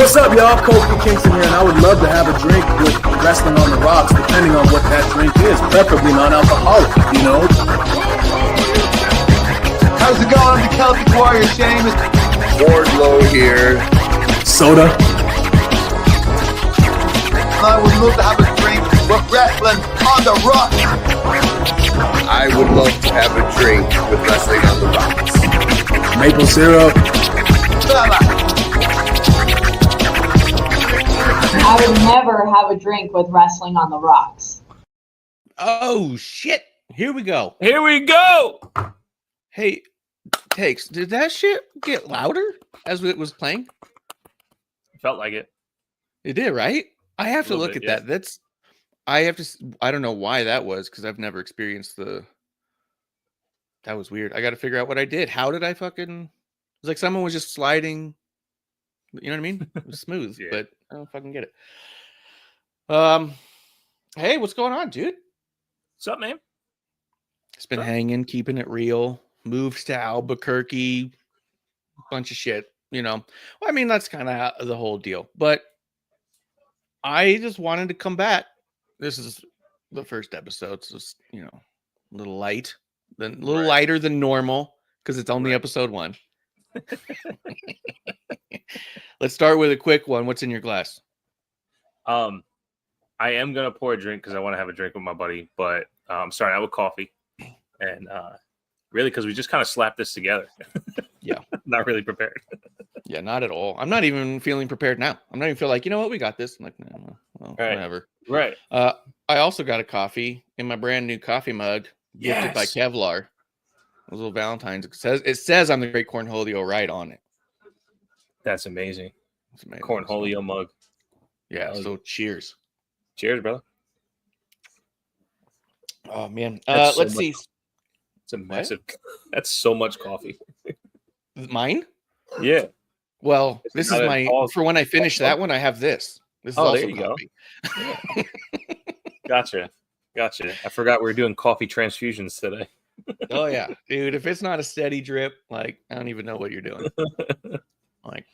What's up, y'all? Kofi Kingston here, and I would love to have a drink with Wrestling on the Rocks, depending on what that drink is, preferably non-alcoholic, you know? How's it going? I'm the Celtic Warrior, Sheamus. Wardlow here. Soda. I would love to have a drink with Wrestling on the Rocks. I would love to have a drink with Wrestling on the Rocks. Maple syrup. I would never have a drink with Wrestling on the Rocks. Oh, shit. Here we go. Here we go. Hey, Takes, did that shit get louder as it was playing? Felt like it. It did, right? I have to look bit, at that. I don't know why that was, because I've never experienced that was weird. I got to figure out what I did. How did I fucking... It was like someone was just sliding... You know what I mean? It was smooth, Yeah. but I don't fucking get it. Hey, what's going on, dude? What's up, man? It's been hanging, keeping it real. Moved to Albuquerque. Bunch of shit, you know. Well, I mean, that's kind of the whole deal. But I just wanted to come back. This is the first episode, so it's, you know, a little light, then a little lighter than normal because it's only episode 1. Let's start with a quick one. What's in your glass? I am gonna pour a drink because I want to have a drink with my buddy, but I'm starting out with coffee, and really because we just kind of slapped this together. Yeah, not really prepared. Yeah, not at all. I'm not even feeling prepared now. I'm not even feel like, you know what, we got this. I'm like, no, well, Right. whatever. Right. I also got a coffee in my brand new coffee mug, gifted by Kevlar. Those little Valentine's. It says I'm the Great Cornholio right on it. That's amazing. It's amazing. Cornholio mug. Yeah. So cheers. Cheers, brother. Oh man. That's so let's see. It's a massive. That's so much coffee. Mine? Yeah. Well, It's this is not my for when I finish that one. I have this. This is also there you coffee. go. Gotcha. I forgot we were doing coffee transfusions today. Oh yeah, dude. If it's not a steady drip, like I don't even know what you're doing. Like,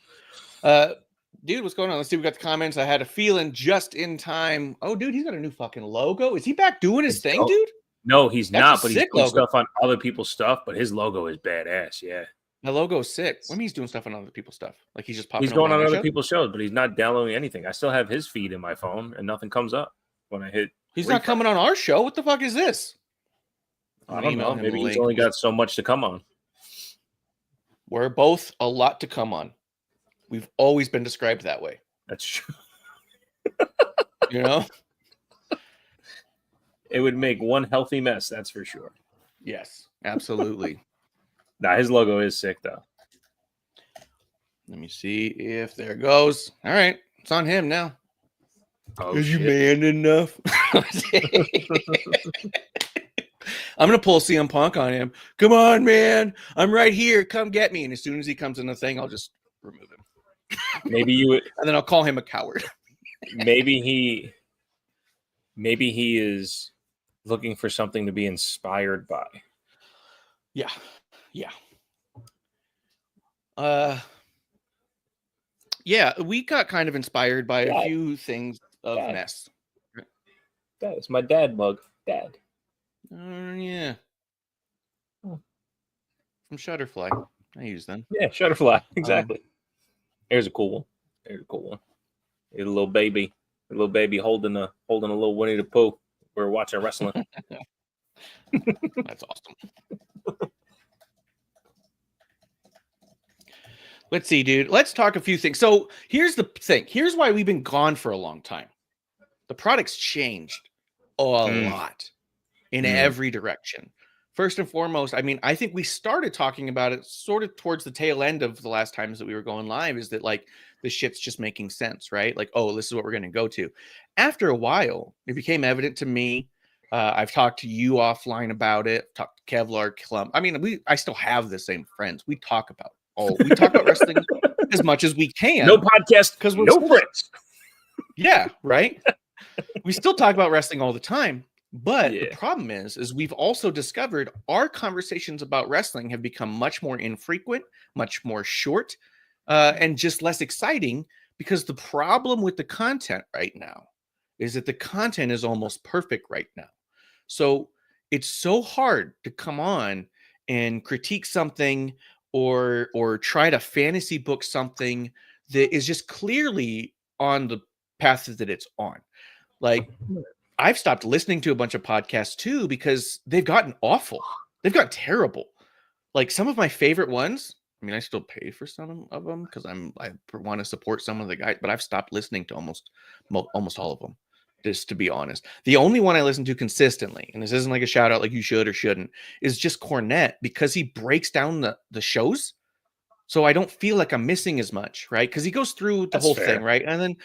dude, what's going on? Let's see. We got the comments. I had a feeling just in time. Oh, dude, he's got a new fucking logo. Is he back doing his thing, dude? No, he's That's not. a But he's sick doing logo. stuff on other people's stuff. But his logo is badass. Yeah. The logo is sick. What do you mean he's doing stuff on other people's stuff? Like he's just popping. He's going over on my other show? people's shows, but he's not downloading anything. I still have his feed in my phone, and nothing comes up when I hit. He's not coming on our show. What the fuck is this? I don't know. Email him Maybe the he's link. only got so much to come on. We're both a lot to come on. We've always been described that way. That's true. You know? It would make one healthy mess, that's for sure. Yes, absolutely. Nah, his logo is sick though. Let me see if there it goes. All right, it's on him now. Oh, Is you shit. man enough? I'm gonna pull CM Punk on him. Come on, man! I'm right here. Come get me. And as soon as he comes in the thing, I'll just remove him. Maybe you would. And then I'll call him a coward. Maybe he is looking for something to be inspired by. Yeah. Yeah, we got kind of inspired by a few things of mess. That is my dad mug. Dad. Yeah. From Shutterfly. I use them. Yeah, Shutterfly. Exactly. Here's a cool one. Here's a little baby. A little baby holding a little Winnie the Pooh. We're watching wrestling. That's awesome. Let's see, dude. Let's talk a few things. So here's the thing. Here's why we've been gone for a long time. The product's changed a lot in every direction. First and foremost, I mean, I think we started talking about it sort of towards the tail end of the last times that we were going live, is that like the shit's just making sense, right? Like, oh, this is what we're going to go to. After a while, it became evident to me. I've talked to you offline about it. Talked to Kevlar, Clump. I mean, I still have the same friends. We talk about wrestling as much as we can. No podcast because we're no friends. Yeah, right. We still talk about wrestling all the time. But the problem is we've also discovered our conversations about wrestling have become much more infrequent, much more short, and just less exciting, because the problem with the content right now is that the content is almost perfect right now. So it's so hard to come on and critique something or try to fantasy book something that is just clearly on the path that it's on. Like, I've stopped listening to a bunch of podcasts too because they've gotten awful. They've gotten terrible. Like some of my favorite ones, I mean, I still pay for some of them because I want to support some of the guys, but I've stopped listening to almost all of them, just to be honest. The only one I listen to consistently, and this isn't like a shout out like you should or shouldn't, is just Cornette, because he breaks down the shows. So I don't feel like I'm missing as much, right? Because he goes through the whole thing, right? And then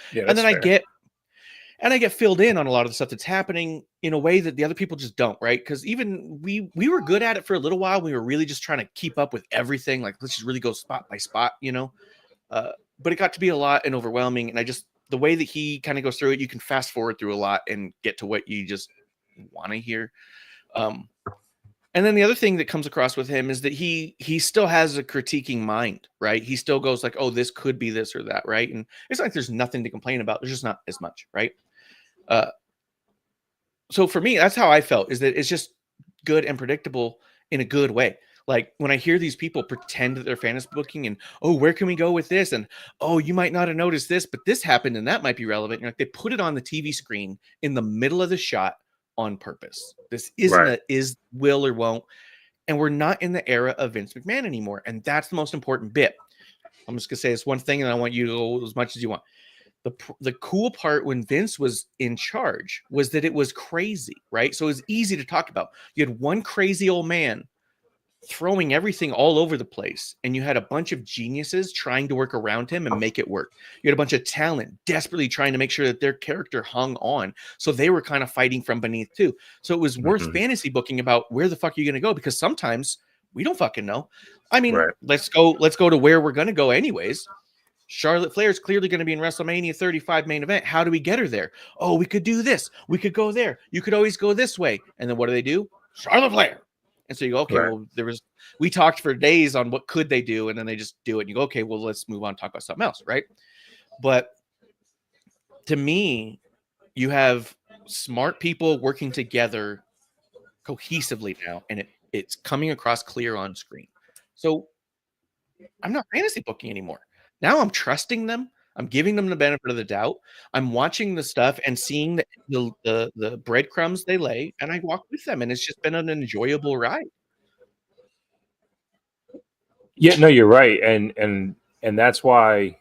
I get filled in on a lot of the stuff that's happening in a way that the other people just don't, right? Because even we were good at it for a little while. We were really just trying to keep up with everything. Like, let's just really go spot by spot, you know? But it got to be a lot and overwhelming. And the way that he kind of goes through it, you can fast forward through a lot and get to what you just want to hear. And then the other thing that comes across with him is that he still has a critiquing mind, right? He still goes like, oh, this could be this or that, right? And it's like there's nothing to complain about. There's just not as much, right? So for me, that's how I felt, is that it's just good and predictable in a good way. Like when I hear these people pretend that they're fantasy booking and, oh, where can we go with this? And, oh, you might not have noticed this, but this happened and that might be relevant. You know, like they put it on the TV screen in the middle of the shot on purpose. This isn't is will or won't. And we're not in the era of Vince McMahon anymore. And that's the most important bit. I'm just going to say this one thing and I want you to go as much as you want. The cool part when Vince was in charge was that it was crazy, right? So it was easy to talk about. You had one crazy old man throwing everything all over the place, and you had a bunch of geniuses trying to work around him and make it work. You had a bunch of talent desperately trying to make sure that their character hung on. So they were kind of fighting from beneath too. So it was worth fantasy booking about where the fuck are you going to go? Because sometimes we don't fucking know. I mean, let's go to where we're going to go anyways. Charlotte Flair is clearly going to be in WrestleMania 35 main event. How do we get her there? Oh, we could do this. We could go there. You could always go this way. And then what do? Charlotte Flair. And so you go, okay, well, we talked for days on what could they do, and then they just do it. And you go, okay, well, let's move on and talk about something else, right? But to me, you have smart people working together cohesively now, and it's coming across clear on screen. So I'm not fantasy booking anymore. Now I'm trusting them. I'm giving them the benefit of the doubt. I'm watching the stuff and seeing the breadcrumbs they lay, and I walk with them, and it's just been an enjoyable ride. Yeah, no, you're right, and that's why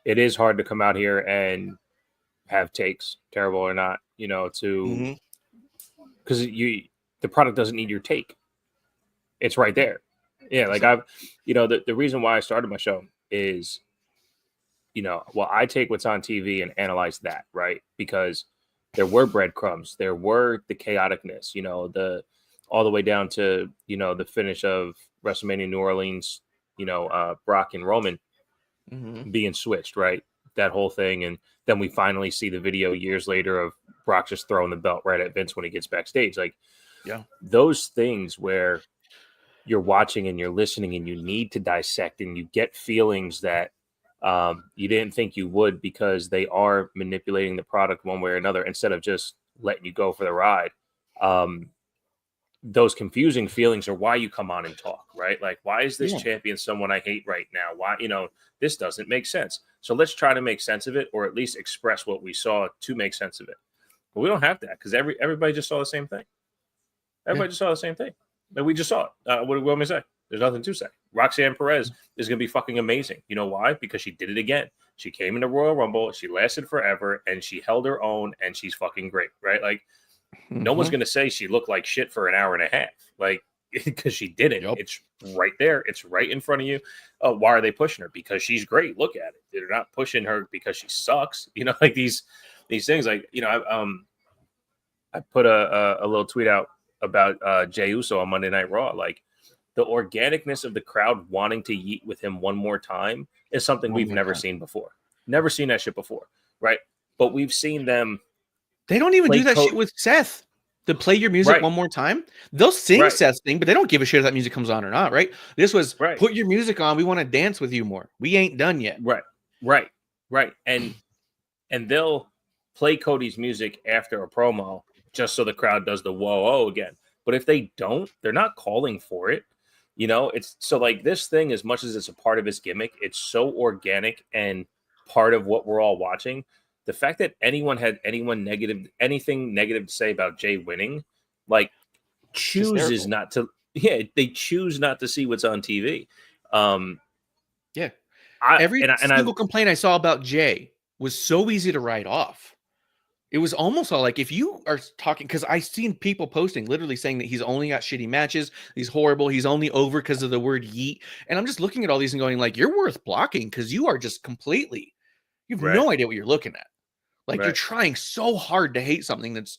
it is hard to come out here and have takes, terrible or not, to because the product doesn't need your take. It's right there. Yeah, like the reason why I started my show is, I take what's on TV and analyze that, right? Because there were breadcrumbs, there were the chaoticness, all the way down to, the finish of WrestleMania New Orleans, Brock and Roman being switched, right? That whole thing. And then we finally see the video years later of Brock just throwing the belt right at Vince when he gets backstage. Like, those things where you're watching and you're listening and you need to dissect and you get feelings that you didn't think you would, because they are manipulating the product one way or another instead of just letting you go for the ride. Those confusing feelings are why you come on and talk, right? Like, why is this champion someone I hate right now? Why, this doesn't make sense. So let's try to make sense of it, or at least express what we saw to make sense of it. But we don't have that, because everybody just saw the same thing. Everybody just saw the same thing. Like, we just saw it. What do you want me to say? There's nothing to say. Roxanne Perez is going to be fucking amazing. You know why? Because she did it again. She came into Royal Rumble. She lasted forever, and she held her own, and she's fucking great, right? Like, no one's going to say she looked like shit for an hour and a half, like, because she didn't. It's right there. It's right in front of you. Why are they pushing her? Because she's great. Look at it. They're not pushing her because she sucks. Like these things. Like, I put a little tweet out about Jey Uso on Monday Night Raw. Like, the organicness of the crowd wanting to yeet with him one more time is something we've never seen before. Never seen that shit before, right? But we've seen them. They don't even do that shit with Seth. To play your music one more time. They'll sing Seth's thing, but they don't give a shit if that music comes on or not, right? This was put your music on. We want to dance with you more. We ain't done yet. Right. And they'll play Cody's music after a promo just so the crowd does the whoa again. But if they don't, they're not calling for it. It's so, like, this thing, as much as it's a part of his gimmick, it's so organic and part of what we're all watching. The fact that anyone had anything negative to say about Jay winning, like, chooses not to. Yeah, they choose not to see what's on TV. Every single complaint I saw about Jay was so easy to write off. It was almost all like, if you are talking, because I've seen people posting literally saying that he's only got shitty matches, he's horrible, he's only over because of the word yeet. And I'm just looking at all these and going, like, you're worth blocking, because you are just completely, you have no idea what you're looking at. Like, you're trying so hard to hate something that's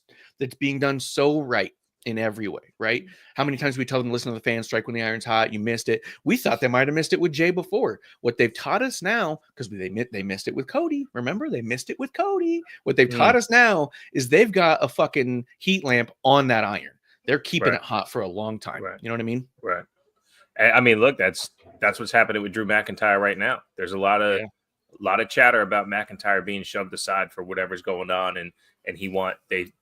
being done so right in every way, right? How many times we tell them, listen to the fans, strike when the iron's hot, you missed it. We thought they might have missed it with Jay before. What they've taught us now, because they missed it with Cody. Remember, they missed it with Cody. What they've taught us now is they've got a fucking heat lamp on that iron. They're keeping it hot for a long time. You know what I mean? Right. I mean, look, that's what's happening with Drew McIntyre right now. There's a lot of chatter about McIntyre being shoved aside for whatever's going on, and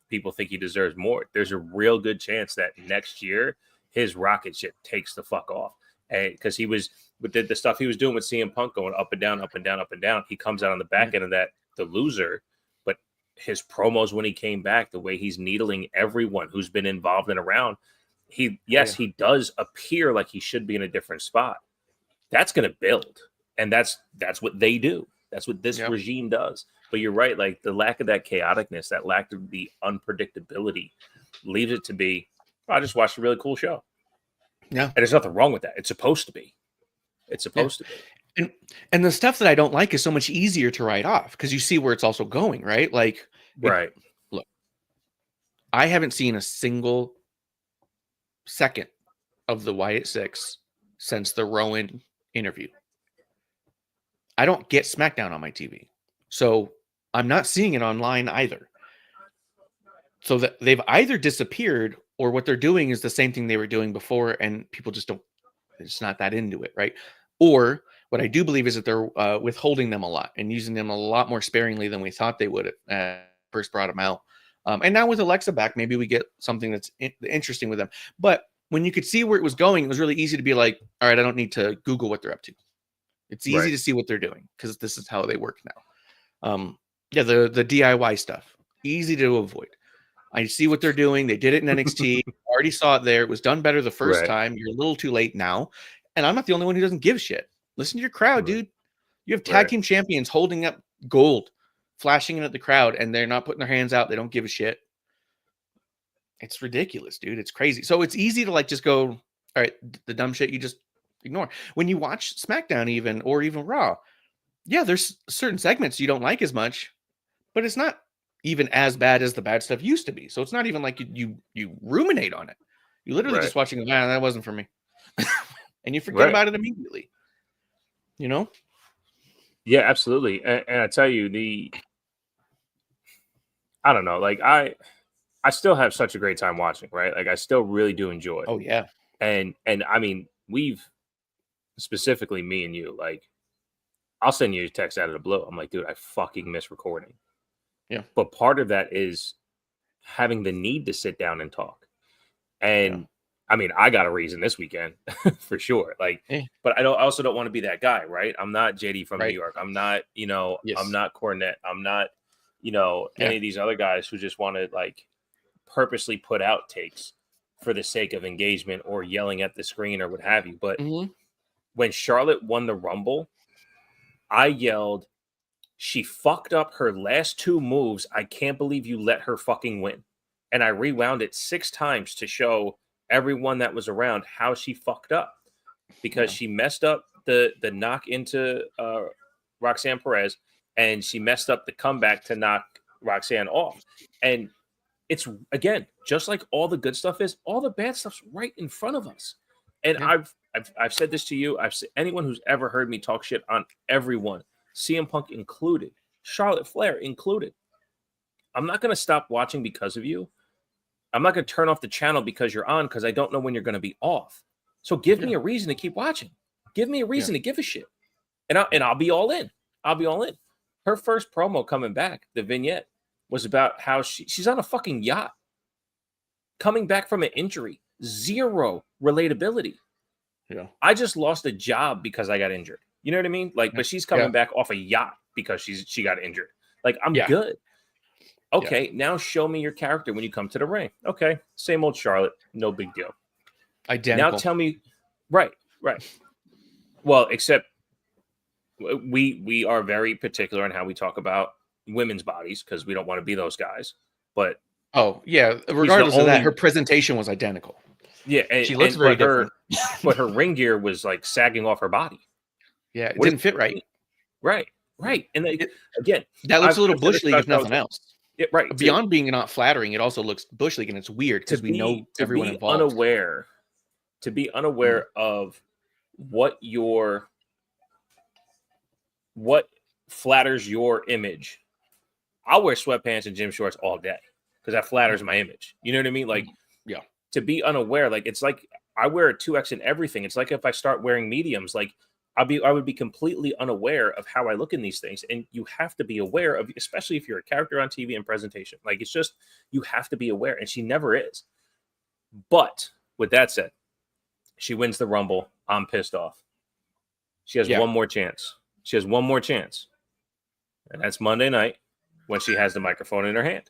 people think he deserves more. There's a real good chance that next year his rocket ship takes the fuck off, because he was with the stuff he was doing with CM Punk, going up and down, up and down, up and down. He comes out on the back end of that the loser, but his promos when he came back, the way he's needling everyone who's been involved and around, he does appear like he should be in a different spot. That's going to build. And that's what they do. That's what this regime does. But you're right. Like, the lack of that chaoticness, that lack of the unpredictability leaves it to be, I just watched a really cool show. Yeah. And there's nothing wrong with that. It's supposed to be. It's supposed to be. And the stuff that I don't like is so much easier to write off, because you see where it's also going, right? Like, look, I haven't seen a single second of the Wyatt Six since the Rowan interview. I don't get SmackDown on my TV, so I'm not seeing it online either. So that they've either disappeared, or what they're doing is the same thing they were doing before, and people just it's not that into it, right? Or what I do believe is that they're withholding them a lot and using them a lot more sparingly than we thought they would first brought them out. And now with Alexa back, maybe we get something that's interesting with them. But when you could see where it was going, it was really easy to be like, all right, I don't need to Google what they're up to. It's easy to see what they're doing, because this is how they work now. The DIY stuff, easy to avoid. I see what they're doing. They did it in NXT. Already saw it there. It was done better the first time. You're a little too late now. And I'm not the only one who doesn't give shit. Listen to your crowd, dude. You have tag team champions holding up gold, flashing it at the crowd, and they're not putting their hands out. They don't give a shit. It's ridiculous, dude. It's crazy. So it's easy to like just go, all right, the dumb shit you just ignore. When you watch SmackDown or even Raw, yeah, there's certain segments you don't like as much, but it's not even as bad as the bad stuff used to be. So it's not even like you ruminate on it. You literally just watching, man, that wasn't for me. And you forget about it immediately. You know? Yeah, absolutely. And I tell you, I don't know, like I still have such a great time watching, right? Like I still really do enjoy it. Oh yeah. And I mean, we've specifically me and you, like I'll send you a text out of the blue. I'm like, dude, I fucking miss recording. Yeah. But part of that is having the need to sit down and talk. And I mean, I got a reason this weekend for sure. Like, but I also don't want to be that guy, right? I'm not JD from New York. I'm not, I'm not Cornette. I'm not, any of these other guys who just want to like purposely put out takes for the sake of engagement or yelling at the screen or what have you. But when Charlotte won the Rumble, I yelled, she fucked up her last 2 moves. I can't believe you let her fucking win. And I rewound it 6 times to show everyone that was around how she fucked up, because she messed up the knock into Roxanne Perez, and she messed up the comeback to knock Roxanne off. And it's, again, just like all the good stuff is, all the bad stuff's right in front of us. And I've said this to you. I've said anyone who's ever heard me talk shit on everyone, CM Punk included, Charlotte Flair included. I'm not going to stop watching because of you. I'm not going to turn off the channel because you're on, because I don't know when you're going to be off. So give me a reason to keep watching. Give me a reason to give a shit. And I'll be all in. I'll be all in. Her first promo coming back, the vignette, was about how she's on a fucking yacht, coming back from an injury. 0 relatability. Yeah. I just lost a job because I got injured. You know what I mean? Like, but she's coming back off a yacht because she got injured. Like, I'm good. Okay, now show me your character when you come to the ring. Okay, same old Charlotte, no big deal. Identical. Now tell me, right. Well, except we are very particular on how we talk about women's bodies because we don't want to be those guys. But regardless of that, her presentation was identical. Yeah, and she looks very different. But her ring gear was like sagging off her body. Yeah, it didn't fit right. Right. And again, that looks a little bush league if nothing else. Yeah, right. Beyond being not flattering, it also looks bush league, and it's weird because we know everyone involved. To be unaware of what flatters your image. I'll wear sweatpants and gym shorts all day because that flatters my image. You know what I mean? Like, to be unaware, like it's like I wear a 2X in everything. It's like if I start wearing mediums, like I would be completely unaware of how I look in these things. And you have to be aware of, especially if you're a character on TV and presentation. Like, it's just, you have to be aware. And she never is. But with that said, she wins the Rumble. I'm pissed off. She has one more chance. She has one more chance. And that's Monday night when she has the microphone in her hand.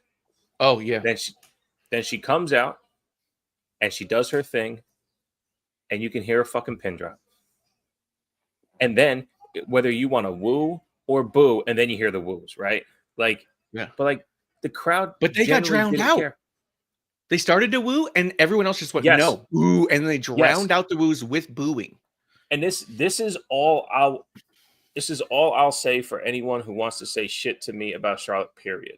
Oh, yeah. Then she comes out and she does her thing. And you can hear a fucking pin drop. And then whether you want to woo or boo, and then you hear the woos, right? Like, but like the crowd, but they got drowned out. Care. They started to woo, and everyone else just went no, woo, and they drowned out the woos with booing. And this is all I'll say for anyone who wants to say shit to me about Charlotte. Period.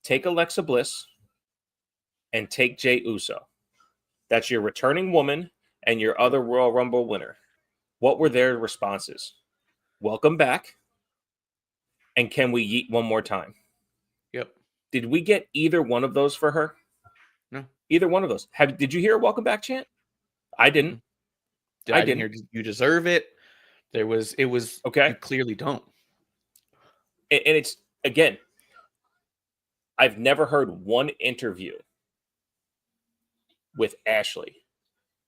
Take Alexa Bliss and take Jey Uso. That's your returning woman and your other Royal Rumble winner. What were their responses? Welcome back. And can we yeet one more time? Yep. Did we get either one of those for her? No. Either one of those. Did you hear a welcome back chant? I didn't. I didn't hear you deserve it. It was okay. You clearly don't. And it's, again, I've never heard one interview with Ashley,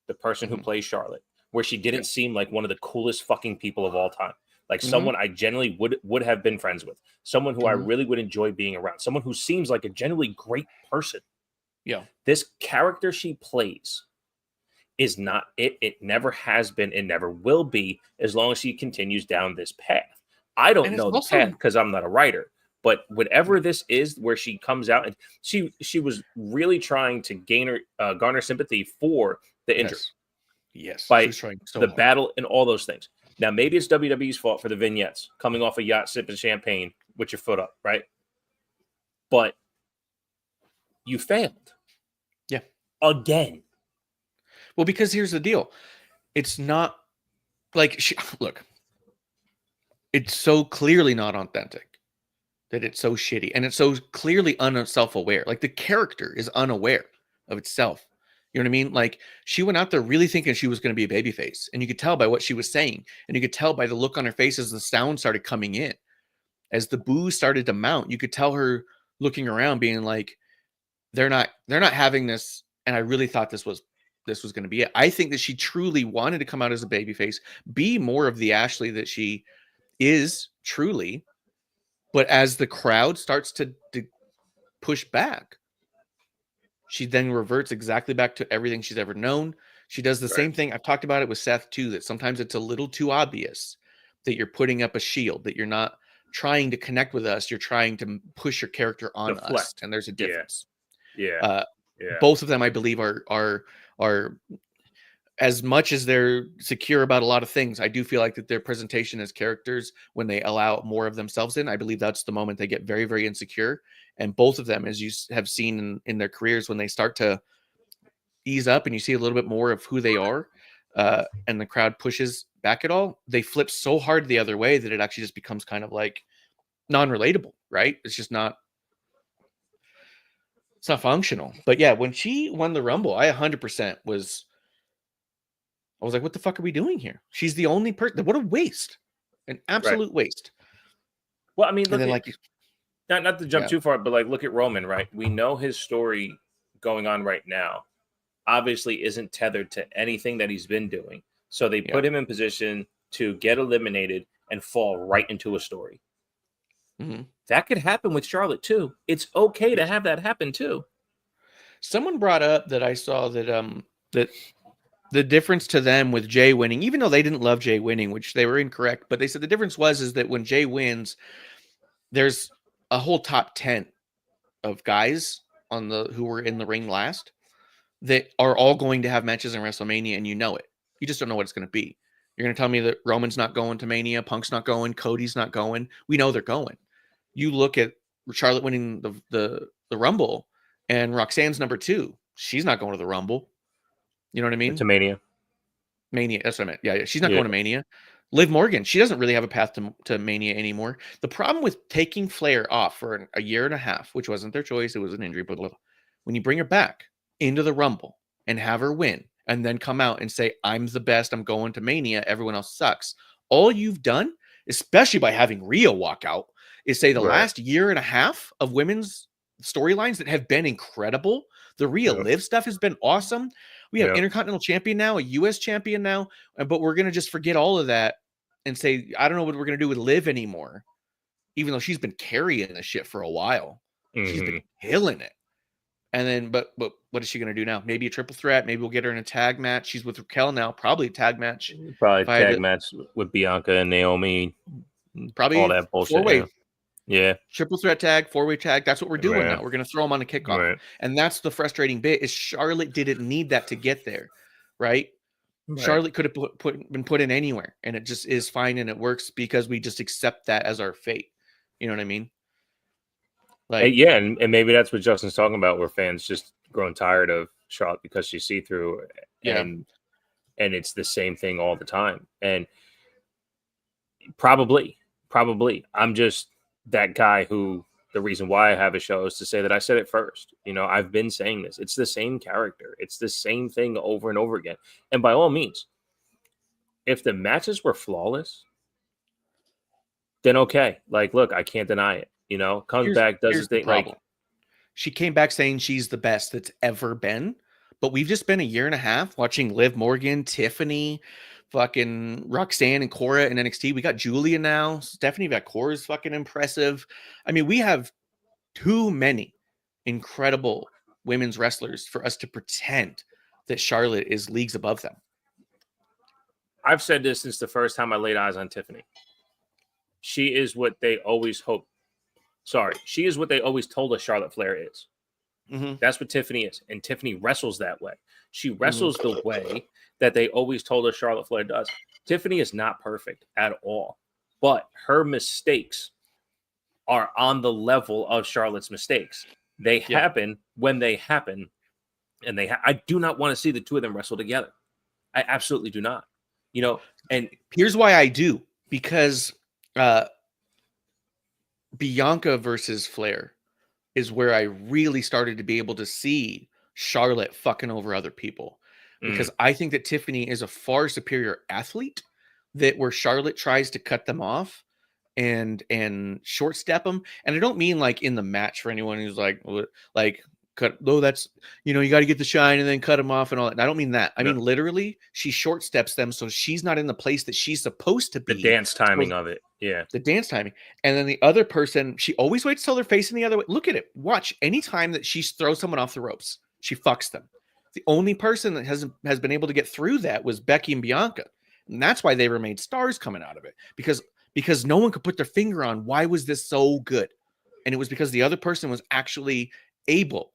the person who plays Charlotte, where she didn't seem like one of the coolest fucking people of all time. Like someone I genuinely would have been friends with. Someone who I really would enjoy being around. Someone who seems like a genuinely great person. Yeah. This character she plays is not it. It never has been. It never will be as long as she continues down this path. I don't And it's know the also- path because I'm not a writer. But whatever this is, where she comes out and she was really trying to garner sympathy for the injury, Yes, by she was trying so the hard. battle and all those things. Now maybe it's WWE's fault for the vignettes coming off a yacht sipping champagne with your foot up, right? But you failed. Yeah. Again. Well, because here's the deal. It's not like look, it's so clearly not authentic that it's so shitty. And it's so clearly self-aware. Like the character is unaware of itself. You know what I mean? Like she went out there really thinking she was going to be a babyface. And you could tell by what she was saying. And you could tell by the look on her face as the sound started coming in. As the boos started to mount, you could tell her looking around being like, they're not having this. And I really thought this was going to be it. I think that she truly wanted to come out as a babyface, be more of the Ashley that she is truly. But as the crowd starts to push back, she then reverts exactly back to everything she's ever known. She does the same thing. I've talked about it with Seth too, that sometimes it's a little too obvious that you're putting up a shield, that you're not trying to connect with us. You're trying to push your character on us. And there's a difference. Yeah. Both of them, I believe, are as much as they're secure about a lot of things. I do feel like that their presentation as characters, when they allow more of themselves in, I believe that's the moment they get very, very insecure. And both of them, as you have seen in their careers, when they start to ease up and you see a little bit more of who they are, and the crowd pushes back at all, they flip so hard the other way that it actually just becomes kind of like non-relatable, right? It's not functional. But yeah, when she won the Rumble, I 100% was like, what the fuck are we doing here? She's the only person. What a waste. An absolute waste. Well, I mean, look, then, not to jump too far, but like, look at Roman, right? We know his story going on right now obviously isn't tethered to anything that he's been doing. So they put him in position to get eliminated and fall right into a story. Mm-hmm. That could happen with Charlotte too. It's okay to have that happen too. Someone brought up that I saw that that the difference to them with Jay winning, even though they didn't love Jay winning, which they were incorrect, but they said the difference is that when Jay wins, there's a whole top 10 of guys who were in the ring last that are all going to have matches in WrestleMania, and you know it. You just don't know what it's going to be. You're going to tell me that Roman's not going to Mania, Punk's not going, Cody's not going. We know they're going. You look at Charlotte winning the Rumble, and Roxanne's number 2. She's not going to the Rumble. You know what I mean? To Mania. That's what I meant. Yeah. She's not going to Mania. Liv Morgan, she doesn't really have a path to Mania anymore. The problem with taking Flair off for a year and a half, which wasn't their choice, it was an injury, but when you bring her back into the Rumble and have her win and then come out and say, I'm the best, I'm going to Mania, everyone else sucks. All you've done, especially by having Rhea walk out, is say the last year and a half of women's storylines that have been incredible. The Rhea Liv stuff has been awesome. We have Intercontinental Champion now, a U.S. Champion now, but we're going to just forget all of that and say, I don't know what we're going to do with Liv anymore, even though she's been carrying this shit for a while. Mm-hmm. She's been killing it. And then, but what is she going to do now? Maybe a triple threat. Maybe we'll get her in a tag match. She's with Raquel now. Probably a tag match. Probably a tag match with Bianca and Naomi. Probably all that bullshit. 4-way. Yeah. Triple threat tag, 4-way tag. That's what we're doing now. We're going to throw them on a kickoff. Right. And that's the frustrating bit is Charlotte didn't need that to get there. Right. Charlotte could have been put in anywhere, and it just is fine. And it works because we just accept that as our fate. You know what I mean? Like, yeah. And maybe that's what Justin's talking about, where fans just growing tired of Charlotte because she's see-through and it's the same thing all the time. And probably I'm just that guy who the reason why I have a show is to say that I said it first. You know, I've been saying this. It's the same character. It's the same thing over and over again. And by all means, if the matches were flawless, then okay. Like, look, I can't deny it. You know, comes back, does his thing. Like, she came back saying she's the best that's ever been. But we've just been a year and a half watching Liv Morgan, Tiffany, fucking Roxanne and Cora in NXT. We got Julia now. Stephanie Vacour is fucking impressive. I mean, we have too many incredible women's wrestlers for us to pretend that Charlotte is leagues above them. I've said this since the first time I laid eyes on Tiffany. She is what they always hope. Sorry, she is what they always told us Charlotte Flair is. Mm-hmm. That's what Tiffany is. And Tiffany wrestles that way. She wrestles the way that they always told us Charlotte Flair does. Tiffany is not perfect at all, but her mistakes are on the level of Charlotte's mistakes. They happen when they happen, and I do not want to see the two of them wrestle together. I absolutely do not. You know, and here's why I do, because Bianca versus Flair is where I really started to be able to see Charlotte fucking over other people, because I think that Tiffany is a far superior athlete, that where Charlotte tries to cut them off and short step them. And I don't mean like in the match, for anyone who's like cut, that's, you know, you got to get the shine and then cut them off and all that. And I don't mean that. I mean, literally, she short steps them so she's not in the place that she's supposed to be. The dance timing of it. Yeah. The dance timing. And then the other person, she always waits till they're facing the other way. Look at it. Watch. Anytime that she throws someone off the ropes, she fucks them. The only person that has been able to get through that was Becky and Bianca. And that's why they remained stars coming out of it. Because no one could put their finger on why was this so good. And it was because the other person was actually able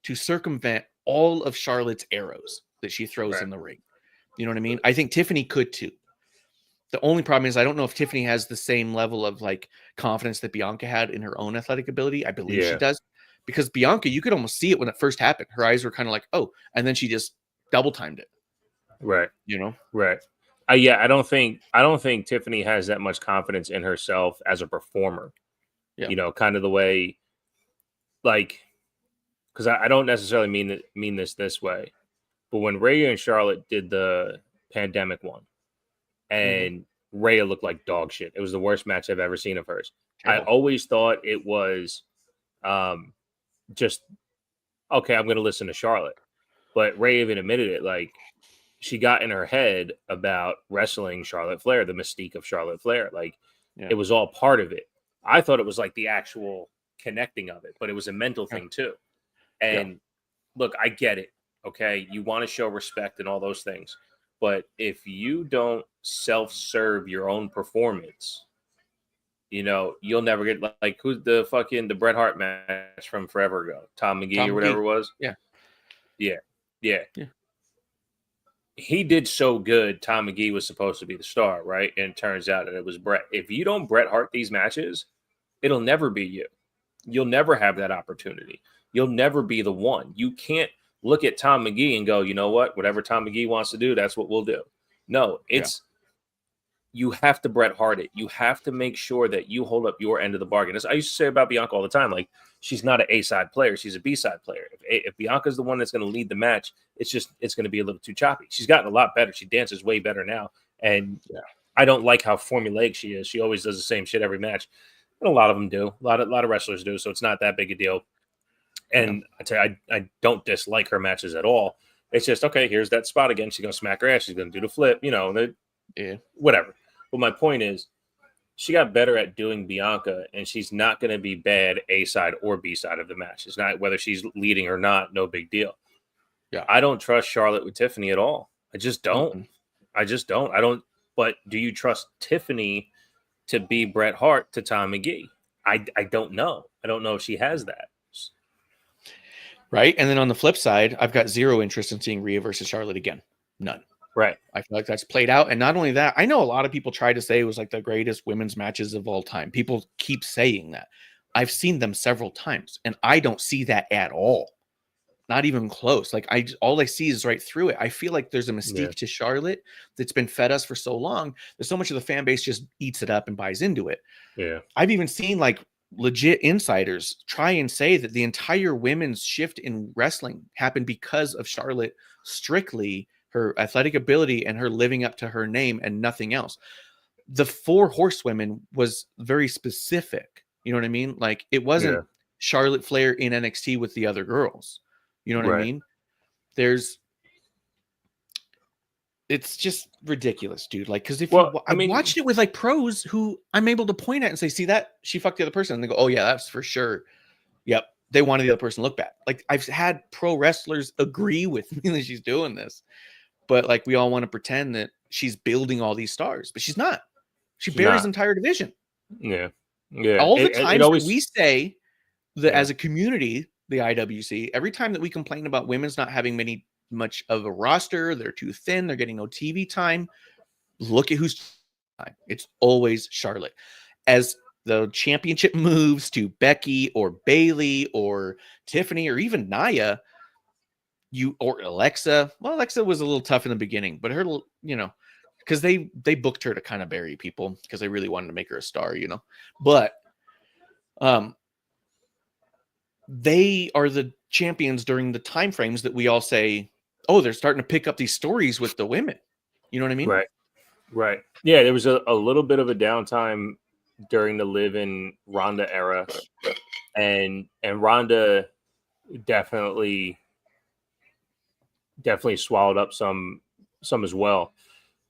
to circumvent all of Charlotte's arrows that she throws in the ring. You know what I mean? I think Tiffany could too. The only problem is I don't know if Tiffany has the same level of like confidence that Bianca had in her own athletic ability. I believe she does. Because Bianca, you could almost see it when it first happened. Her eyes were kind of like, oh, and then she just double timed it. Right. You know? Right. Yeah, I don't think Tiffany has that much confidence in herself as a performer. Yeah. You know, kind of the way, like, because I don't necessarily mean this way, but when Rhea and Charlotte did the pandemic one, and Rhea looked like dog shit. It was the worst match I've ever seen of hers. I always thought it was just, okay, I'm going to listen to Charlotte. But Rhea even admitted it. Like, she got in her head about wrestling Charlotte Flair, the mystique of Charlotte Flair. Like, it was all part of it. I thought it was like the actual connecting of it, but it was a mental thing too. And look, I get it. Okay. You want to show respect and all those things. But if you don't self-serve your own performance, you know, you'll never get like who's the Bret Hart match from forever ago? Tom McGee or whatever it was. Yeah. He did so good. Tom McGee was supposed to be the star, right? And it turns out that it was Bret. If you don't Bret Hart these matches, it'll never be you. You'll never have that opportunity. You'll never be the one. You can't look at Tom McGee and go, you know what? Whatever Tom McGee wants to do, that's what we'll do. No, you have to Bret Hart it. You have to make sure that you hold up your end of the bargain. As I used to say about Bianca all the time, like, she's not an A-side player. She's a B-side player. If Bianca's the one that's going to lead the match, it's going to be a little too choppy. She's gotten a lot better. She dances way better now. And I don't like how formulaic she is. She always does the same shit every match. And a lot of them do. A lot of wrestlers do. So it's not that big a deal. And I tell you, I don't dislike her matches at all. It's just, okay, here's that spot again. She's going to smack her ass. She's going to do the flip, you know, whatever. But my point is, she got better at doing Bianca, and she's not going to be bad A-side or B-side of the match. It's not whether she's leading or not, no big deal. Yeah, I don't trust Charlotte with Tiffany at all. I just don't. I don't. But do you trust Tiffany to be Bret Hart to Tom McGee? I don't know. I don't know if she has that. Right. And then on the flip side, I've got zero interest in seeing Rhea versus Charlotte again. None. Right. I feel like that's played out. And not only that, I know a lot of people try to say it was like the greatest women's matches of all time. People keep saying that. I've seen them several times, and I don't see that at all. Not even close. Like, all I see is right through it. I feel like there's a mystique to Charlotte that's been fed us for so long that so much of the fan base just eats it up and buys into it. Yeah. I've even seen like legit insiders try and say that the entire women's shift in wrestling happened because of Charlotte, strictly her athletic ability and her living up to her name and nothing else. The 4 horsewomen was very specific. You know what I mean? Like, it wasn't Charlotte Flair in NXT with the other girls. You know what I mean? It's just ridiculous, dude. Like, because I watched it with like pros who I'm able to point at and say, see that she fucked the other person. And they go, oh yeah, that's for sure. Yep. they wanted the other person to look bad. Like I've had pro wrestlers agree with me that she's doing this, but like we all want to pretend that she's building all these stars, but she's not. She buries the entire division. Yeah. All the times always, that we say that Yeah. as a community, the IWC, every time that we complain about women's not having much of a roster, they're too thin, they're getting no TV time. Look at who's time. It's always Charlotte. As the championship moves to Becky or Bailey or Tiffany or even Nia, or Alexa. Well, Alexa was a little tough in the beginning, but her, because they booked her to kind of bury people because they really wanted to make her a star, But they are the champions during the time frames that we all say, oh, they're starting to pick up these stories with the women. You know what I mean? Right. Yeah, there was a little bit of a downtime during the Liv and Ronda era, and Ronda definitely swallowed up some as well.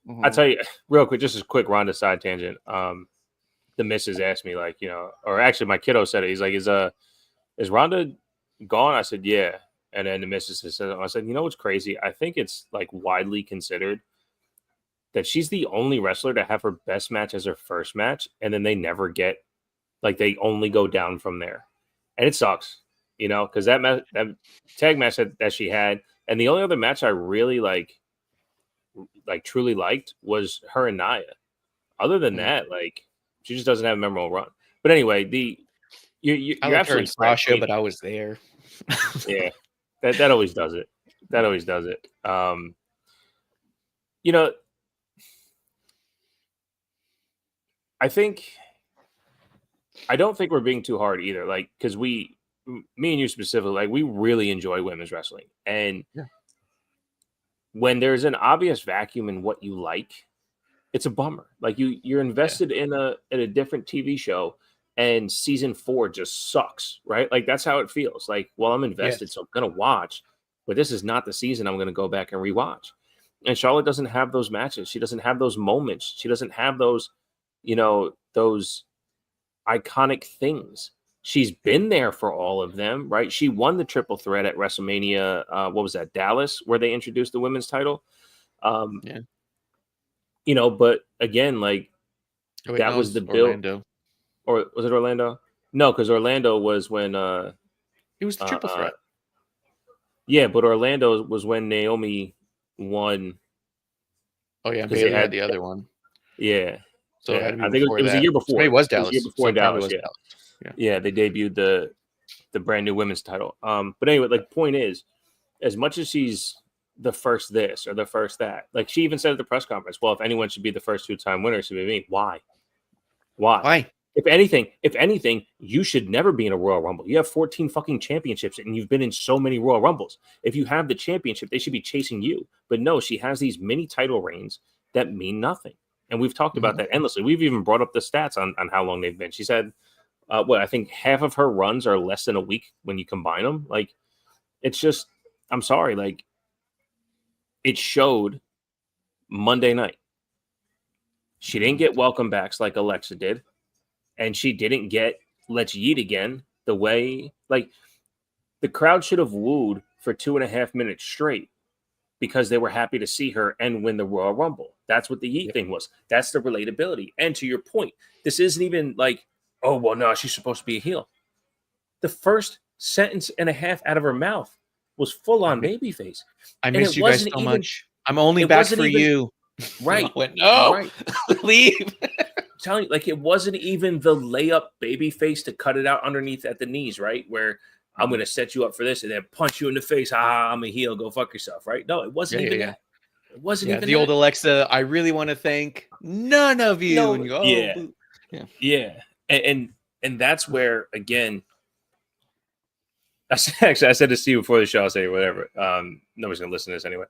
Mm-hmm. I'll tell you real quick, just a quick Ronda side tangent. The missus asked me, like, or actually my kiddo said it. He's like, is Ronda gone? I said, yeah. And then the missus said, I said, what's crazy? I think it's like widely considered that she's the only wrestler to have her best match as her first match, and then they never get, like, they only go down from there. And it sucks, because that tag match that she had, and the only other match I really truly liked was her and Nia. Other than that, like, she just doesn't have a memorable run. But anyway, you're absolutely correct, Sasha, but I was there. Yeah, that always does it. That always does it. I don't think we're being too hard either. Like, because me and you specifically, like, we really enjoy women's wrestling, and when there's an obvious vacuum in what you like, it's a bummer. Like you're invested in a different TV show, and season 4 just sucks, right? Like that's how it feels. Like, well, I'm invested, so I'm gonna watch, but this is not the season I'm gonna go back and rewatch. And Charlotte doesn't have those matches. She doesn't have those moments. She doesn't have those, those iconic things. She's been there for all of them, right? She won the triple threat at WrestleMania. What was that? Dallas, where they introduced the women's title. But again, like that was the build. Orlando. Or was it Orlando? No, because Orlando was when it was the triple threat. Yeah, but Orlando was when Naomi won. Oh yeah, Bailey had the other one. Yeah. So I think it was a year before. It was Dallas. It was a year before Dallas. Yeah, they debuted the brand new women's title. But anyway, like, point is, as much as she's the first this or the first that, like she even said at the press conference, well, if anyone should be the first 2-time winner, it should be me. Why? If anything, you should never be in a Royal Rumble. You have 14 fucking championships, and you've been in so many Royal Rumbles. If you have the championship, they should be chasing you. But no, she has these mini title reigns that mean nothing. And we've talked about that endlessly. We've even brought up the stats on how long they've been. She said, I think half of her runs are less than a week when you combine them. Like, it's just, I'm sorry. Like, it showed Monday night. She didn't get welcome backs like Alexa did. And she didn't get Let's Yeet Again the way, like, the crowd should have wooed for 2.5 minutes straight because they were happy to see her and win the Royal Rumble. That's what the Yeet thing was. That's the relatability. And to your point, this isn't even like, oh, well, no, she's supposed to be a heel. The first sentence and a half out of her mouth was full-on babyface. I miss you guys so much. I'm only back for you. Right. No, right. Leave. Telling you, like, it wasn't even the layup babyface to cut it out underneath at the knees, right? Where I'm going to set you up for this and then punch you in the face. I'm a heel. Go fuck yourself, right? No, it wasn't even that. It wasn't even the old Alexa. I really want to thank none of you. No, and you go, yeah. And that's where, again, I said to Steve before the show, I'll say whatever. Nobody's going to listen to this anyway.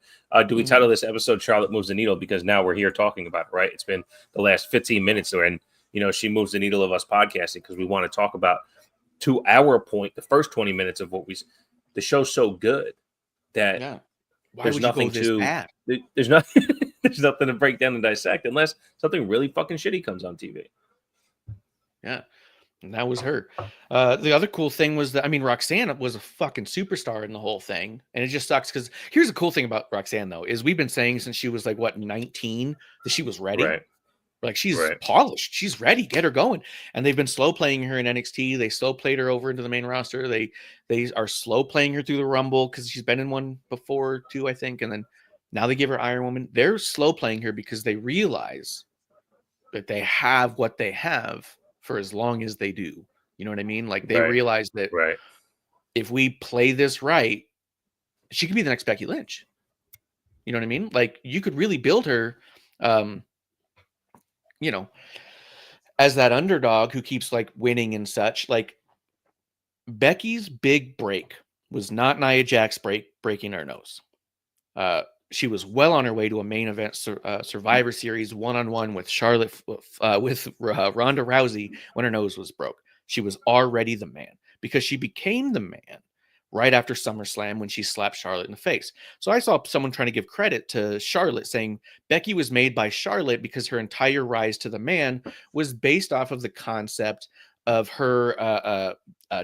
Do we title this episode Charlotte Moves the Needle? Because now we're here talking about it, right? It's been the last 15 minutes and, she moves the needle of us podcasting because we want to talk about, to our point, the first 20 minutes of the show's so good that there's nothing there's nothing to break down and dissect unless something really fucking shitty comes on TV. Yeah. And that was her. The other cool thing was that, I mean, Roxanne was a fucking superstar in the whole thing. And it just sucks because here's the cool thing about Roxanne, though, is we've been saying since she was like, what, 19, that she was ready. Right. Like, she's Right. polished. She's ready. Get her going. And they've been slow playing her in NXT. They slow played her over into the main roster. They are slow playing her through the Rumble because she's been in one before, too, I think. And then now they give her Iron Woman. They're slow playing her because they realize that they have what they have for as long as they do. You know what I mean? Like, they Right. realize that Right. if we play this right, she could be the next Becky Lynch. You know what I mean? Like, you could really build her, you know, as that underdog who keeps like winning and such. Like, Becky's big break was not Nia Jax breaking her nose. She was well on her way to a main event Survivor Series one-on-one with Charlotte with Ronda Rousey when her nose was broke. She was already the man because she became the man right after SummerSlam when she slapped Charlotte in the face. So I saw someone trying to give credit to Charlotte, saying Becky was made by Charlotte because her entire rise to the man was based off of the concept of her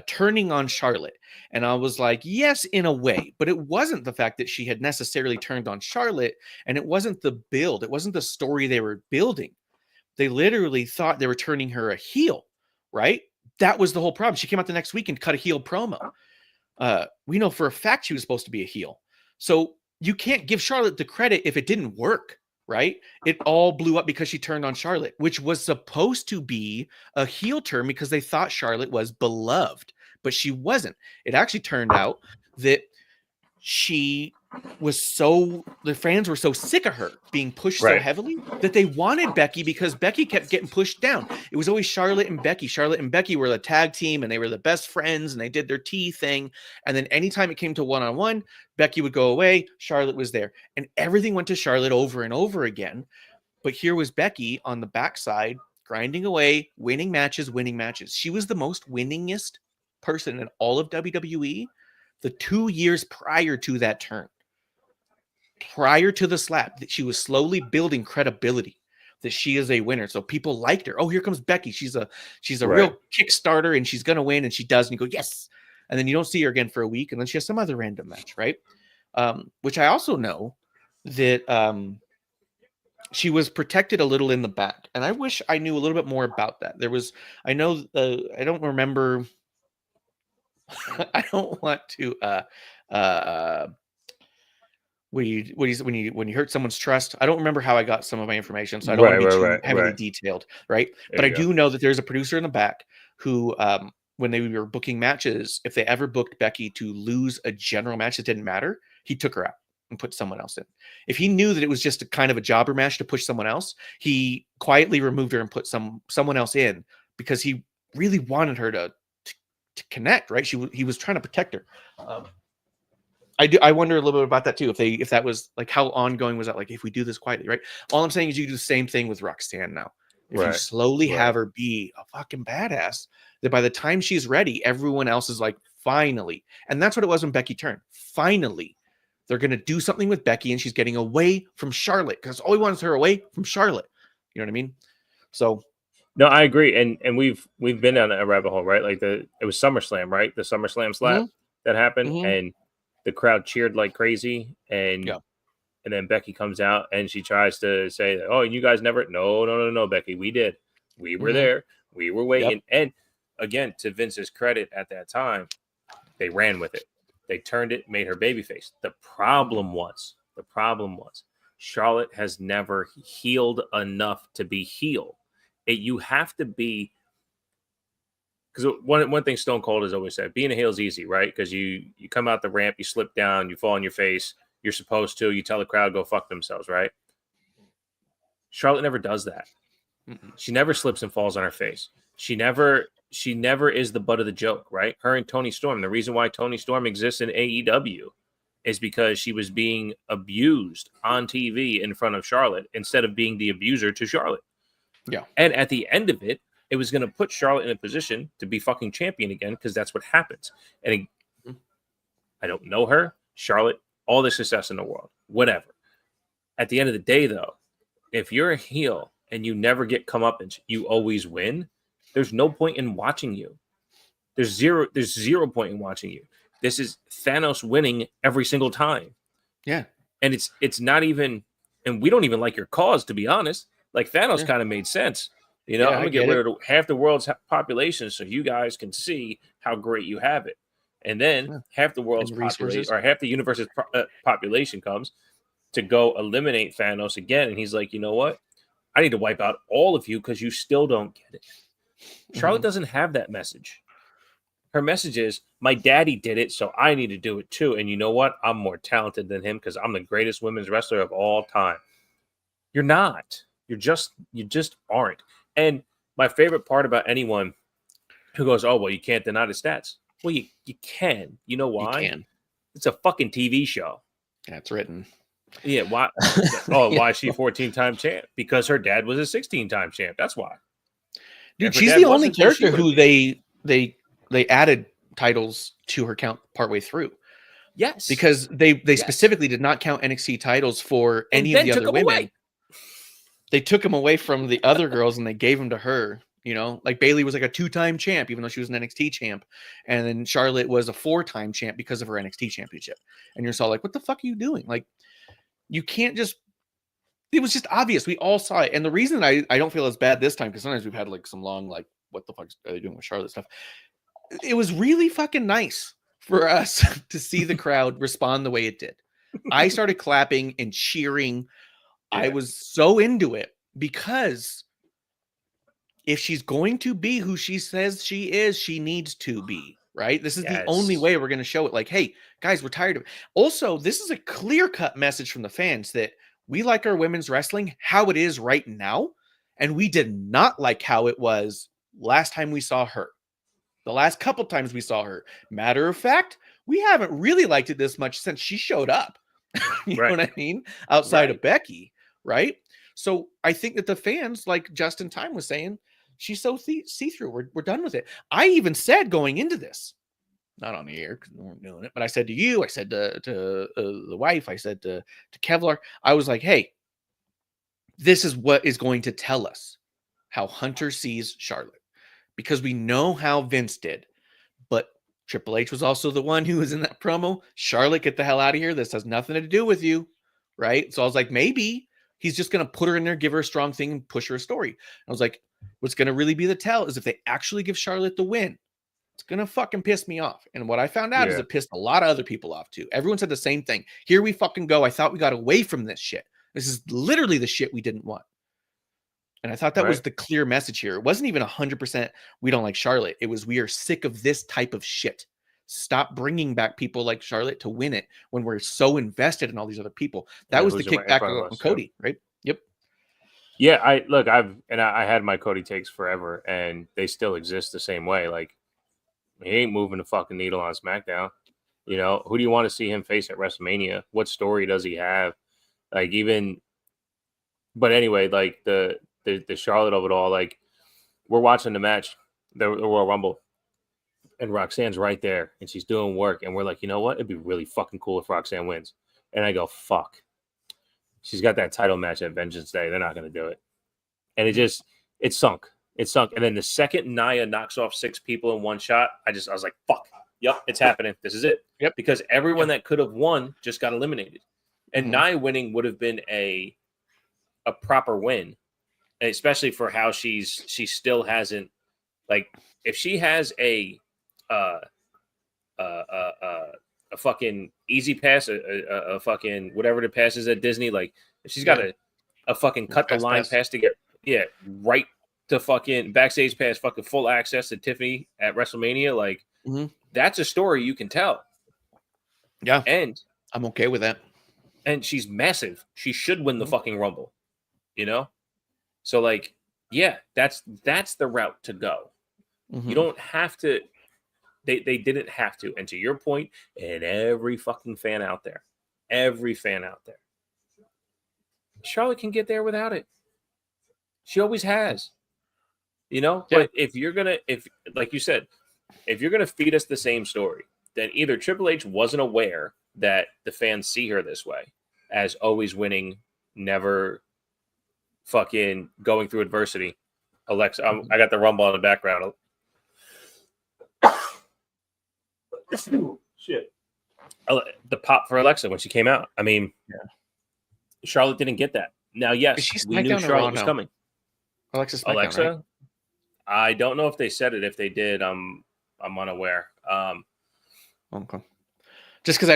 turning on Charlotte. And I was like, yes, in a way, but it wasn't the fact that she had necessarily turned on Charlotte, and it wasn't the build. It wasn't the story they were building. They literally thought they were turning her a heel, right? That was the whole problem. She came out the next week and cut a heel promo. We know for a fact she was supposed to be a heel. So you can't give Charlotte the credit if it didn't work, right? It all blew up because she turned on Charlotte, which was supposed to be a heel turn because they thought Charlotte was beloved, but she wasn't. It actually turned out that she was the fans were so sick of her being pushed so heavily that they wanted Becky because Becky kept getting pushed down. It was always Charlotte and Becky. Charlotte and Becky were the tag team and they were the best friends and they did their tea thing. And then anytime it came to one-on-one, Becky would go away. Charlotte was there and everything went to Charlotte over and over again. But here was Becky on the backside, grinding away, winning matches. She was the most winningest person in all of WWE the 2 years prior to that turn. Prior to the slap, that she was slowly building credibility that she is a winner. So people liked her. Oh, here comes Becky. She's a real Kickstarter and she's going to win. And she does. And you go, yes. And then you don't see her again for a week. And then she has some other random match, right? Which I also know that she was protected a little in the back. And I wish I knew a little bit more about that. I don't remember. I don't want to, when you hurt someone's trust. I don't remember how I got some of my information, so I don't want to be too heavily detailed, right? But I do know that there's a producer in the back who, when they were booking matches, if they ever booked Becky to lose a general match that didn't matter, he took her out and put someone else in. If he knew that it was just a kind of a jobber match to push someone else, he quietly removed her and put someone else in because he really wanted her to connect, right? He was trying to protect her. I wonder a little bit about that too. If that was like, how ongoing was that? Like, if we do this quietly, right? All I'm saying is you do the same thing with Roxanne now. If you slowly have her be a fucking badass, that by the time she's ready, everyone else is like, finally. And that's what it was when Becky turned. Finally, they're going to do something with Becky and she's getting away from Charlotte because all he wants her away from Charlotte. You know what I mean? So. No, I agree. And we've been on a rabbit hole, right? Like it was SummerSlam, right? The SummerSlam slap that happened and the crowd cheered like crazy. And then Becky comes out and she tries to say, oh, you guys never. No, Becky. We did. We were there. We were waiting. Yep. And again, to Vince's credit at that time, they ran with it. They turned it, made her babyface. The problem was Charlotte has never healed enough to be heel. You have to be, because one thing Stone Cold has always said, being a heel is easy, right? Because you come out the ramp, you slip down, you fall on your face. You're supposed to. You tell the crowd go fuck themselves, right? Charlotte never does that. She never slips and falls on her face. She never is the butt of the joke, right? Her and Toni Storm. The reason why Toni Storm exists in AEW is because she was being abused on TV in front of Charlotte instead of being the abuser to Charlotte. Yeah. And at the end of it, it was going to put Charlotte in a position to be fucking champion again because that's what happens. And I don't know her, Charlotte, all the success in the world, whatever. At the end of the day, though, if you're a heel and you never get comeuppance, you always win, There's no point in watching you. There's zero point in watching you. This is Thanos winning every single time. Yeah. And it's not even, and we don't even like your cause, to be honest. Like Thanos kind of made sense. You know, Yeah, I'm gonna get rid of half the world's population so you guys can see how great you have it. And then half the world's population or half the universe's population comes to go eliminate Thanos again. And he's like, you know what? I need to wipe out all of you because you still don't get it. Charlotte doesn't have that message. Her message is, my daddy did it, so I need to do it too. And you know what? I'm more talented than him because I'm the greatest women's wrestler of all time. You're not. You just aren't. And my favorite part about anyone who goes, oh, well, you can't deny the stats. Well, you can. You know why? You can. It's a fucking TV show. Yeah, it's written. Yeah, why? Why is she 14-time champ? Because her dad was a 16-time champ. That's why. Dude, she's the only character who they added titles to her count partway through. Yes. Because they specifically did not count NXT titles for any of the other women. Away. They took them away from the other girls and they gave them to her. You know, like Bayley was like a 2-time champ, even though she was an NXT champ. And then Charlotte was a 4-time champ because of her NXT championship. And you're all like, what the fuck are you doing? Like, you can't just, it was just obvious. We all saw it. And the reason I don't feel as bad this time, because sometimes we've had like some long, like, what the fuck are they doing with Charlotte stuff? It was really fucking nice for us to see the crowd respond the way it did. I started clapping and cheering. Yeah. I was so into it because if she's going to be who she says she is, she needs to be, right? This is the only way we're going to show it. Like, hey, guys, we're tired of it. Also, this is a clear-cut message from the fans that we like our women's wrestling how it is right now, and we did not like how it was last time we saw her. The last couple times we saw her. Matter of fact, we haven't really liked it this much since she showed up. You know what I mean? Outside of Becky, right? So I think that the fans, like Justin Time was saying, she's so see-through. We're done with it. I even said going into this, not on the air because we weren't doing it, but I said to you, I said to the wife, I said to Kevlar, I was like, hey, this is what is going to tell us how Hunter sees Charlotte. Because we know how Vince did. But Triple H was also the one who was in that promo. Charlotte, get the hell out of here. This has nothing to do with you. Right? So I was like, maybe he's just going to put her in there, give her a strong thing, and push her a story. I was like, what's going to really be the tell is if they actually give Charlotte the win, it's going to fucking piss me off. And what I found out is it pissed a lot of other people off too. Everyone said the same thing. Here we fucking go. I thought we got away from this shit. This is literally the shit we didn't want. And I thought that was the clear message here. It wasn't even 100% we don't like Charlotte. It was we are sick of this type of shit. Stop bringing back people like Charlotte to win it when we're so invested in all these other people. That was the kickback on Cody, right? Yep. Yeah, I had my Cody takes forever, and they still exist the same way. Like, he ain't moving the fucking needle on SmackDown. You know, who do you want to see him face at WrestleMania? What story does he have? Like, even, but anyway, like the Charlotte of it all, like, we're watching the match, the Royal Rumble, and Roxanne's right there, and she's doing work, and we're like, you know what? It'd be really fucking cool if Roxanne wins. And I go, fuck. She's got that title match at Vengeance Day. They're not going to do it. And it sunk. It sunk. And then the second Nia knocks off 6 people in one shot, I was like, fuck. Yep, it's happening. This is it. Yep. Because everyone that could have won just got eliminated. And Nia winning would have been a proper win. Especially for how she still hasn't, like, if she has a fucking easy pass, a fucking whatever the pass is at Disney, like if she's got a fucking cut the line pass to get right to fucking backstage pass, fucking full access to Tiffany at WrestleMania, like that's a story you can tell. Yeah, and I'm okay with that. And she's massive. She should win the fucking Rumble, you know. So, like, yeah, that's the route to go. You don't have to. They didn't have to. And to your point, and every fucking fan out there, Charlotte can get there without it. She always has, you know. Yeah. But if like you said, if you're gonna feed us the same story, then either Triple H wasn't aware that the fans see her this way, as always winning, never fucking going through adversity, Alexa, I got the rumble in the background. Shit. The pop for Alexa when she came out. I mean, Charlotte didn't get that. Now, yes, we knew Charlotte was coming. Alexa, right? I don't know if they said it. If they did, I'm unaware. Okay. Just because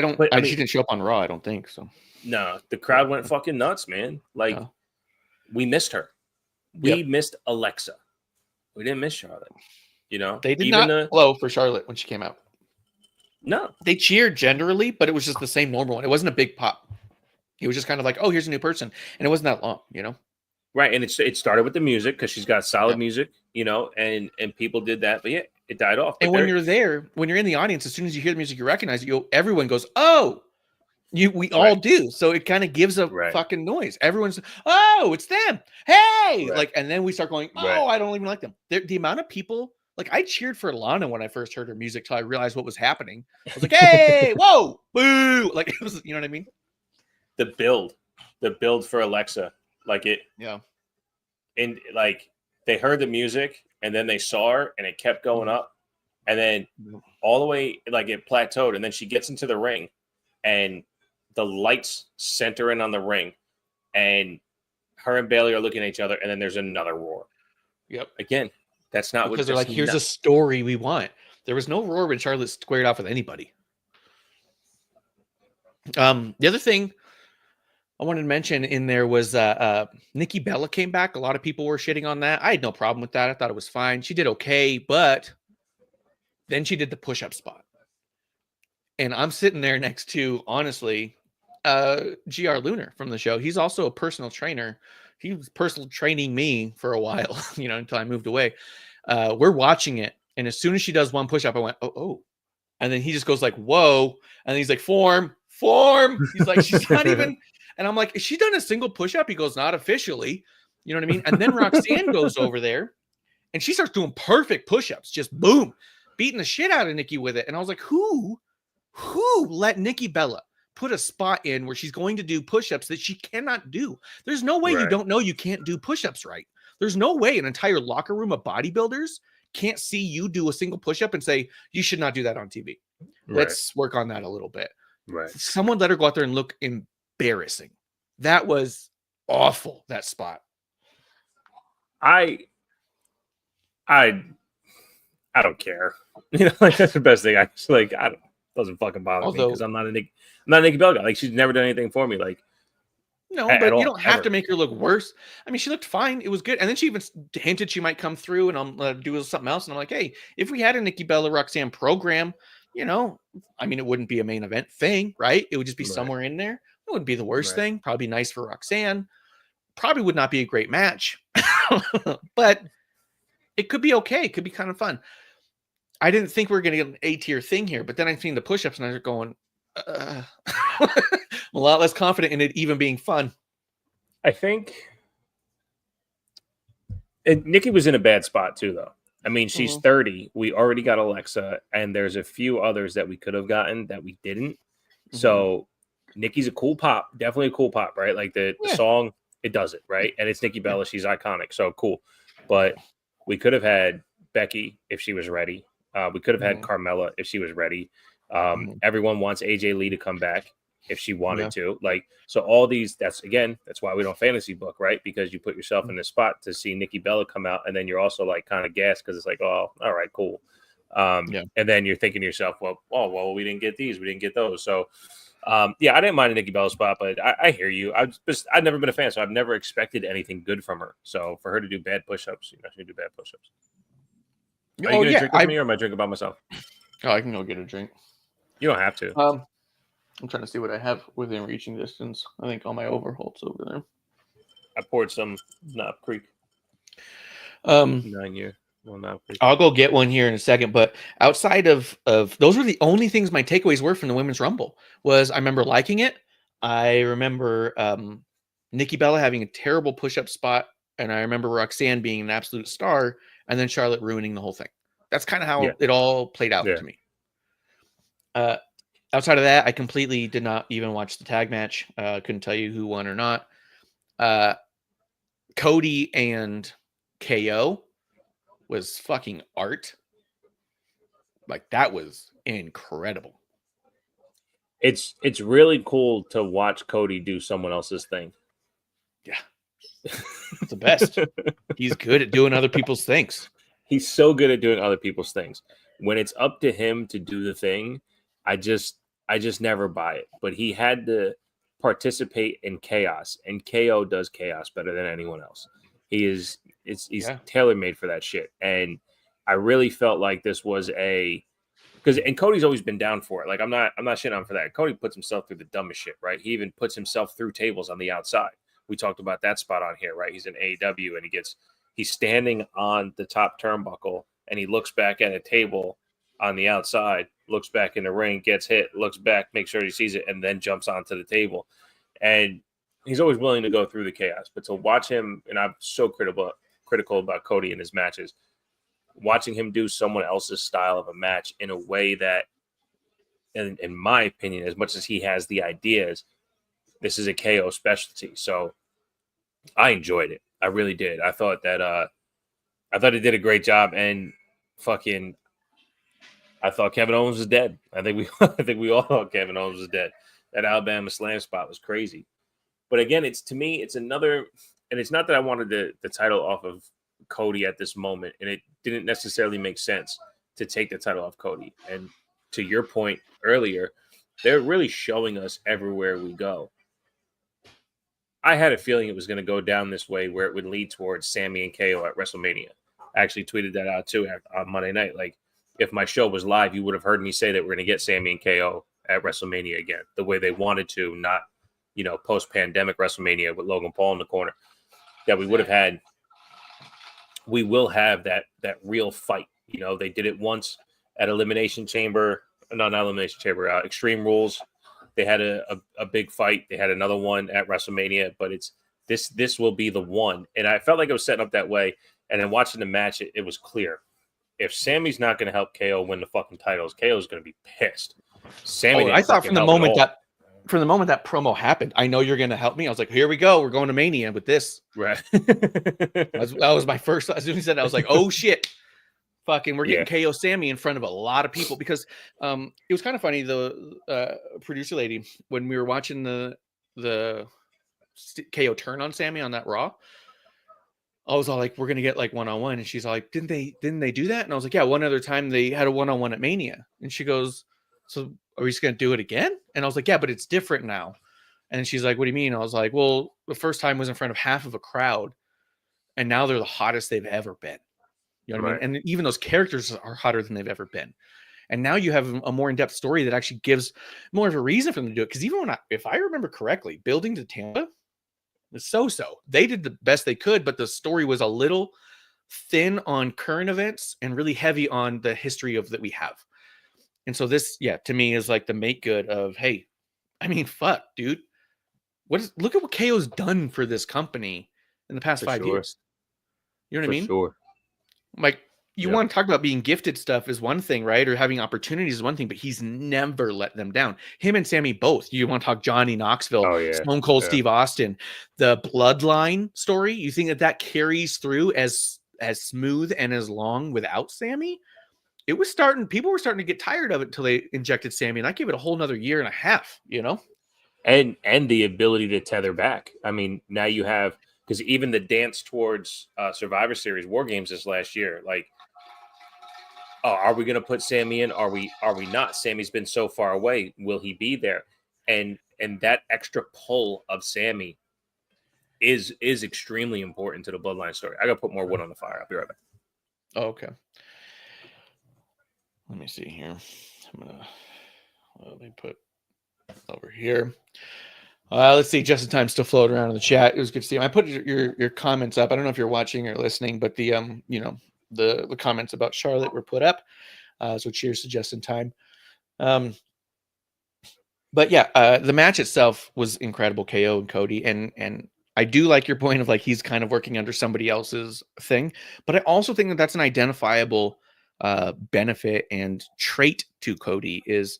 she didn't show up on Raw, I don't think so. No, the crowd went fucking nuts, man. Like, we missed her. We missed Alexa. We didn't miss Charlotte. You know, they did not blow for Charlotte when she came out. No, they cheered generally, but it was just the same normal one. It wasn't a big pop. It was just kind of like, oh, here's a new person, and it wasn't that long, you know. Right, and it started with the music because she's got solid music, you know, and people did that, but it died off. And when you're there, when you're in the audience, as soon as you hear the music, you recognize it. Everyone goes, oh. We all do, so it kind of gives a fucking noise. Everyone's, oh, it's them. Hey, like, and then we start going, oh, I don't even like them. The amount of people, like, I cheered for Lana when I first heard her music till I realized what was happening. I was like, hey, whoa, boo, like it was, you know what I mean? The build for Alexa, like it, and like they heard the music and then they saw her and it kept going up, and then all the way, like it plateaued, and then she gets into the ring and the lights center in on the ring, and her and Bayley are looking at each other, and then there's another roar. Yep. Again, that's not because they're like, here's a story we want. There was no roar when Charlotte squared off with anybody. The other thing I wanted to mention in there was Nikki Bella came back. A lot of people were shitting on that. I had no problem with that. I thought it was fine. She did okay, but then she did the push-up spot. And I'm sitting there next to, honestly, GR Lunar from the show. He's also a personal trainer. He was personal training me for a while, you know, until I moved away. We're watching it. And as soon as she does one push-up, I went, oh. And then he just goes like, whoa. And he's like, form. He's like, she's not even. And I'm like, is she done a single push-up? He goes, not officially. You know what I mean? And then Roxanne goes over there and she starts doing perfect push-ups. Just boom, beating the shit out of Nikki with it. And I was like, who let Nikki Bella put a spot in where she's going to do push-ups that she cannot do? There's no way you don't know you can't do push-ups right. There's no way an entire locker room of bodybuilders can't see you do a single push-up and say, you should not do that on TV. Let's work on that a little bit. Right. Someone let her go out there and look embarrassing. That was awful, that spot. I don't care. You know, like that's the best thing. I just like doesn't fucking bother me because I'm not a Nikki Bella guy. Like she's never done anything for me. Like no, but you don't have to make her look worse. I mean, she looked fine. It was good. And then she even hinted she might come through and I'm do something else. And I'm like, hey, if we had a Nikki Bella Roxanne program, you know, I mean, it wouldn't be a main event thing, right? It would just be somewhere in there. It wouldn't be the worst thing. Probably nice for Roxanne. Probably would not be a great match, but it could be okay. It could be kind of fun. I didn't think we were going to get an A-tier thing here, but then I've seen the push-ups and I was going, I'm a lot less confident in it even being fun. I think Nikki was in a bad spot too, though. I mean, she's 30. We already got Alexa, and there's a few others that we could have gotten that we didn't. So Nikki's a cool pop, definitely a cool pop, right? Like the song, it does it, right? And it's Nikki Bella. She's iconic. So cool. But we could have had Becky if she was ready. We could have had Carmella if she was ready. Everyone wants AJ Lee to come back if she wanted to. Like, so all these, that's why we don't fantasy book, right? Because you put yourself in this spot to see Nikki Bella come out, and then you're also like kind of gassed because it's like, oh, all right, cool. And then you're thinking to yourself, well, we didn't get these, we didn't get those. So, I didn't mind a Nikki Bella spot, but I hear you. I've never been a fan, so I've never expected anything good from her. So for her to do bad push-ups, you know, she can do bad push-ups. Are you going to drink with me, or am I drinking by myself? Oh, I can go get a drink. You don't have to. I'm trying to see what I have within reaching distance. I think all my overholds over there. I poured some Knob Creek. 9 year. Well, Knob Creek. I'll go get one here in a second. But outside of those were the only things my takeaways were from the Women's Rumble. Was I remember liking it. I remember Nikki Bella having a terrible push-up spot, and I remember Roxanne being an absolute star, and then Charlotte ruining the whole thing. That's kind of how it all played out to me. Outside of that, I completely did not even watch the tag match. Couldn't tell you who won or not. Cody and KO was fucking art. Like that was incredible. It's really cool to watch Cody do someone else's thing. Yeah. It's the best. He's good at doing other people's things. He's so good at doing other people's things. When it's up to him to do the thing, I just never buy it. But he had to participate in chaos, and KO does chaos better than anyone else. He's tailor-made for that shit. And I really felt like this was and Cody's always been down for it. Like I'm not shitting on for that. Cody puts himself through the dumbest shit, right? He even puts himself through tables on the outside. We talked about that spot on here, right? He's in AEW and he's standing on the top turnbuckle and he looks back at a table on the outside, looks back in the ring, gets hit, looks back, makes sure he sees it, and then jumps onto the table. And he's always willing to go through the chaos. But to watch him, and I'm so critical about Cody in his matches, watching him do someone else's style of a match in a way that, in my opinion, as much as he has the ideas, this is a KO specialty. So I enjoyed it. I really did. I thought it did a great job. And I thought Kevin Owens was dead. I think we all thought Kevin Owens was dead. That Alabama Slam spot was crazy. But again, it's another, and it's not that I wanted the title off of Cody at this moment, and it didn't necessarily make sense to take the title off Cody. And to your point earlier, they're really showing us everywhere we go. I had a feeling it was going to go down this way where it would lead towards Sammy and KO at WrestleMania. I actually tweeted that out too on Monday night. Like, if my show was live, you would have heard me say that we're going to get Sammy and KO at WrestleMania again, the way they wanted to, not, post-pandemic WrestleMania with Logan Paul in the corner. That we would have had. We will have that real fight. They did it once at Elimination Chamber. No, not Elimination Chamber. Extreme Rules. They had a big fight. They had another one at WrestleMania, but this will be the one. And I felt like it was setting up that way. And then watching the match, it was clear. If Sammy's not going to help KO win the fucking titles, KO's going to be pissed. Sammy, I thought from the moment that promo happened, I know you're going to help me. I was like, here we go. We're going to Mania with this. Right. that was my first. As soon as he said that, I was like, oh shit. Fucking, we're getting KO Sammy in front of a lot of people because it was kind of funny. The producer lady, when we were watching the KO turn on Sammy on that Raw, I was all like, we're gonna get like 1-on-1, and she's all like, didn't they do that? And I was like, yeah, one other time they had a 1-on-1 at Mania, and she goes, so are we just gonna do it again? And I was like, yeah, but it's different now. And she's like, what do you mean? I was like, well, the first time was in front of half of a crowd, and now they're the hottest they've ever been. You know what I mean? And even those characters are hotter than they've ever been. And now you have a more in-depth story that actually gives more of a reason for them to do it. Because even if I remember correctly, building to Tampa was so-so. They did the best they could, but the story was a little thin on current events and really heavy on the history that we have. And so this, to me is like the make good of, hey, I mean, fuck, dude. Look at what KO's done for this company in the past 5 years. You know what I mean? Sure. Like, you want to talk about being gifted stuff is one thing, right? Or having opportunities is one thing, but he's never let them down. Him and Sammy both. You want to talk Johnny Knoxville, Stone Cold Steve Austin, the bloodline story. You think that carries through as smooth and as long without Sammy? People were starting to get tired of it until they injected Sammy, and I gave it a whole nother year and a half, And the ability to tether back. I mean, now you have, because even the dance towards Survivor Series War Games this last year, like, are we going to put Sammy in? Are we not? Sammy's been so far away. Will he be there? And that extra pull of Sammy is extremely important to the bloodline story. I got to put more wood on the fire. I'll be right back. Oh, okay. Let me see here. Let me put over here. Let's see. Just in time, still floating around in the chat. It was good to see him. I put your comments up. I don't know if you're watching or listening, but the comments about Charlotte were put up. So cheers to just in time. But yeah, the match itself was incredible. KO and Cody, and I do like your point of like he's kind of working under somebody else's thing, but I also think that that's an identifiable benefit and trait to Cody is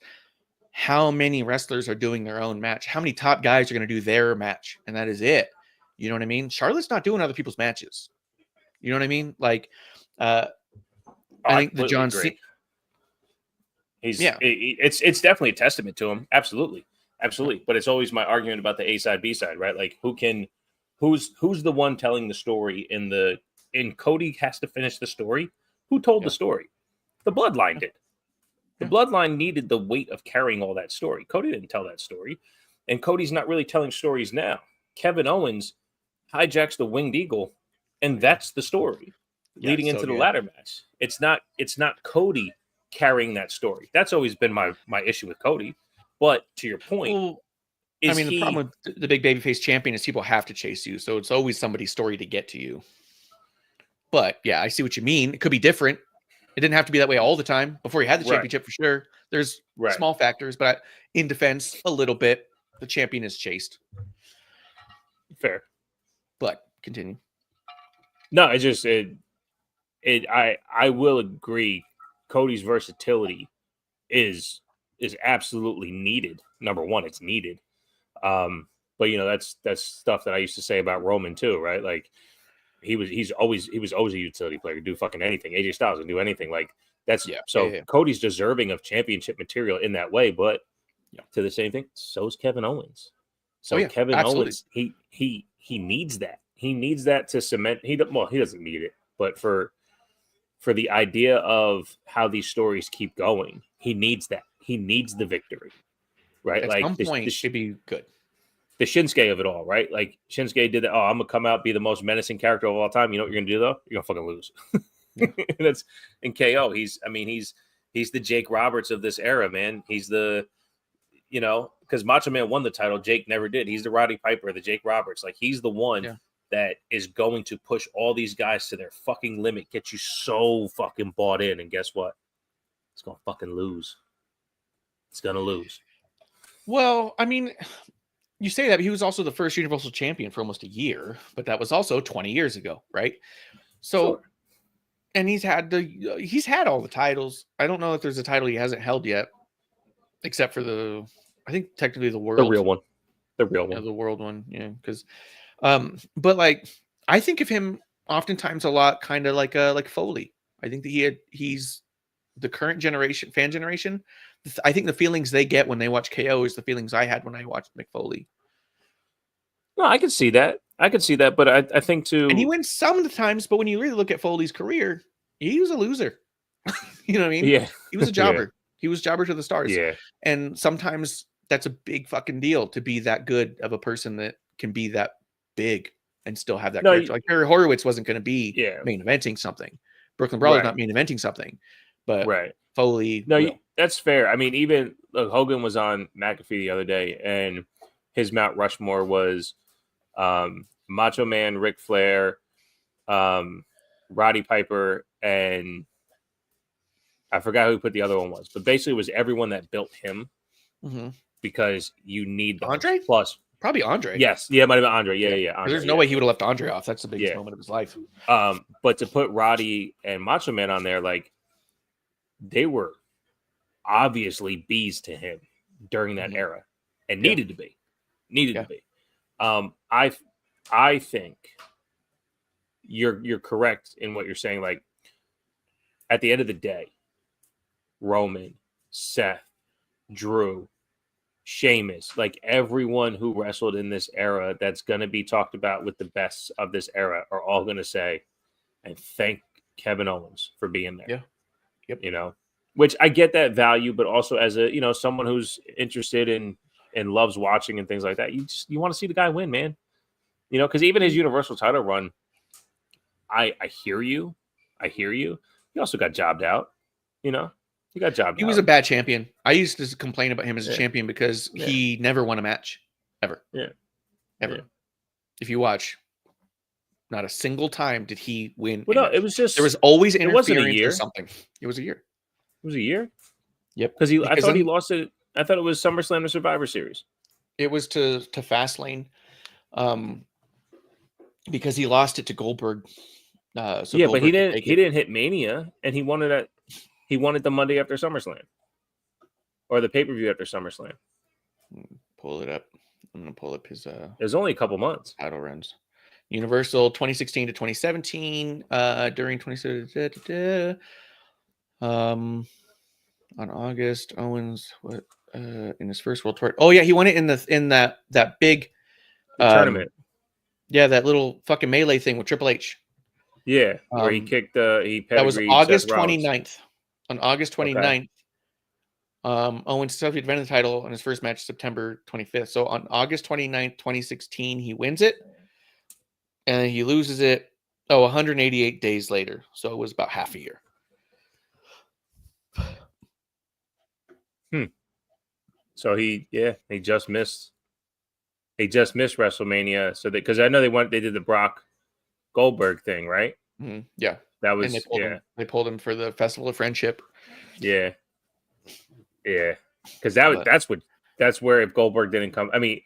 how many wrestlers are doing their own match, how many top guys are going to do their match, and that is it. You know what I mean? Charlotte's not doing other people's matches. You know what I mean? Like, I think the John Cena. It's definitely a testament to him. Absolutely. But it's always my argument about the A side, B side, right? Like who's the one telling the story in Cody has to finish the story. Who told the story? The Bloodline did. The Bloodline needed the weight of carrying all that story. Cody didn't tell that story. And Cody's not really telling stories now. Kevin Owens hijacks the Winged Eagle, and that's the story leading into the ladder match. It's not Cody carrying that story. That's always been my issue with Cody. But to your point, the problem with the big babyface champion is people have to chase you, so it's always somebody's story to get to you. But yeah, I see what you mean. It could be different. It didn't have to be that way all the time. Before he had the championship, for sure. There's small factors, but in defense, a little bit, the champion is chased. Fair, but continue. No, it's just I will agree. Cody's versatility is absolutely needed. Number one, it's needed. But that's stuff that I used to say about Roman too, right? Like he was always a utility player, do fucking anything. AJ Styles can do anything. Like that's Cody's deserving of championship material in that way, but to the same thing, so is Kevin Owens. So Kevin Owens, he needs that. He needs that to cement. He doesn't need it, but for the idea of how these stories keep going, he needs that. He needs the victory, right? At some point, should be good. The Shinsuke of it all, right? Like Shinsuke did that. Oh, I'm gonna come out, be the most menacing character of all time. You know what you're gonna do though? You're gonna fucking lose. That's in KO. He's the Jake Roberts of this era, man. He's the, because Macho Man won the title, Jake never did. He's the Roddy Piper, the Jake Roberts. Like he's the one that is going to push all these guys to their fucking limit, get you so fucking bought in, and guess what? It's gonna fucking lose. It's gonna lose. Well, I mean, you say that, but he was also the first Universal Champion for almost a year, but that was also 20 years ago, right? So, and he's had all the titles. I don't know if there's a title he hasn't held yet, except for I think technically the world, the real one, the world one, because, but like I think of him oftentimes a lot kind of like Foley. I think that he's the current fan generation. I think the feelings they get when they watch KO is the feelings I had when I watched Mick Foley. No, I can see that. But I think too. And he wins some of the times, but when you really look at Foley's career, he was a loser. You know what I mean? Yeah. He was a jobber. Yeah. He was jobber to the stars. Yeah. And sometimes that's a big fucking deal to be that good of a person that can be that big and still have that character. Like Barry Horowitz wasn't going to be main eventing something. Brooklyn Brawler's not main eventing something. But Foley. No, that's fair. I mean, even Hogan was on McAfee the other day, and his Mount Rushmore was Macho Man, Ric Flair, Roddy Piper, and I forgot who put the other one was. But basically, it was everyone that built him because you need them. Andre? Plus, probably Andre. Yes. Yeah, it might have been Andre. Yeah. Andre, there's no way he would have left Andre off. That's the biggest moment of his life. But to put Roddy and Macho Man on there, like, they were obviously bees to him during that era and needed to be. I think you're correct in what you're saying. Like, at the end of the day, Roman, Seth, Drew, Sheamus, like everyone who wrestled in this era that's going to be talked about with the best of this era are all going to say, and thank Kevin Owens for being there. Yeah. Yep. Which I get that value, but also as a, someone who's interested in and loves watching and things like that, you want to see the guy win, man. Because even his Universal title run, I hear you. He also got jobbed out. He got jobbed out. He was a bad champion. I used to complain about him as a champion because he never won a match. Ever. Yeah. Ever. Yeah. If you watch, not a single time did he win. Well, no, it was just... There was always interference it wasn't a year. Or something. It was a year. It was a year? Yep. Because I thought he lost it. I thought it was SummerSlam or Survivor Series. It was to Fastlane. Because he lost it to Goldberg. But he didn't hit Mania, and he won it the Monday after SummerSlam, or the pay-per-view after SummerSlam. Pull it up. I'm gonna pull up his. It was only a couple months. Title runs. Universal 2016 to 2017. During 2017, on August, Owens in his first World Tour. Oh yeah, he won it in that big tournament. Yeah, that little fucking melee thing with Triple H. Yeah, where he kicked that was August 29th. On August 29th, Owens defended the title on his first match September 25th. So on August 29th, 2016, he wins it. And he loses it 188 days later. So it was about half a year. So he just missed WrestleMania. So because I know they did the Brock Goldberg thing, right? Mm-hmm. Yeah. That was they pulled him for the Festival of Friendship. Yeah. Yeah. Because that's where if Goldberg didn't come. I mean,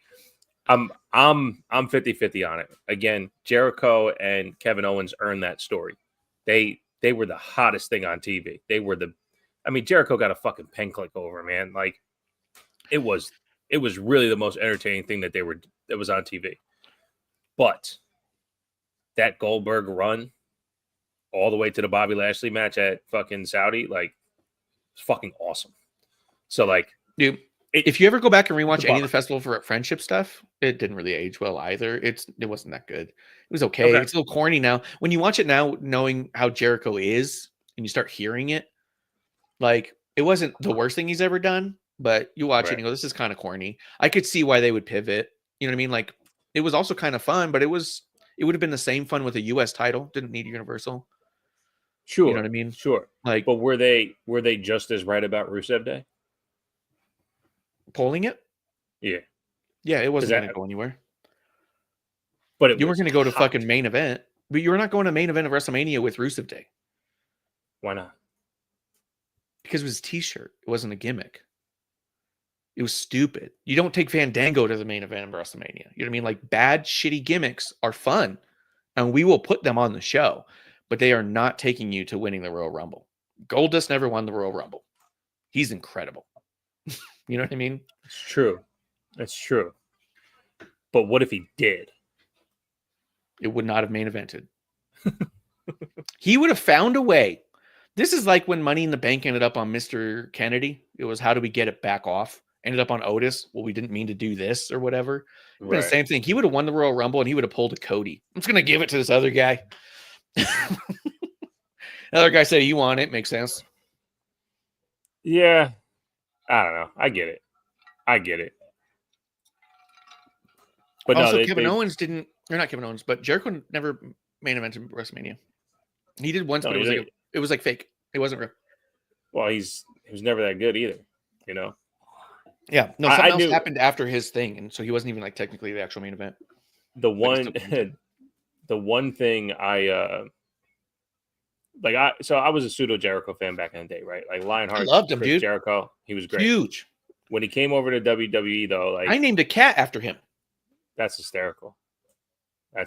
I'm 50-50 on it. Again, Jericho and Kevin Owens earned that story. They were the hottest thing on TV. Jericho got a fucking pen click over, man. Like it was really the most entertaining thing that was on TV. But that Goldberg run all the way to the Bobby Lashley match at fucking Saudi, like it's fucking awesome. So like, dude, if you ever go back and rewatch any of the Festival for Friendship stuff, it didn't really age well either. It wasn't that good. It was okay. It's a little corny now. When you watch it now, knowing how Jericho is, and you start hearing it, like it wasn't the worst thing he's ever done, but you watch it and you go, this is kind of corny. I could see why they would pivot. You know what I mean? Like it was also kind of fun, but it would have been the same fun with a US title. Didn't need Universal. Sure. You know what I mean? Sure. Like, but were they just as right about Rusev Day? Polling it? Yeah. Yeah, it wasn't going to go anywhere. But you weren't going to go to fucking main event. But you were not going to main event of WrestleMania with Rusev Day. Why not? Because it was a t-shirt. It wasn't a gimmick. It was stupid. You don't take Fandango to the main event of WrestleMania. You know what I mean? Like bad, shitty gimmicks are fun. And we will put them on the show. But they are not taking you to winning the Royal Rumble. Goldust never won the Royal Rumble. He's incredible. You know what I mean? It's true. It's true. But what if he did? It would not have main evented. He would have found a way. This is like when Money in the Bank ended up on Mr. Kennedy. It was, how do we get it back off? Ended up on Otis. Well, we didn't mean to do this or whatever. Right. The same thing. He would have won the Royal Rumble and he would have pulled a Cody. I'm just going to give it to this other guy. Another guy said, you want it. Makes sense. Yeah. I don't know. I get it. But also, Kevin Owens didn't, or not Kevin Owens, but Jericho never main evented WrestleMania. He did once, but it was like fake. It wasn't real. Well, he was never that good either, you know? Yeah. No, something else happened after his thing, and so he wasn't even like technically the actual main event. The one thing I was a pseudo Jericho fan back in the day, right? Like Lionheart, I loved him, Chris dude. Jericho, he was great. Huge. When he came over to WWE, though, like I named a cat after him. That's hysterical. I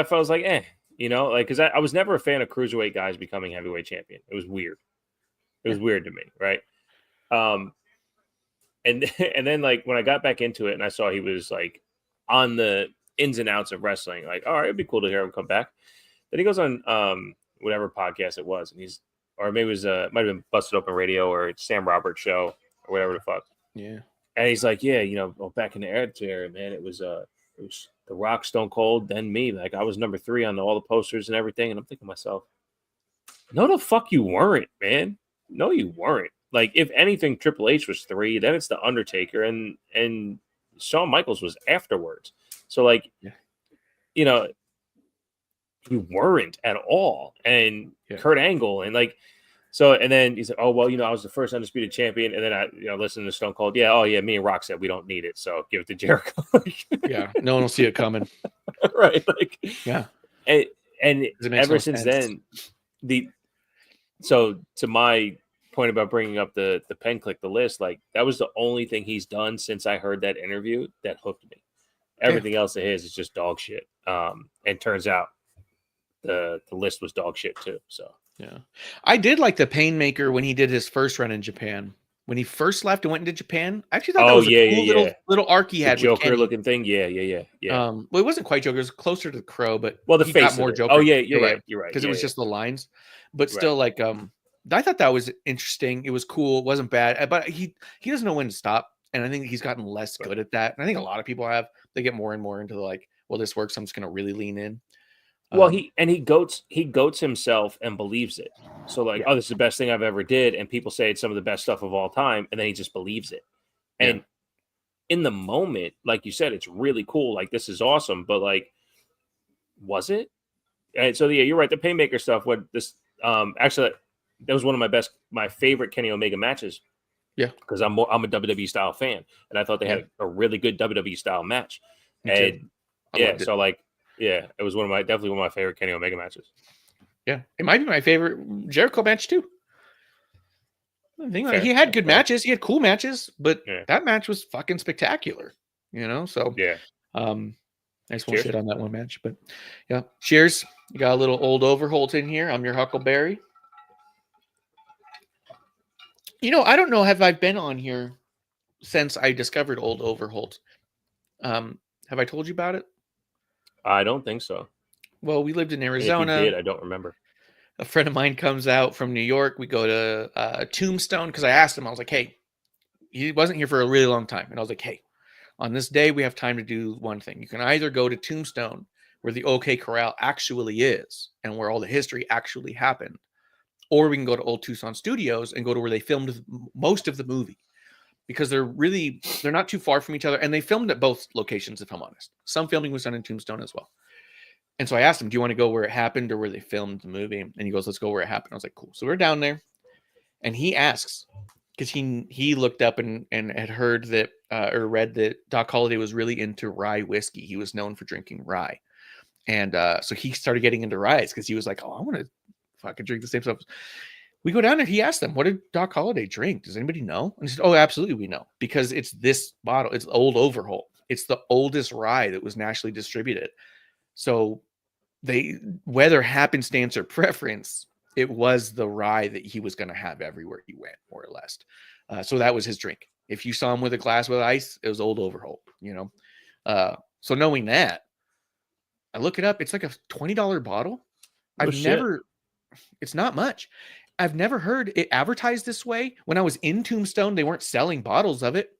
felt like, you know, like because I was never a fan of cruiserweight guys becoming heavyweight champion. It was weird. It was weird to me, right? And then like when I got back into it and I saw he was like on the ins and outs of wrestling, like, all right, it'd be cool to hear him come back. Then he goes on whatever podcast it was, and might have been Busted Open Radio or Sam Roberts show or whatever the fuck. Yeah. And he's like, yeah, you know, back in the era, man, it was The Rock, Stone Cold, then me. Like I was number 3 on all the posters and everything. And I'm thinking to myself, no, the fuck you weren't, man. No, you weren't. Like if anything, Triple H was 3, then it's the Undertaker, and Shawn Michaels was afterwards. So like, you know, you weren't at all. And Kurt Angle and like. So, and then he's like, oh, well, you know, I was the first undisputed champion. And then I, listened to Stone Cold. Yeah. Oh, yeah. Me and Rock said we don't need it. So give it to Jericho. Yeah. No one will see it coming. Right. Like, yeah. And ever since then, so to my point about bringing up the pen click, the list, like that was the only thing he's done since I heard that interview that hooked me. Everything else of his is just dog shit. And turns out the list was dog shit too. So. Yeah, I did like the Painmaker when he did his first run in Japan when he first left and went into Japan. I actually thought that was a cool little arc he had with Joker Kenny. looking thing. Yeah. Well, it wasn't quite Joker. It was closer to the Crow, but the he face got more of it. Joker. Oh yeah, you're right. Because it was just the lines, but still, like, I thought that was interesting. It was cool. It wasn't bad, but he doesn't know when to stop, and I think he's gotten less good at that. And I think a lot of people have. They get more and more into like, well, this works. I'm just going to really lean in. Well, he goats himself and believes it. So like, oh, this is the best thing I've ever did, and people say it's some of the best stuff of all time, and then he just believes it. And in the moment, like you said, it's really cool. Like, this is awesome, but like, was it? And so you're right. The Painmaker stuff. What this actually, that was one of my favorite Kenny Omega matches. Yeah, because I'm a WWE style fan, and I thought they had a really good WWE style match. And so like. Yeah, it was definitely one of my favorite Kenny Omega matches. Yeah, it might be my favorite Jericho match too. He had good matches, he had cool matches, but that match was fucking spectacular. So I just won't shit on that one match, but yeah. Cheers. You got a little Old Overholt in here. I'm your Huckleberry. I don't know. Have I been on here since I discovered Old Overholt? Have I told you about it? I don't think so. Well, we lived in Arizona. If you did, I don't remember. A friend of mine comes out from New York. We go to Tombstone because I asked him. I was like, hey, he wasn't here for a really long time. And I was like, hey, on this day, we have time to do one thing. You can either go to Tombstone, where the OK Corral actually is and where all the history actually happened, or we can go to Old Tucson Studios and go to where they filmed most of the movie. Because they're not too far from each other. And they filmed at both locations, if I'm honest. Some filming was done in Tombstone as well. And so I asked him, do you want to go where it happened or where they filmed the movie? And he goes, let's go where it happened. I was like, cool. So we're down there. And he asks, because he looked up and had heard that, or read that Doc Holliday was really into rye whiskey. He was known for drinking rye. And so he started getting into ryes because he was like, oh, I want to fucking drink the same stuff. We go down there. He asked them, what did Doc Holliday drink? Does anybody know? And he said, oh, absolutely, we know. Because it's this bottle. It's Old Overholt. It's the oldest rye that was nationally distributed. So whether happenstance or preference, it was the rye that he was going to have everywhere he went, more or less. So that was his drink. If you saw him with a glass with ice, it was Old Overholt, So knowing that, I look it up. It's like a $20 bottle. It's not much. I've never heard it advertised this way. When I was in Tombstone, they weren't selling bottles of it.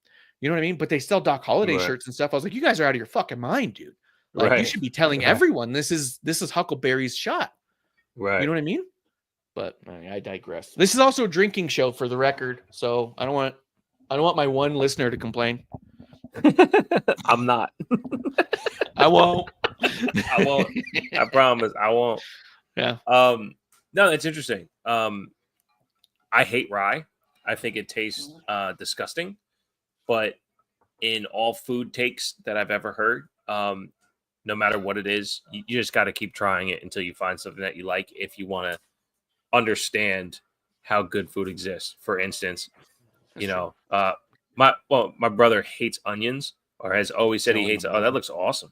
You know what I mean? But they sell Doc Holliday shirts and stuff. I was like, you guys are out of your fucking mind, dude. Like, you should be telling everyone this is Huckleberry's shot. Right. You know what I mean? But I digress. This is also a drinking show, for the record. So I don't want my one listener to complain. I'm not. I won't. I won't. I promise. I won't. Yeah. No, it's interesting. I hate rye. I think it tastes disgusting. But in all food takes that I've ever heard, no matter what it is, you just got to keep trying it until you find something that you like. If you want to understand how good food exists, for instance, my brother hates onions, or has always said he hates. Oh, that looks awesome.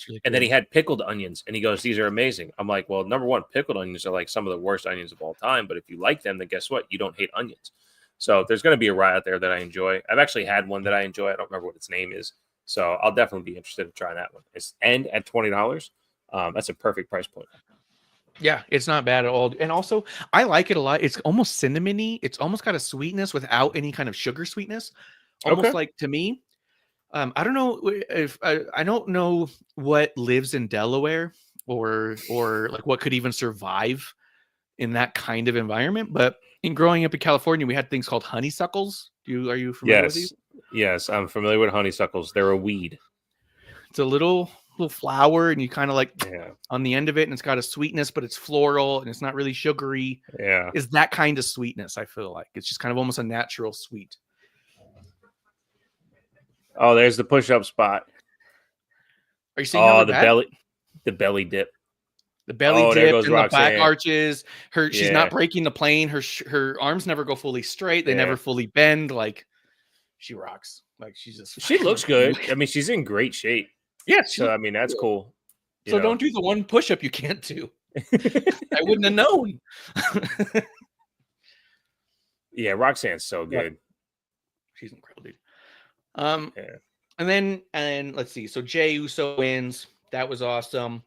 Really cool. And then he had pickled onions, and he goes, "These are amazing." I'm like, "Well, number one, pickled onions are like some of the worst onions of all time. But if you like them, then guess what? You don't hate onions." So there's going to be a rye out there that I enjoy. I've actually had one that I enjoy. I don't remember what its name is. So I'll definitely be interested in trying that one. And at $20, that's a perfect price point. Yeah, it's not bad at all. And also, I like it a lot. It's almost cinnamony. It's almost got a sweetness without any kind of sugar sweetness. Almost like, to me, I don't know if I don't know what lives in Delaware or like what could even survive in that kind of environment. But in growing up in California, we had things called honeysuckles. Are you familiar with these? Yes, I'm familiar with honeysuckles. They're a weed. It's a little flower, and you kind of like on the end of it, and it's got a sweetness, but it's floral and it's not really sugary. Yeah, it's that kind of sweetness. I feel like it's just kind of almost a natural sweet. Oh, there's the push-up spot. Are you seeing the belly dip? The belly dip and Roxanne. The back arches. She's not breaking the plane. Her arms never go fully straight. They never fully bend. Like, she rocks. Like, she looks good. I mean, she's in great shape. Yeah. So I mean, that's cool. So don't do the one push-up you can't do. I wouldn't have known. Yeah, Roxanne's so good. She's incredible, dude. Yeah. And then let's see. So Jey Uso wins. That was awesome.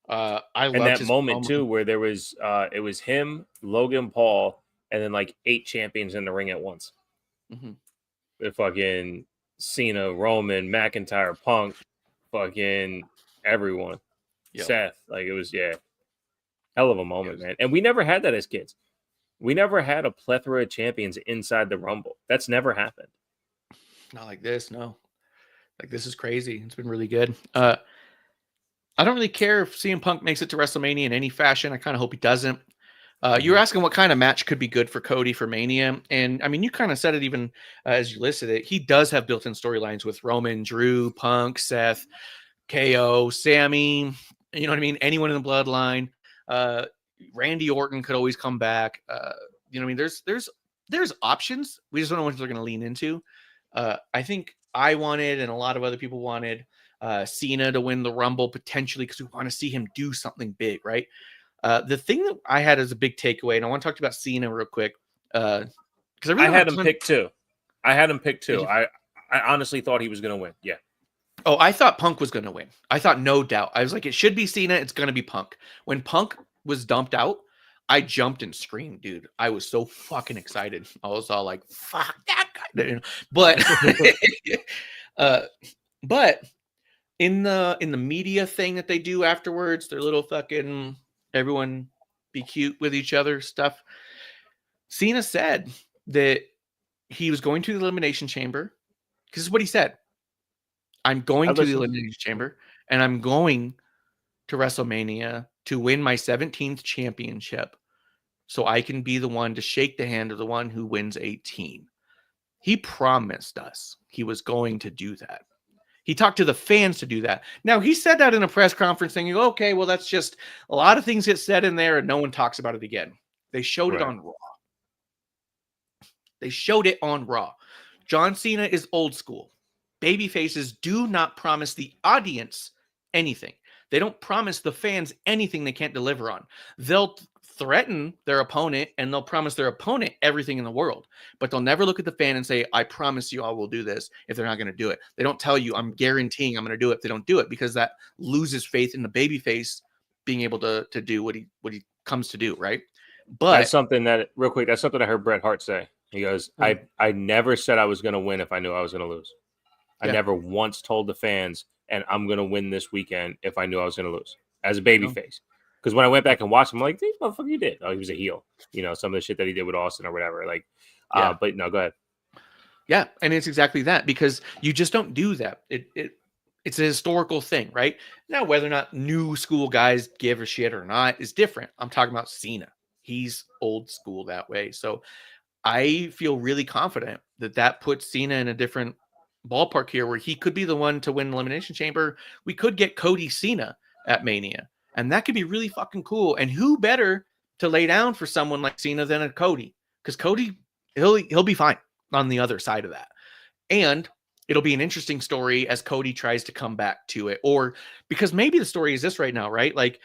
I And loved that his moment promo. too, where there was it was him, Logan Paul, and then like 8 champions in the ring at once. Mhm. The fucking Cena, Roman, McIntyre, Punk, fucking everyone. Yep. Seth. Like it was, hell of a moment, man. And we never had that as kids. We never had a plethora of champions inside the Rumble. That's never happened. Not like this, no. Like this is crazy. It's been really good. I don't really care if CM Punk makes it to WrestleMania in any fashion. I kind of hope he doesn't. You were asking what kind of match could be good for Cody for Mania. And I mean, you kind of said it even as you listed it. He does have built-in storylines with Roman, Drew, Punk, Seth, KO, Sammy, you know what I mean? Anyone in the bloodline. Randy Orton could always come back. You know what I mean? There's options. We just don't know what they're going to lean into. I think I wanted, and a lot of other people wanted, Cena to win the Rumble potentially because we want to see him do something big, right? The thing that I had as a big takeaway, and I want to talk about Cena real quick, because I had him pick 2. I honestly thought he was going to win. Yeah. Oh, I thought Punk was going to win. I thought no doubt. I was like, it should be Cena. It's going to be Punk. When Punk was dumped out, I jumped and screamed, dude. I was so fucking excited. I was all like, fuck that guy. But in the media thing that they do afterwards, their little fucking everyone be cute with each other stuff. Cena said that he was going to the Elimination Chamber. Because this is what he said. I'm going to the Elimination Chamber, and I'm going to WrestleMania to win my 17th championship so I can be the one to shake the hand of the one who wins 18. He promised us he was going to do that. He talked to the fans to do that. Now, he said that in a press conference thing. You go, okay, well, that's just a lot of things get said in there, and no one talks about it again. They showed it on Raw. They showed it on Raw. John Cena is old school. Baby faces do not promise the audience anything. They don't promise the fans anything they can't deliver on. They'll threaten their opponent and they'll promise their opponent everything in the world, but they'll never look at the fan and say, I promise you I will do this if they're not going to do it. They don't tell you, I'm guaranteeing I'm going to do it if they don't do it, because that loses faith in the babyface being able to do what he comes to do, right? But that's something that, real quick, that's something I heard Bret Hart say. He goes, I never said I was going to win if I knew I was going to lose. I never once told the fans, and I'm going to win this weekend if I knew I was going to lose as a babyface. Because when I went back and watched him, I'm like, this motherfucker, you did. Oh, he was a heel. You know, some of the shit that he did with Austin or whatever. Like, but no, go ahead. Yeah, and it's exactly that, because you just don't do that. It's a historical thing, right? Now, whether or not new school guys give a shit or not is different. I'm talking about Cena. He's old school that way. So I feel really confident that puts Cena in a different ballpark here where he could be the one to win Elimination Chamber. We could get Cody Cena at Mania, and that could be really fucking cool. And who better to lay down for someone like Cena than a Cody? Because Cody, he'll be fine on the other side of that. And it'll be an interesting story as Cody tries to come back to it. Or because maybe the story is this right now, right? Like,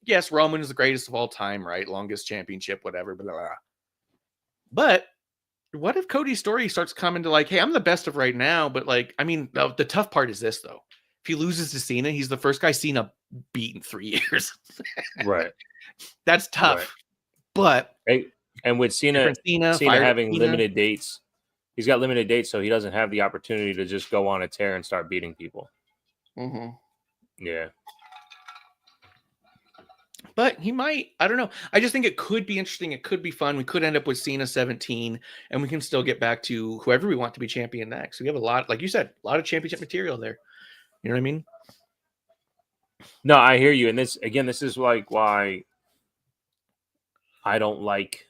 yes, Roman is the greatest of all time, right? Longest championship, whatever, blah, blah, blah. But what if Cody's story starts coming to like, hey, I'm the best of right now, but like, I mean, the tough part is this though. If he loses to Cena, he's the first guy Cena beat in 3 years. Right. That's tough. Right. But and with Cena having limited dates, he's got limited dates, so he doesn't have the opportunity to just go on a tear and start beating people. Mm-hmm. Yeah. But he might. I don't know. I just think it could be interesting. It could be fun. We could end up with Cena 17, and we can still get back to whoever we want to be champion next. We have a lot, like you said, a lot of championship material there. You know what I mean? No, I hear you. And this is like why I don't like.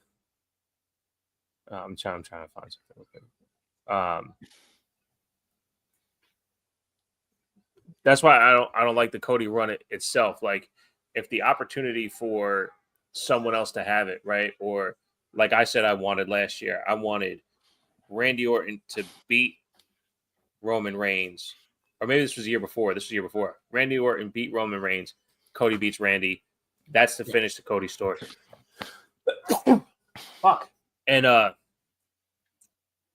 I'm trying to find something. That's why I don't like the Cody run itself. Like, if the opportunity for someone else to have it, right? Or like I said, I wanted last year, I wanted Randy Orton to beat Roman Reigns, or maybe this was the year before. This was the year before. Randy Orton beat Roman Reigns. Cody beats Randy. That's the finish to Cody's story. Fuck. And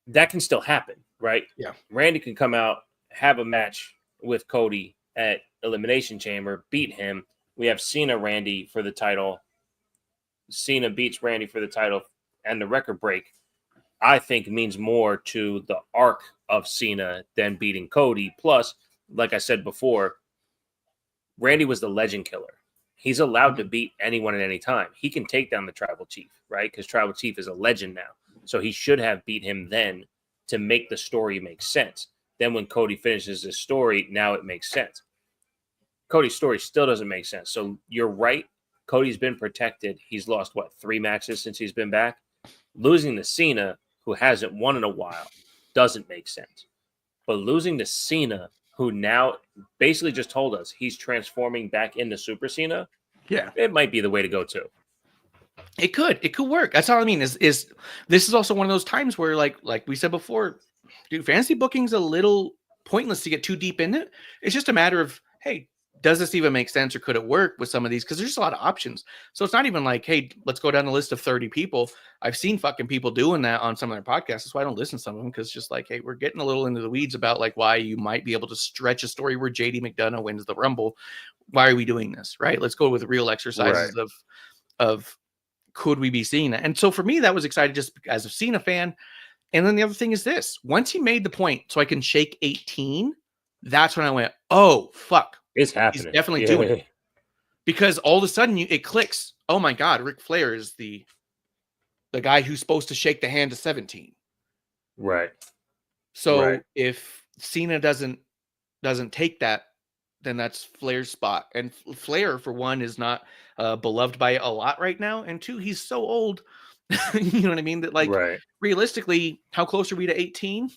that can still happen, right? Yeah. Randy can come out, have a match with Cody at Elimination Chamber, beat him. We have Cena Randy for the title. Cena beats Randy for the title, and the record break, I think, means more to the arc of Cena than beating Cody. Plus, like I said before, Randy was the legend killer. He's allowed to beat anyone at any time. He can take down the Tribal Chief, right? Because Tribal Chief is a legend now. So he should have beat him then to make the story make sense. Then when Cody finishes his story, now it makes sense. Cody's story still doesn't make sense. So you're right. Cody's been protected. He's lost, 3 matches since he's been back? Losing to Cena, who hasn't won in a while, doesn't make sense. But losing to Cena, who now basically just told us he's transforming back into Super Cena, it might be the way to go too. It could work. That's all I mean. Is this is also one of those times where, like we said before, dude, fantasy booking's a little pointless to get too deep in it. It's just a matter of, hey, does this even make sense, or could it work with some of these? Because there's just a lot of options. So it's not even like, hey, let's go down the list of 30 people. I've seen fucking people doing that on some of their podcasts. That's why I don't listen to some of them, because just like, hey, we're getting a little into the weeds about like why you might be able to stretch a story where JD McDonough wins the Rumble. Why are we doing this? Right? Let's go with real exercises of could we be seeing that? And so for me, that was exciting just as a Cena fan. And then the other thing is this: once he made the point, so I can shake 18, that's when I went, oh fuck. It's happening. He's definitely doing it. Because all of a sudden it clicks. Oh my God, Ric Flair is the guy who's supposed to shake the hand of 17. Right. So if Cena doesn't take that, then that's Flair's spot. And Flair, for one, is not beloved by a lot right now. And two, he's so old. You know what I mean? That like realistically, how close are we to 18?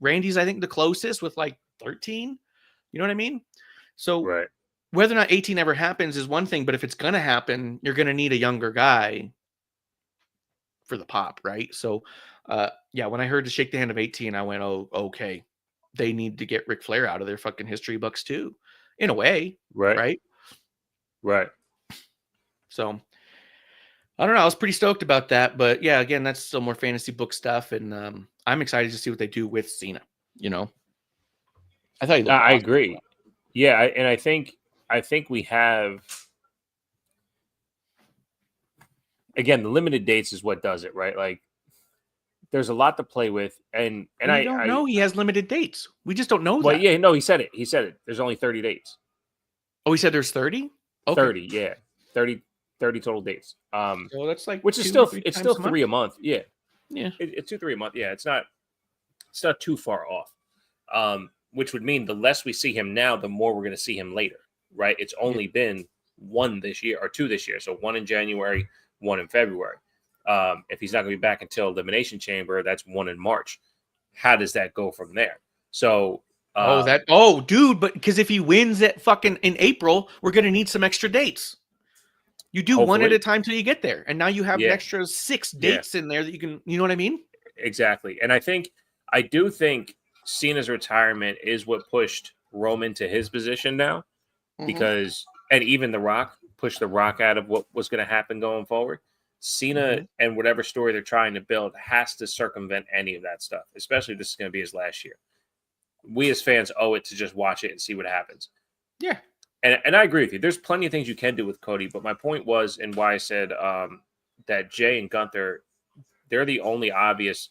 Randy's, I think, the closest with like 13. You know what I mean? So whether or not 18 ever happens is one thing, but if it's going to happen, you're going to need a younger guy for the pop, right? So, when I heard to shake the hand of 18, I went, oh, okay. They need to get Ric Flair out of their fucking history books too, in a way. Right. So, I don't know. I was pretty stoked about that, but yeah, again, that's still more fantasy book stuff. And I'm excited to see what they do with Cena, you know? I thought he looked I awesome. agree. Yeah, and I think we have, again, the limited dates is what does it, right? Like, there's a lot to play with, and we don't know he has limited dates. We just don't know that. Well, yeah, no, he said it. There's only 30 dates. Oh, he said there's 30? Okay. 30, yeah, 30 total dates. So that's like, which is still 3 a month. Yeah, yeah, it's 2-3 a month. Yeah, it's not too far off. Which would mean the less we see him now, the more we're going to see him later, right? It's only been 1 this year, or 2 this year. So 1 in January, 1 in February. If he's not going to be back until Elimination Chamber, that's 1 in March. How does that go from there? So, dude, but because if he wins it fucking in April, we're going to need some extra dates. You do hopefully 1 at a time till you get there. And now you have an extra 6 dates in there that you can, you know what I mean? Exactly. And I do think Cena's retirement is what pushed Roman to his position now, because, and even The Rock pushed The Rock out of what was going to happen going forward. Cena and whatever story they're trying to build has to circumvent any of that stuff, especially if this is going to be his last year. We as fans owe it to just watch it and see what happens. Yeah. And I agree with you. There's plenty of things you can do with Cody, but my point was, and why I said that Jay and Gunther, they're the only obvious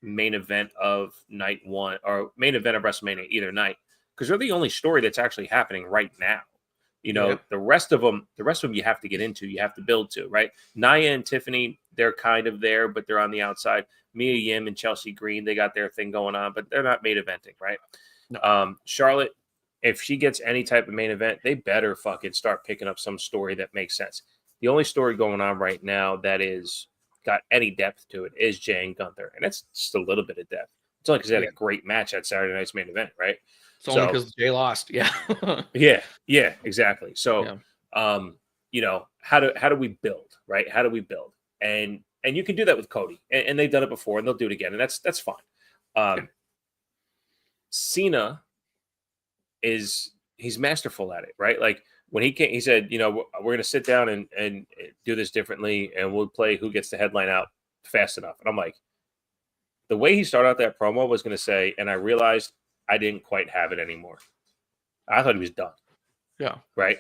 main event of night 1 or main event of WrestleMania either night, because they're the only story that's actually happening right now. You know, the rest of them you have to get into, you have to build to, right? Nia and Tiffany, they're kind of there, but they're on the outside. Mia Yim and Chelsea Green, they got their thing going on, but they're not main eventing, right? No. Charlotte, if she gets any type of main event, they better fucking start picking up some story that makes sense. The only story going on right now that is got any depth to it is Jay and Gunther, and that's just a little bit of depth. It's only because they had a great match at Saturday night's main event, right? It's only because Jay lost. Yeah. yeah, exactly. So, you know, how do we build, right? How do we build? And you can do that with Cody, and they've done it before, and they'll do it again, and that's fine. Cena he's masterful at it, right? Like when he came, he said, you know, we're going to sit down and do this differently, and we'll play who gets the headline out fast enough. And I'm like, The way he started out that promo was going to say, and I realized I didn't quite have it anymore. I thought he was done. Yeah. Right?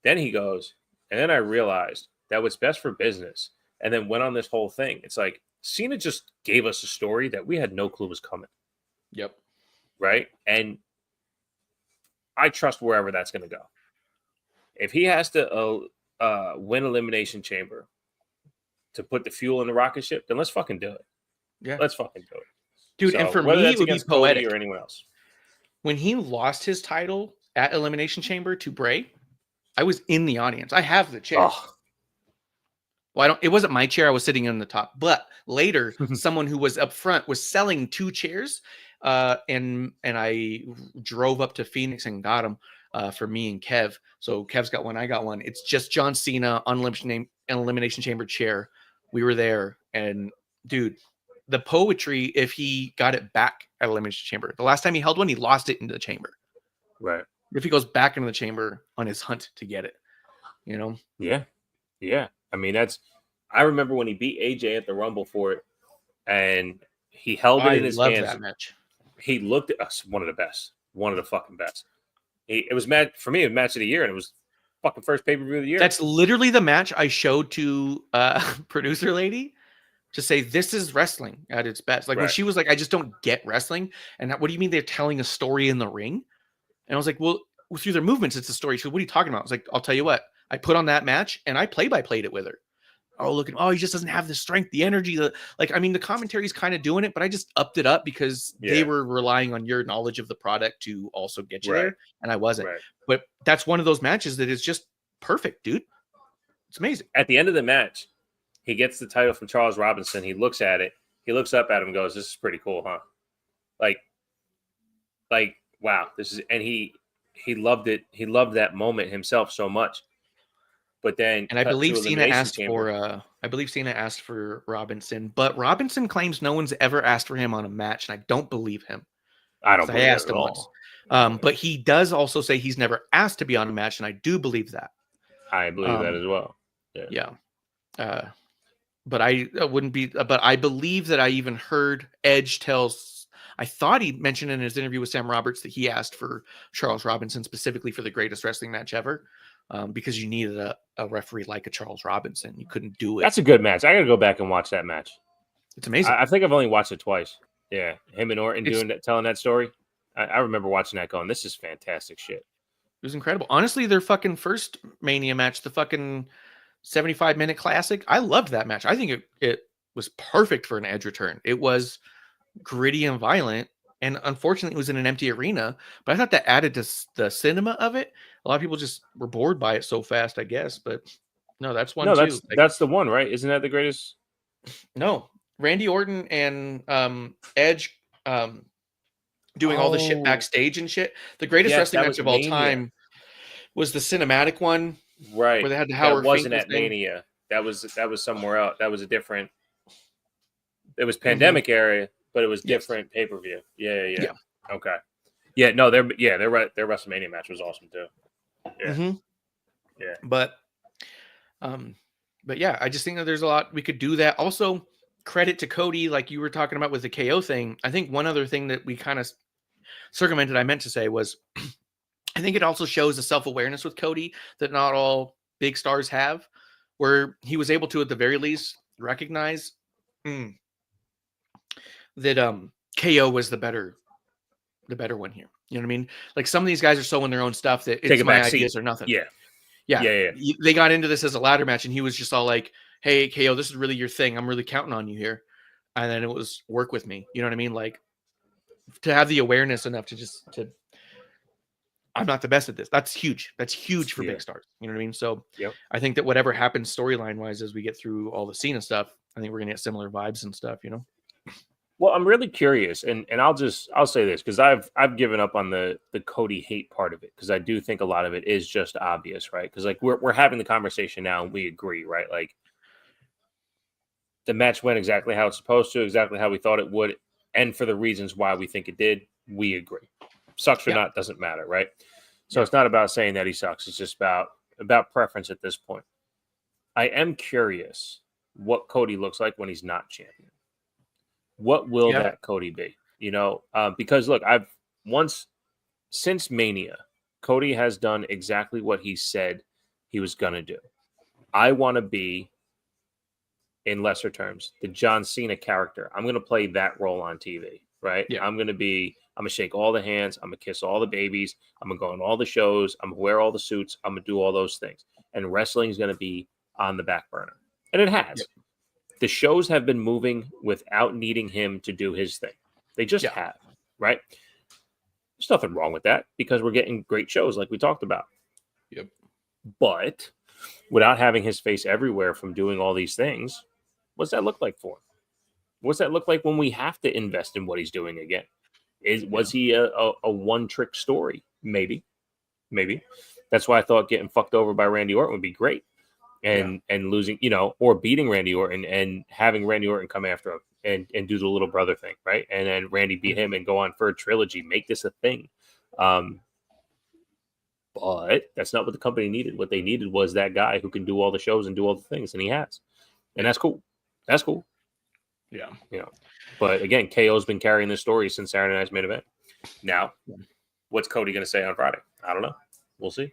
Then he goes, and then I realized that what's best for business, and then went on this whole thing. It's like Cena just gave us a story that we had no clue was coming. Yep. Right? And I trust wherever that's going to go. If he has to win Elimination Chamber to put the fuel in the rocket ship, then let's fucking do it. Yeah. Let's fucking do it. Dude, So, and for whether me, that's it would be against Cody poetic. or anyone else. When he lost his title at Elimination Chamber to Bray, I was in the audience. I have the chair. Oh. Well, it wasn't my chair. I was sitting in the top. But later, someone who was up front was selling 2 chairs. And I drove up to Phoenix and got them for me and Kev. So Kev's got one, I got one. It's just John Cena on Elimination Chamber chair. We were there, and dude, the poetry if he got it back at Elimination Chamber. The last time he held one, he lost it into the chamber. Right. If he goes back into the chamber on his hunt to get it, you know? Yeah. Yeah. I mean, I remember when he beat AJ at the Rumble for it, and he held it in his hands. That match. He looked at us, one of the best, one of the fucking best. It was for me, a match of the year, and it was fucking first pay-per-view of the year. That's literally the match I showed to producer lady to say this is wrestling at its best. Like when she was like, I just don't get wrestling. And what do you mean they're telling a story in the ring? And I was like, well, through their movements, it's a story. She said, what are you talking about? I was like, I'll tell you what. I put on that match and I play-by-played it with her. He just doesn't have the strength, the energy. The commentary is kind of doing it, but I just upped it up because they were relying on your knowledge of the product to also get you there, and I wasn't. Right. But that's one of those matches that is just perfect, dude. It's amazing. At the end of the match, he gets the title from Charles Robinson. He looks at it. He looks up at him and goes, "This is pretty cool, huh?" Like, wow, this is. And he loved it. He loved that moment himself so much. But then, and I believe Cena asked for Robinson, but Robinson claims no one's ever asked for him on a match, and I don't believe him. I don't believe that at all. But he does also say he's never asked to be on a match, and I do believe that. I believe that as well. Yeah. But I wouldn't be. But I believe that I even heard Edge tells. I thought he mentioned in his interview with Sam Roberts that he asked for Charles Robinson specifically for the greatest wrestling match ever. Because you needed a referee like a Charles Robinson. You couldn't do it. That's a good match. I got to go back and watch that match. It's amazing. I think I've only watched it twice. Yeah. Him and Orton telling that story. I remember watching that going, this is fantastic shit. It was incredible. Honestly, their fucking first Mania match, the fucking 75-minute classic, I loved that match. I think it was perfect for an Edge return. It was gritty and violent. And unfortunately, it was in an empty arena. But I thought that added to the cinema of it. A lot of people just were bored by it so fast, I guess. But no, that's one too. That's the one, right? Isn't that the greatest? No. Randy Orton and Edge doing all the shit backstage and shit. The greatest wrestling match of all time was the cinematic one. Right. Where they had the Howard That wasn't Finkel at thing. Mania. That was somewhere else. That was a different. It was pandemic area. But it was different pay-per-view. Yeah. Okay. Yeah, no, their WrestleMania match was awesome too. Yeah. Mm-hmm. Yeah. But yeah, I just think that there's a lot we could do that. Also, credit to Cody, like you were talking about with the KO thing. I think one other thing that we kind of circumvented, I meant to say was, I think it also shows a self-awareness with Cody that not all big stars have, where he was able to, at the very least, recognize that KO was the better one here. You know what I mean? Like some of these guys are so in their own stuff that it's my ideas or nothing. Yeah. They got into this as a ladder match, and he was just all like, "Hey, KO, this is really your thing. I'm really counting on you here." And then it was work with me. You know what I mean? Like to have the awareness enough to I'm not the best at this. That's huge. That's huge for big stars. You know what I mean? So I think that whatever happens storyline wise as we get through all the Cena stuff, I think we're gonna get similar vibes and stuff. You know. Well, I'm really curious, and I'll say this because I've given up on the Cody hate part of it because I do think a lot of it is just obvious, right? Because like we're having the conversation now and we agree, right? Like the match went exactly how it's supposed to, exactly how we thought it would, and for the reasons why we think it did, we agree. Sucks or not doesn't matter, right? So it's not about saying that he sucks. It's just about preference at this point. I am curious what Cody looks like when he's not champion. What will that Cody be? Because look, since Mania, Cody has done exactly what he said he was going to do. I want to be, in lesser terms, the John Cena character. I'm going to play that role on TV, right? Yeah. I'm going to shake all the hands. I'm going to kiss all the babies. I'm going to go on all the shows. I'm going to wear all the suits. I'm going to do all those things. And wrestling is going to be on the back burner. And it has. Yep. The shows have been moving without needing him to do his thing. They just have, right? There's nothing wrong with that because we're getting great shows like we talked about. Yep. But without having his face everywhere from doing all these things, what's that look like for him? What's that look like when we have to invest in what he's doing again? Was he a one-trick story? Maybe. That's why I thought getting fucked over by Randy Orton would be great. And losing, or beating Randy Orton and having Randy Orton come after him and do the little brother thing, right? And then Randy beat him and go on for a trilogy, make this a thing. But that's not what the company needed. What they needed was that guy who can do all the shows and do all the things, and he has. And that's cool. That's cool. Yeah. But again, KO's been carrying this story since Saturday Night's main event. Now, what's Cody going to say on Friday? I don't know. We'll see.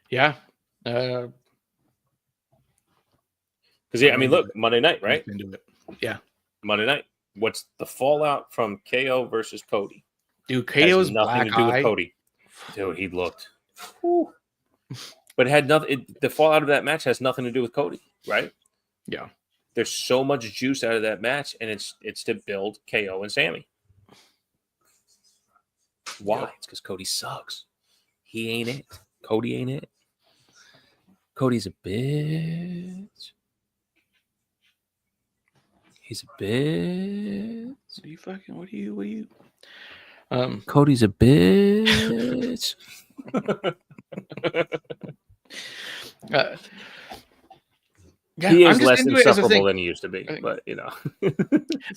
Yeah. Because look, Monday night, right? Yeah. Monday night. What's the fallout from KO versus Cody? Dude, KO's nothing to do with Cody. Dude, he looked. Whew. But it had nothing. The fallout of that match has nothing to do with Cody, right? Yeah. There's so much juice out of that match, and it's to build KO and Sammy. Why? Yeah. It's because Cody sucks. He ain't it. Cody ain't it. Cody's a bitch. He's a bitch. What are you? Cody's a bitch. He is less insufferable than he used to be, but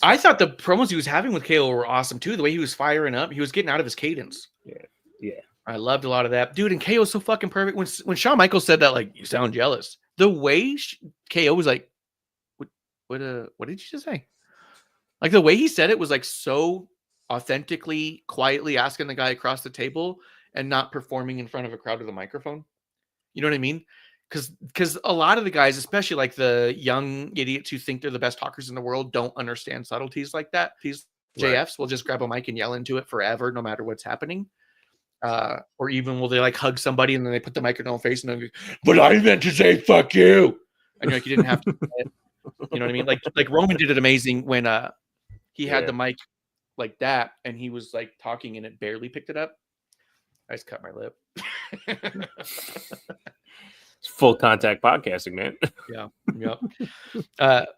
I thought the promos he was having with KO were awesome too. The way he was firing up, he was getting out of his cadence. Yeah. I loved a lot of that, dude. And KO is so fucking perfect. When Shawn Michaels said that, like, you sound jealous. The way KO was like, what did you just say? Like the way he said it was like so authentically, quietly asking the guy across the table and not performing in front of a crowd with a microphone. You know what I mean? Because a lot of the guys, especially like the young idiots who think they're the best talkers in the world, don't understand subtleties like that. These JFs will just grab a mic and yell into it forever, no matter what's happening. Or even will they like hug somebody and then they put the microphone on face and then, but I meant to say fuck you. And you're like, you didn't have to say it. You know what I mean? Like Roman did it amazing when he had the mic like that and he was like talking and it barely picked it up. I just cut my lip. Full contact podcasting, man.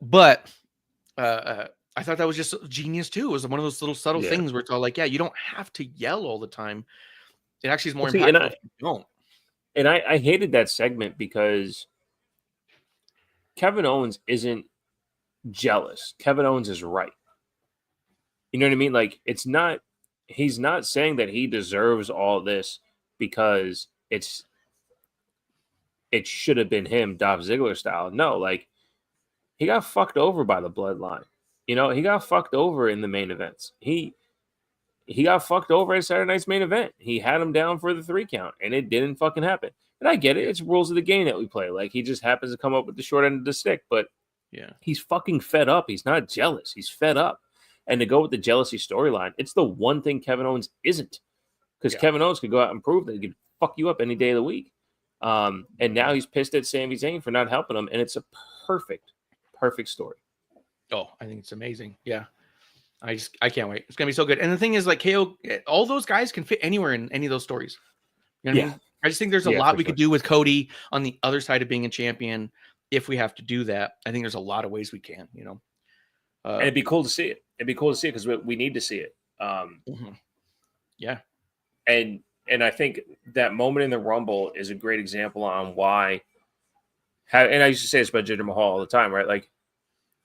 But I thought that was just genius too. It was one of those little subtle things where it's all like, you don't have to yell all the time. It actually is more impactful if you don't. And I hated that segment because Kevin Owens isn't jealous. Kevin Owens is right. You know what I mean? Like, he's not saying that he deserves all this because it should have been him, Dolph Ziggler style. No, like, he got fucked over by the bloodline. He got fucked over in the main events. He got fucked over at Saturday Night's main event. He had him down for the 3 count, and it didn't fucking happen. And I get it. It's rules of the game that we play. Like, he just happens to come up with the short end of the stick. But he's fucking fed up. He's not jealous. He's fed up. And to go with the jealousy storyline, it's the one thing Kevin Owens isn't. Because Kevin Owens could go out and prove that he could fuck you up any day of the week. And now he's pissed at Sami Zayn for not helping him. And it's a perfect story. Oh, I think it's amazing. Yeah. I can't wait. It's going to be so good. And the thing is, like, KO, all those guys can fit anywhere in any of those stories. You know what I mean? I just think there's a lot we could do with Cody on the other side of being a champion. If we have to do that, I think there's a lot of ways we can, and it'd be cool to see it. It'd be cool to see it because we need to see it. Yeah. And I think that moment in the Rumble is a great example on why. And I used to say this about Jinder Mahal all the time, right? Like,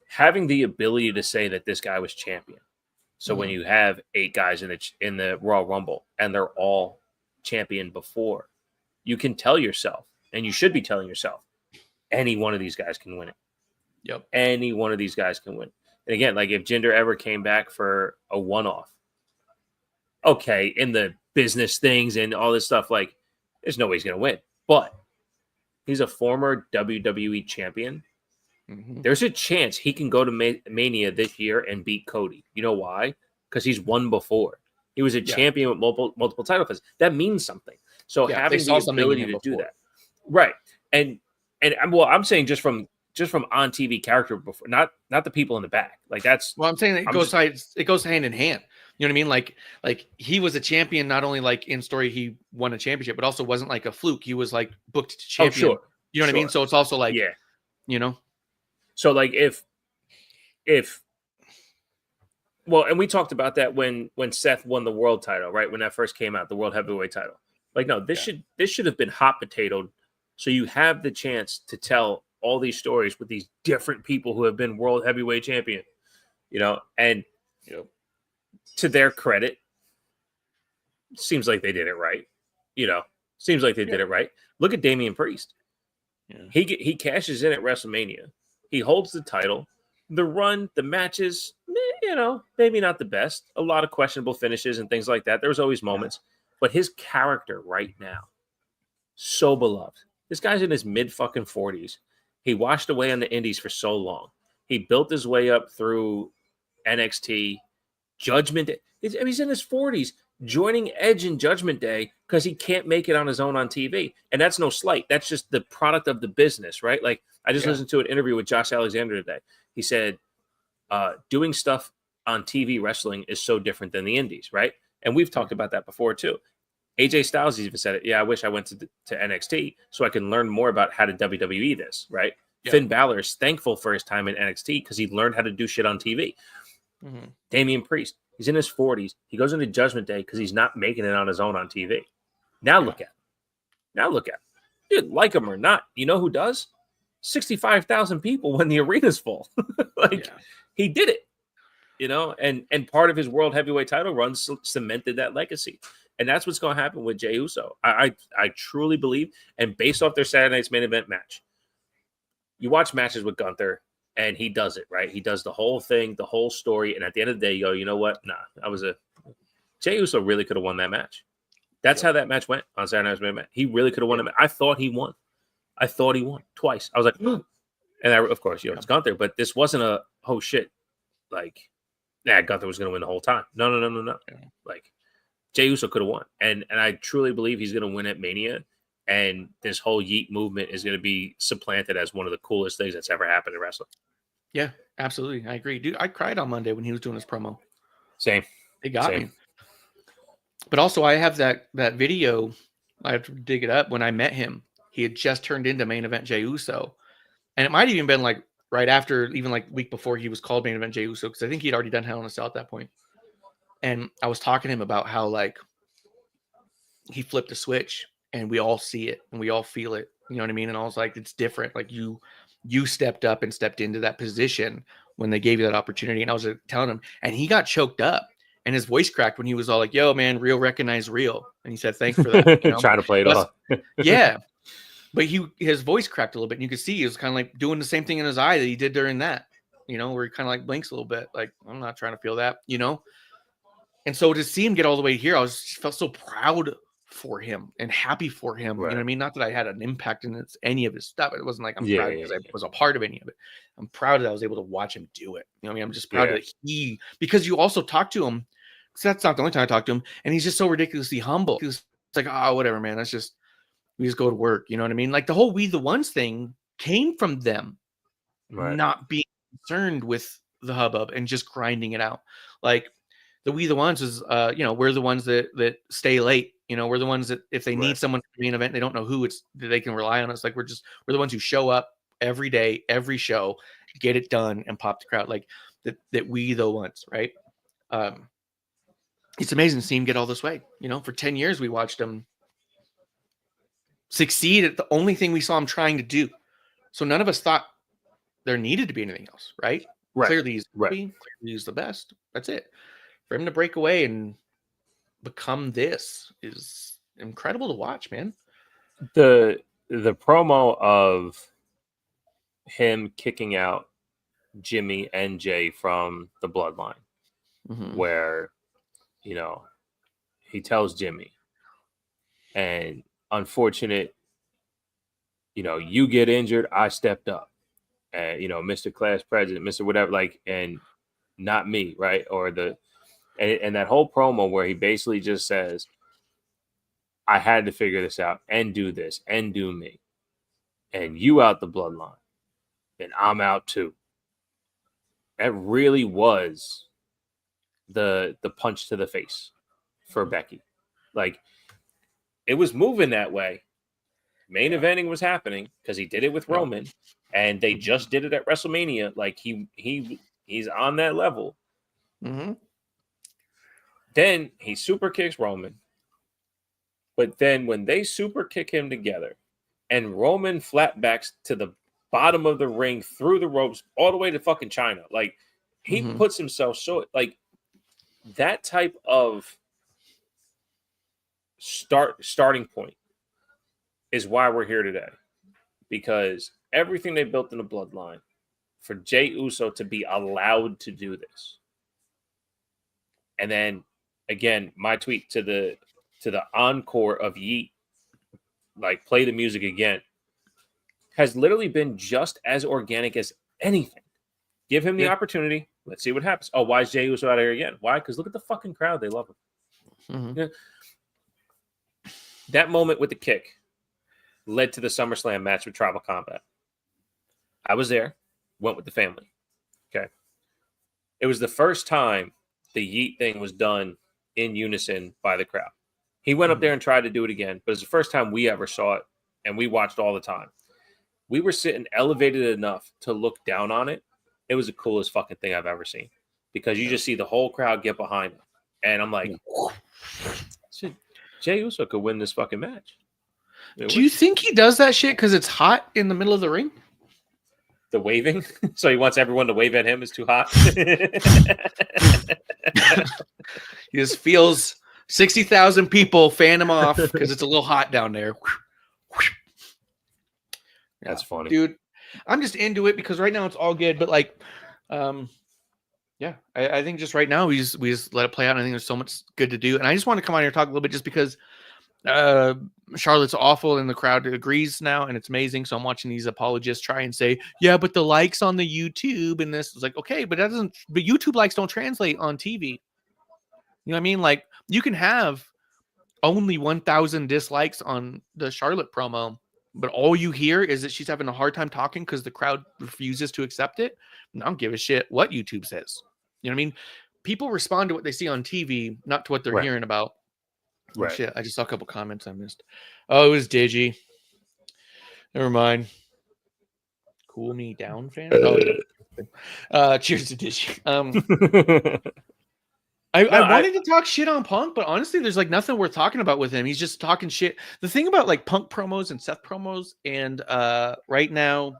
having the ability to say that this guy was champion. So when you have 8 guys in the Royal Rumble and they're all champion before, you can tell yourself, and you should be telling yourself, any one of these guys can win it. Yep. Any one of these guys can win. And again, like if Jinder ever came back for a one-off, okay, in the business things and all this stuff, like there's no way he's going to win. But he's a former WWE champion. Mm-hmm. There's a chance he can go to Mania this year and beat Cody. You know why? Because he's won before. He was a champion with multiple title fights. That means something. So having the ability to do that, right? And well, I'm saying just from on TV character before, not the people in the back. Like that's well, I'm saying it goes hand in hand. You know what I mean? Like he was a champion, not only like in story he won a championship, but also wasn't like a fluke. He was like booked to champion. Oh, sure. You know what I mean? So it's also like, you know. So like if well, and we talked about that when Seth won the world title, right? When that first came out, the world heavyweight title. Like, no, this should have been hot potatoed. So you have the chance to tell all these stories with these different people who have been world heavyweight champion, you know, and to their credit, seems like they did it right. You know, seems like they did it right. Look at Damian Priest. Yeah. He cashes in at WrestleMania. He holds the title. The run, the matches, you know, maybe not the best. A lot of questionable finishes and things like that. There was always moments. But his character right now, so beloved. This guy's in his mid-fucking 40s. He washed away on the indies for so long. He built his way up through NXT, Judgment Day. He's in his 40s, joining Edge in Judgment Day because he can't make it on his own on TV. And that's no slight. That's just the product of the business, right? Like, I just listened to an interview with Josh Alexander today. He said, doing stuff on TV wrestling is so different than the indies, right? And we've talked about that before, too. AJ Styles even said it. Yeah, I wish I went to NXT so I can learn more about how to WWE this, right? Yeah. Finn Balor is thankful for his time in NXT because he learned how to do shit on TV. Mm-hmm. Damian Priest, he's in his 40s. He goes into Judgment Day because he's not making it on his own on TV. Now look at him. Dude, like him or not, you know who does? 65,000 people when the arena's full. He did it, you know, and part of his world heavyweight title run cemented that legacy. And that's what's going to happen with Jey Uso. I truly believe, and based off their Saturday night's main event match, you watch matches with Gunther, and he does it, right? He does the whole thing, the whole story, and at the end of the day, you go, you know what? Nah, Jey Uso really could have won that match. That's how that match went on Saturday night's main event. He really could have won it. I thought he won. Twice. I was like, and of course, it's Gunther, but this wasn't a, oh shit, like, Gunther was going to win the whole time. No. Yeah. Like, Jey Uso could have won. And I truly believe he's going to win at Mania. And this whole Yeet movement is going to be supplanted as one of the coolest things that's ever happened in wrestling. Yeah, absolutely. I agree. Dude, I cried on Monday when he was doing his promo. Same. It got me. But also, I have that video. I have to dig it up. When I met him, he had just turned into main event Jey Uso. And it might have even been like right after, even like week before he was called main event Jey Uso, because I think he'd already done Hell in a Cell at that point. And I was talking to him about how like he flipped a switch and we all see it and we all feel it. You know what I mean? And I was like, it's different. Like you stepped up and stepped into that position when they gave you that opportunity. And I was telling him, and he got choked up and his voice cracked when he was all like, yo, man, real recognize real. And he said, thanks for that. You know? Trying to play it off. Yeah. But his voice cracked a little bit. And you could see he was kind of like doing the same thing in his eye that he did during that, you know, where he kind of like blinks a little bit. Like, I'm not trying to feel that, you know? And so to see him get all the way here, I felt so proud for him and happy for him. Right. You know what I mean? Not that I had an impact in any of his stuff. It wasn't like I'm proud because I was a part of any of it. I'm proud that I was able to watch him do it. You know what I mean? I'm just proud that because you also talk to him, because that's not the only time I talk to him, and he's just so ridiculously humble. It's like, oh, whatever, man. We just go to work. You know what I mean? Like the whole We the Ones thing came from them not being concerned with the hubbub and just grinding it out. Like, the We the Ones is, we're the ones that stay late. You know, we're the ones that if they need someone to be an event, they don't know who they can rely on us. Like we're the ones who show up every day, every show, get it done, and pop the crowd. Like that We the Ones, right? It's amazing to see him get all this way. You know, for 10 years we watched him succeed at the only thing we saw him trying to do. So none of us thought there needed to be anything else, right? Clearly he's the best. That's it. For him to break away and become this is incredible to watch, man. The promo of him kicking out Jimmy and Jay from the bloodline, where, you know, he tells Jimmy, and unfortunate, you know, you get injured, I stepped up. And, you know, Mr. Class President, Mr. Whatever, like, and not me, right? Or and that whole promo where he basically just says, I had to figure this out and do this and do me. And you out the bloodline. And I'm out too. That really was the punch to the face for Becky. Like, it was moving that way. Main eventing was happening because he did it with Roman, and they just did it at WrestleMania. Like, he's on that level. Then he super kicks Roman. But then when they super kick him together and Roman flatbacks to the bottom of the ring through the ropes all the way to fucking China, like, he puts himself so, like, that type of starting point is why we're here today. Because everything they built in the bloodline, for Jey Uso to be allowed to do this. And then again, my tweet to the encore of Yeet, like, play the music again, has literally been just as organic as anything. Give him the opportunity. Let's see what happens. Oh, why is Jey Uso out of here again? Why? Because look at the fucking crowd. They love him. Yeah. That moment with the kick led to the SummerSlam match with Tribal Combat. I was there. Went with the family. Okay. It was the first time the Yeet thing was done in unison by the crowd. He went up there and tried to do it again, but it's the first time we ever saw it, and we watched all the time. We were sitting elevated enough to look down on it. It was the coolest fucking thing I've ever seen, because you just see the whole crowd get behind him. And I'm like, Jey Uso could win this fucking match. Do you think he does that shit because it's hot in the middle of the ring? The waving? So he wants everyone to wave at him is too hot? He just feels 60,000 people fan him off because it's a little hot down there. That's funny. Dude, I'm just into it because right now it's all good. But, like, I think just right now we just let it play out. And I think there's so much good to do. And I just want to come on here and talk a little bit just because Charlotte's awful and the crowd agrees now, and it's amazing. So I'm watching these apologists try and say, yeah, but the likes on the YouTube and this is like, okay, but but YouTube likes don't translate on TV. You know what I mean? Like, you can have only 1,000 dislikes on the Charlotte promo, but all you hear is that she's having a hard time talking because the crowd refuses to accept it. And I don't give a shit what YouTube says. You know what I mean? People respond to what they see on TV, not to what they're hearing about. Right. Oh, shit, I just saw a couple comments I missed. Oh, it was Digi. Never mind. Cool me down, fan. Cheers to Digi. I wanted to talk shit on Punk, but honestly, there's like nothing worth talking about with him. He's just talking shit. The thing about like Punk promos and Seth promos and right now,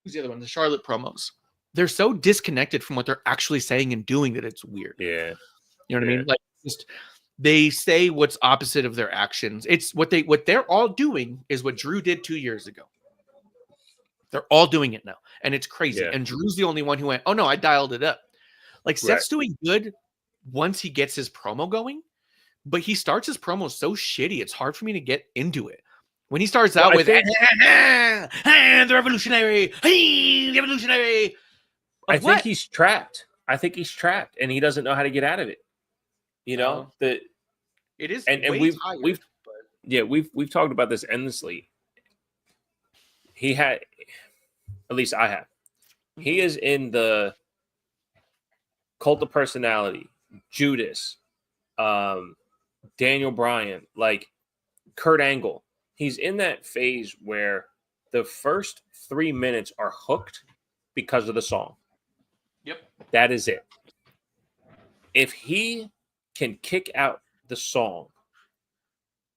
who's the other one? The Charlotte promos. They're so disconnected from what they're actually saying and doing that it's weird. Yeah. You know what I mean? Like, just they say what's opposite of their actions. It's what they're all doing is what Drew did 2 years ago. They're all doing it now. And it's crazy. Yeah. And Drew's the only one who went, oh no, I dialed it up. Like, Seth's doing good once he gets his promo going, but he starts his promo so shitty, it's hard for me to get into it. When he starts out with the revolutionary, the revolutionary. I think he's trapped. And he doesn't know how to get out of it. You know, it is, and we've talked about this endlessly. He had, at least I have. He is in the Cult of Personality, Judas, Daniel Bryan, like Kurt Angle. He's in that phase where the first 3 minutes are hooked because of the song. Yep. That is it. If he can kick out the song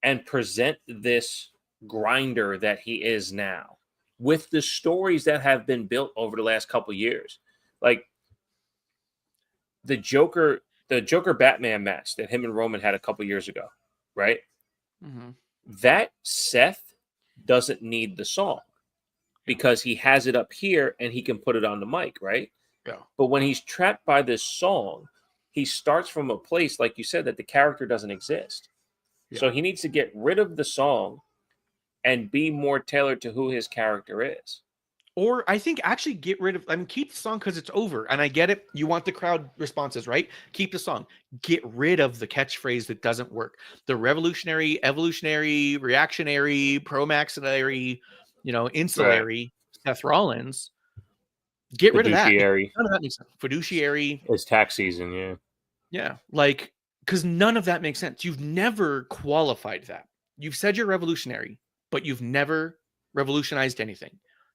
and present this grinder that he is now with the stories that have been built over the last couple of years, like the Joker Batman match that him and Roman had a couple years ago, right? Mm-hmm. That Seth doesn't need the song. because he has it up here and he can put it on the mic, right? Yeah. But when he's trapped by this song, he starts from a place, like you said, that the character doesn't exist. Yeah. So he needs to get rid of the song and be more tailored to who his character is. Or I think actually get rid of, keep the song because it's over. And I get it. You want the crowd responses, right? Keep the song. Get rid of the catchphrase that doesn't work. The revolutionary, evolutionary, reactionary, pro-maxillary, insulary, Seth Rollins. Get rid of that. Fiduciary. None of that makes sense. Fiduciary. It's tax season, yeah. Yeah. Because none of that makes sense. You've never qualified that. You've said you're revolutionary, but you've never revolutionized anything.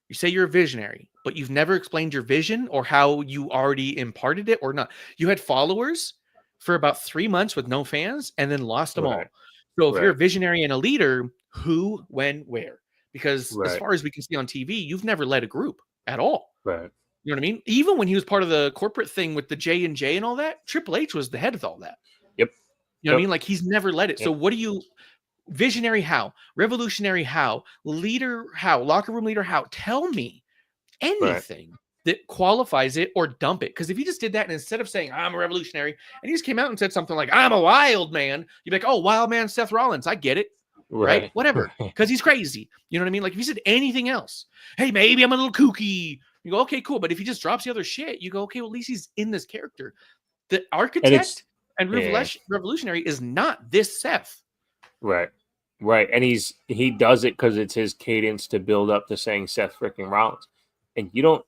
You say you're a visionary, but you've never explained your vision or how you already imparted it or not. You had followers for about 3 months with no fans and then lost them all. So if you're a visionary and a leader, who, when, where? Because as far as we can see on TV, you've never led a group at all. Right. You know what I mean? Even when he was part of the corporate thing with the J&J and all that, Triple H was the head of all that. Yep. You know what I mean? Like he's never led it. So what do you... Visionary how? Revolutionary how? Leader how? Locker room leader how? Tell me anything that qualifies it or dump it. Because if you just did that and instead of saying I'm a revolutionary and he just came out and said something like I'm a wild man, you'd be like, oh, wild man Seth Rollins. I get it. Right? Whatever. Because he's crazy. You know what I mean? Like if you said anything else, hey, maybe I'm a little kooky. You go, okay, cool. But if he just drops the other shit, you go, okay, well, at least he's in this character. The architect and revolutionary is not this Seth. Right. And he does it because it's his cadence to build up to saying Seth freaking Rollins. And you don't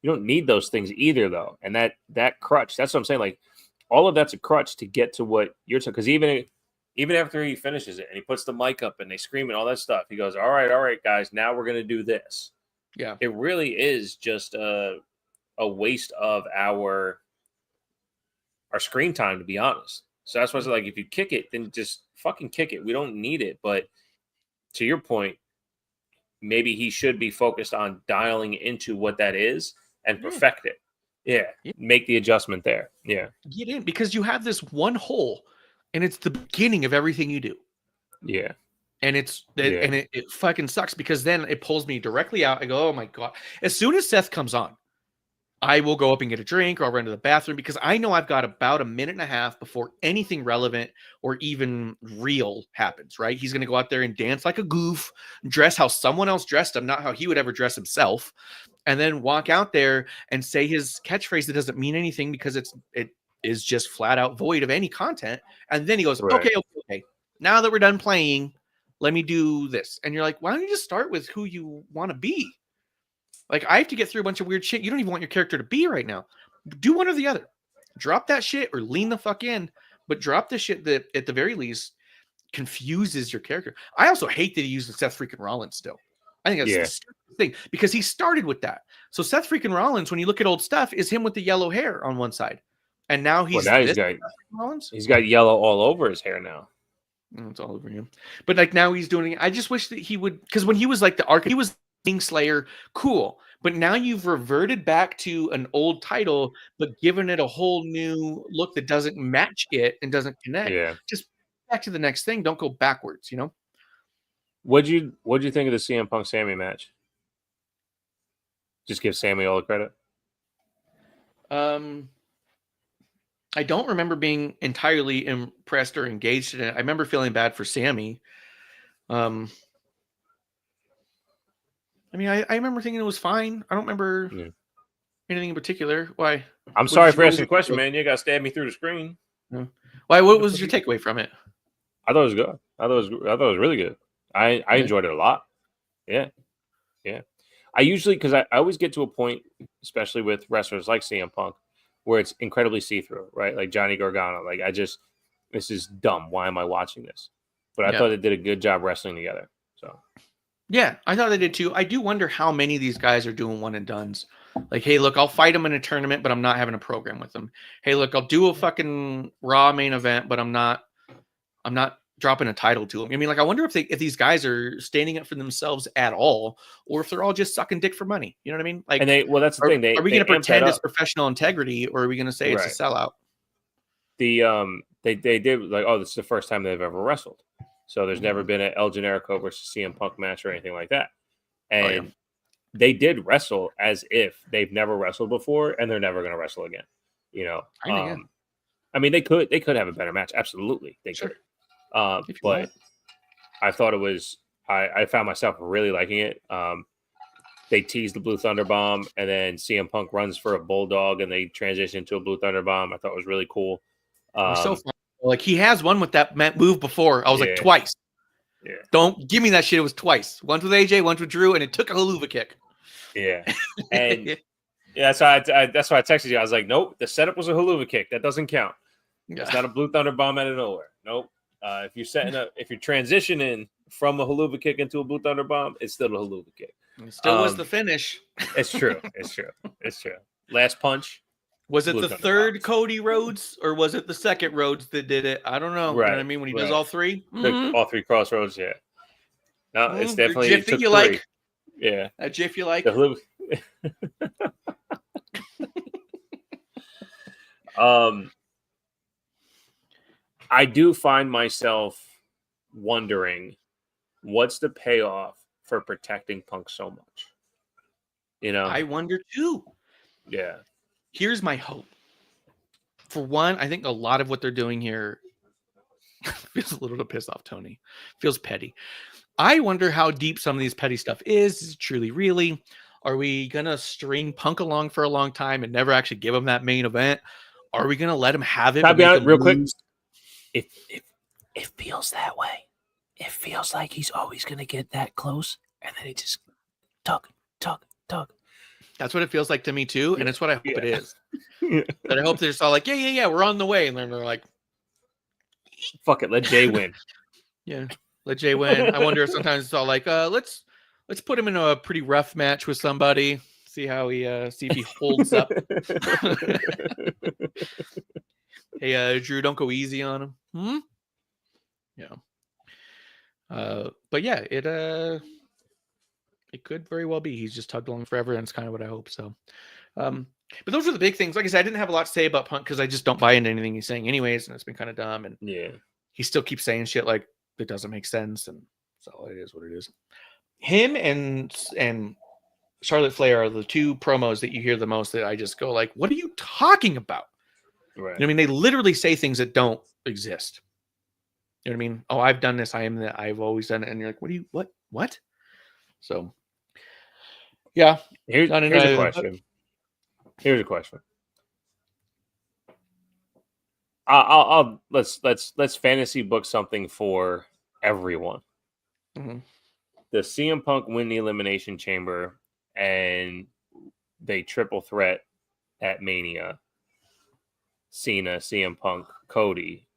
need those things either, though. And that crutch, that's what I'm saying. Like all of that's a crutch to get to what you're saying. Because even after he finishes it and he puts the mic up and they scream and all that stuff, he goes, all right, guys, now we're gonna do this. Yeah. It really is just a waste of our screen time, to be honest. So that's why it's like, if you kick it, then just fucking kick it. We don't need it. But to your point, maybe he should be focused on dialing into what that is and perfect it. Yeah. Make the adjustment there. Yeah. Get in because you have this one hole and it's the beginning of everything you do. Yeah. And it fucking sucks because then it pulls me directly out. I go, oh my God. As soon as Seth comes on, I will go up and get a drink or I'll run to the bathroom because I know I've got about a minute and a half before anything relevant or even real happens, right? He's going to go out there and dance like a goof, dress how someone else dressed him, not how he would ever dress himself, and then walk out there and say his catchphrase that doesn't mean anything because it is just flat out void of any content. And then he goes, okay. Now that we're done playing, let me do this. And you're like, why don't you just start with who you want to be? Like, I have to get through a bunch of weird shit you don't even want your character to be right now. Do one or the other. Drop that shit or lean the fuck in, but drop the shit that, at the very least, confuses your character. I also hate that he uses Seth freaking Rollins still. I think that's the stupid thing because he started with that. So Seth freaking Rollins, when you look at old stuff, is him with the yellow hair on one side. And now he's he's got yellow all over his hair now. It's all over him. But like now he's doing it. I just wish that he would, because when he was like the arc, he was Slayer, cool. But now you've reverted back to an old title, but given it a whole new look that doesn't match it and doesn't connect. Yeah. Just back to the next thing. Don't go backwards, you know? What'd you think of the CM Punk Sammy match? Just give Sammy all the credit. I don't remember being entirely impressed or engaged in it. I remember feeling bad for Sammy. I remember thinking it was fine. I don't remember anything in particular. Why? I'm sorry for asking the question, man. You got to stab me through the screen. Yeah. Why? What was your takeaway from it? I thought it was good. I thought it was really good. I enjoyed it a lot. Yeah. I usually, because I always get to a point, especially with wrestlers like CM Punk, where it's incredibly see-through, right? Like Johnny Gargano. Like this is dumb. Why am I watching this? But I thought they did a good job wrestling together. So. Yeah, I thought they did too. I do wonder how many of these guys are doing one and dones. Like, hey, look, I'll fight them in a tournament, but I'm not having a program with them. Hey, look, I'll do a fucking Raw main event, but I'm not dropping a title to them. I mean, like, I wonder if these guys are standing up for themselves at all, or if they're all just sucking dick for money. You know what I mean? Like, that's the thing. Are we going to pretend it's professional integrity, or are we going to say it's a sellout? They did like, oh, this is the first time they've ever wrestled. So there's never been an El Generico versus CM Punk match or anything like that. And they did wrestle as if they've never wrestled before and they're never going to wrestle again. You know, I mean, they could have a better match. Absolutely, they could. But I thought it was. I found myself really liking it. They teased the Blue Thunder Bomb, and then CM Punk runs for a bulldog, and they transition to a Blue Thunder Bomb. I thought it was really cool. So fun. Like he has one with that move before. I was like twice. Yeah. Don't give me that shit. It was twice. Once with AJ, once with Drew, and it took a haluva kick. Yeah. And that's why I texted you. I was like, nope, the setup was a haluva kick. That doesn't count. It's not a Blue Thunder Bomb out of nowhere. Nope. If you're transitioning from a haluva kick into a Blue Thunder Bomb, it's still a haluva kick. It still was the finish. It's true. Last punch. Was it the third Cody Rhodes or was it the second Rhodes that did it? I don't know. Right. You know what I mean? When he does all three? All three crossroads, yeah. No, it's definitely Jiffy you like. Yeah. That Jiff you like. I do find myself wondering what's the payoff for protecting Punk so much. You know? I wonder too. Yeah. Here's my hope. For one, I think a lot of what they're doing here feels a little to piss off Tony. Feels petty. I wonder how deep some of these petty stuff is. Is it truly, really? Are we going to string Punk along for a long time and never actually give him that main event? Are we going to let him have it? Can I be honest, real quick? It feels that way. It feels like he's always going to get that close, and then he just tug. That's what it feels like to me too, and it's what I hope it is. But I hope they're just all like, yeah, we're on the way, and then they're like, fuck it, let Jay win. Yeah, let Jay win. I wonder if sometimes it's all like, let's put him in a pretty rough match with somebody, see how he see if he holds up. Hey, Drew, don't go easy on him. Yeah. But yeah, it could very well be he's just tugged along forever, and it's kind of what I hope. So, but those are the big things. Like I said, I didn't have a lot to say about Punk because I just don't buy into anything he's saying, anyways, and it's been kind of dumb. And he still keeps saying shit like it doesn't make sense, and so it is what it is. Him and Charlotte Flair are the two promos that you hear the most that I just go like, "What are you talking about?" Right. You know what I mean? They literally say things that don't exist. You know what I mean? Oh, I've done this. I am that. I've always done it. And you're like, what? So, yeah. Here's a question. Here's a question. Let's fantasy book something for everyone. Mm-hmm. The CM Punk win the Elimination Chamber, and they triple threat at Mania. Cena, CM Punk, Cody.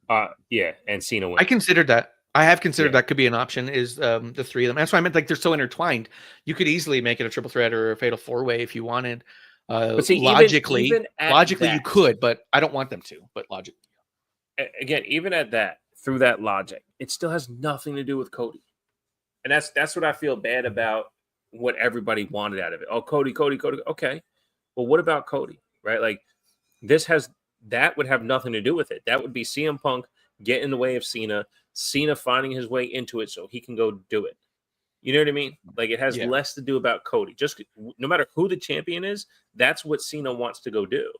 And Cena wins. I considered that. I have considered that could be an option, is the three of them. That's why I meant like they're so intertwined. You could easily make it a triple threat or a fatal four-way if you wanted. But see, logically, even you could, but I don't want them to. But logically, again, even at that, through that logic, it still has nothing to do with Cody, and that's what I feel bad about. What everybody wanted out of it. Oh, Cody. Okay, well, what about Cody? Right? Like that would have nothing to do with it. That would be CM Punk get in the way of Cena finding his way into it so he can go do it. You know what I mean? Like it has less to do about Cody. Just no matter who the champion is, that's what Cena wants to go do.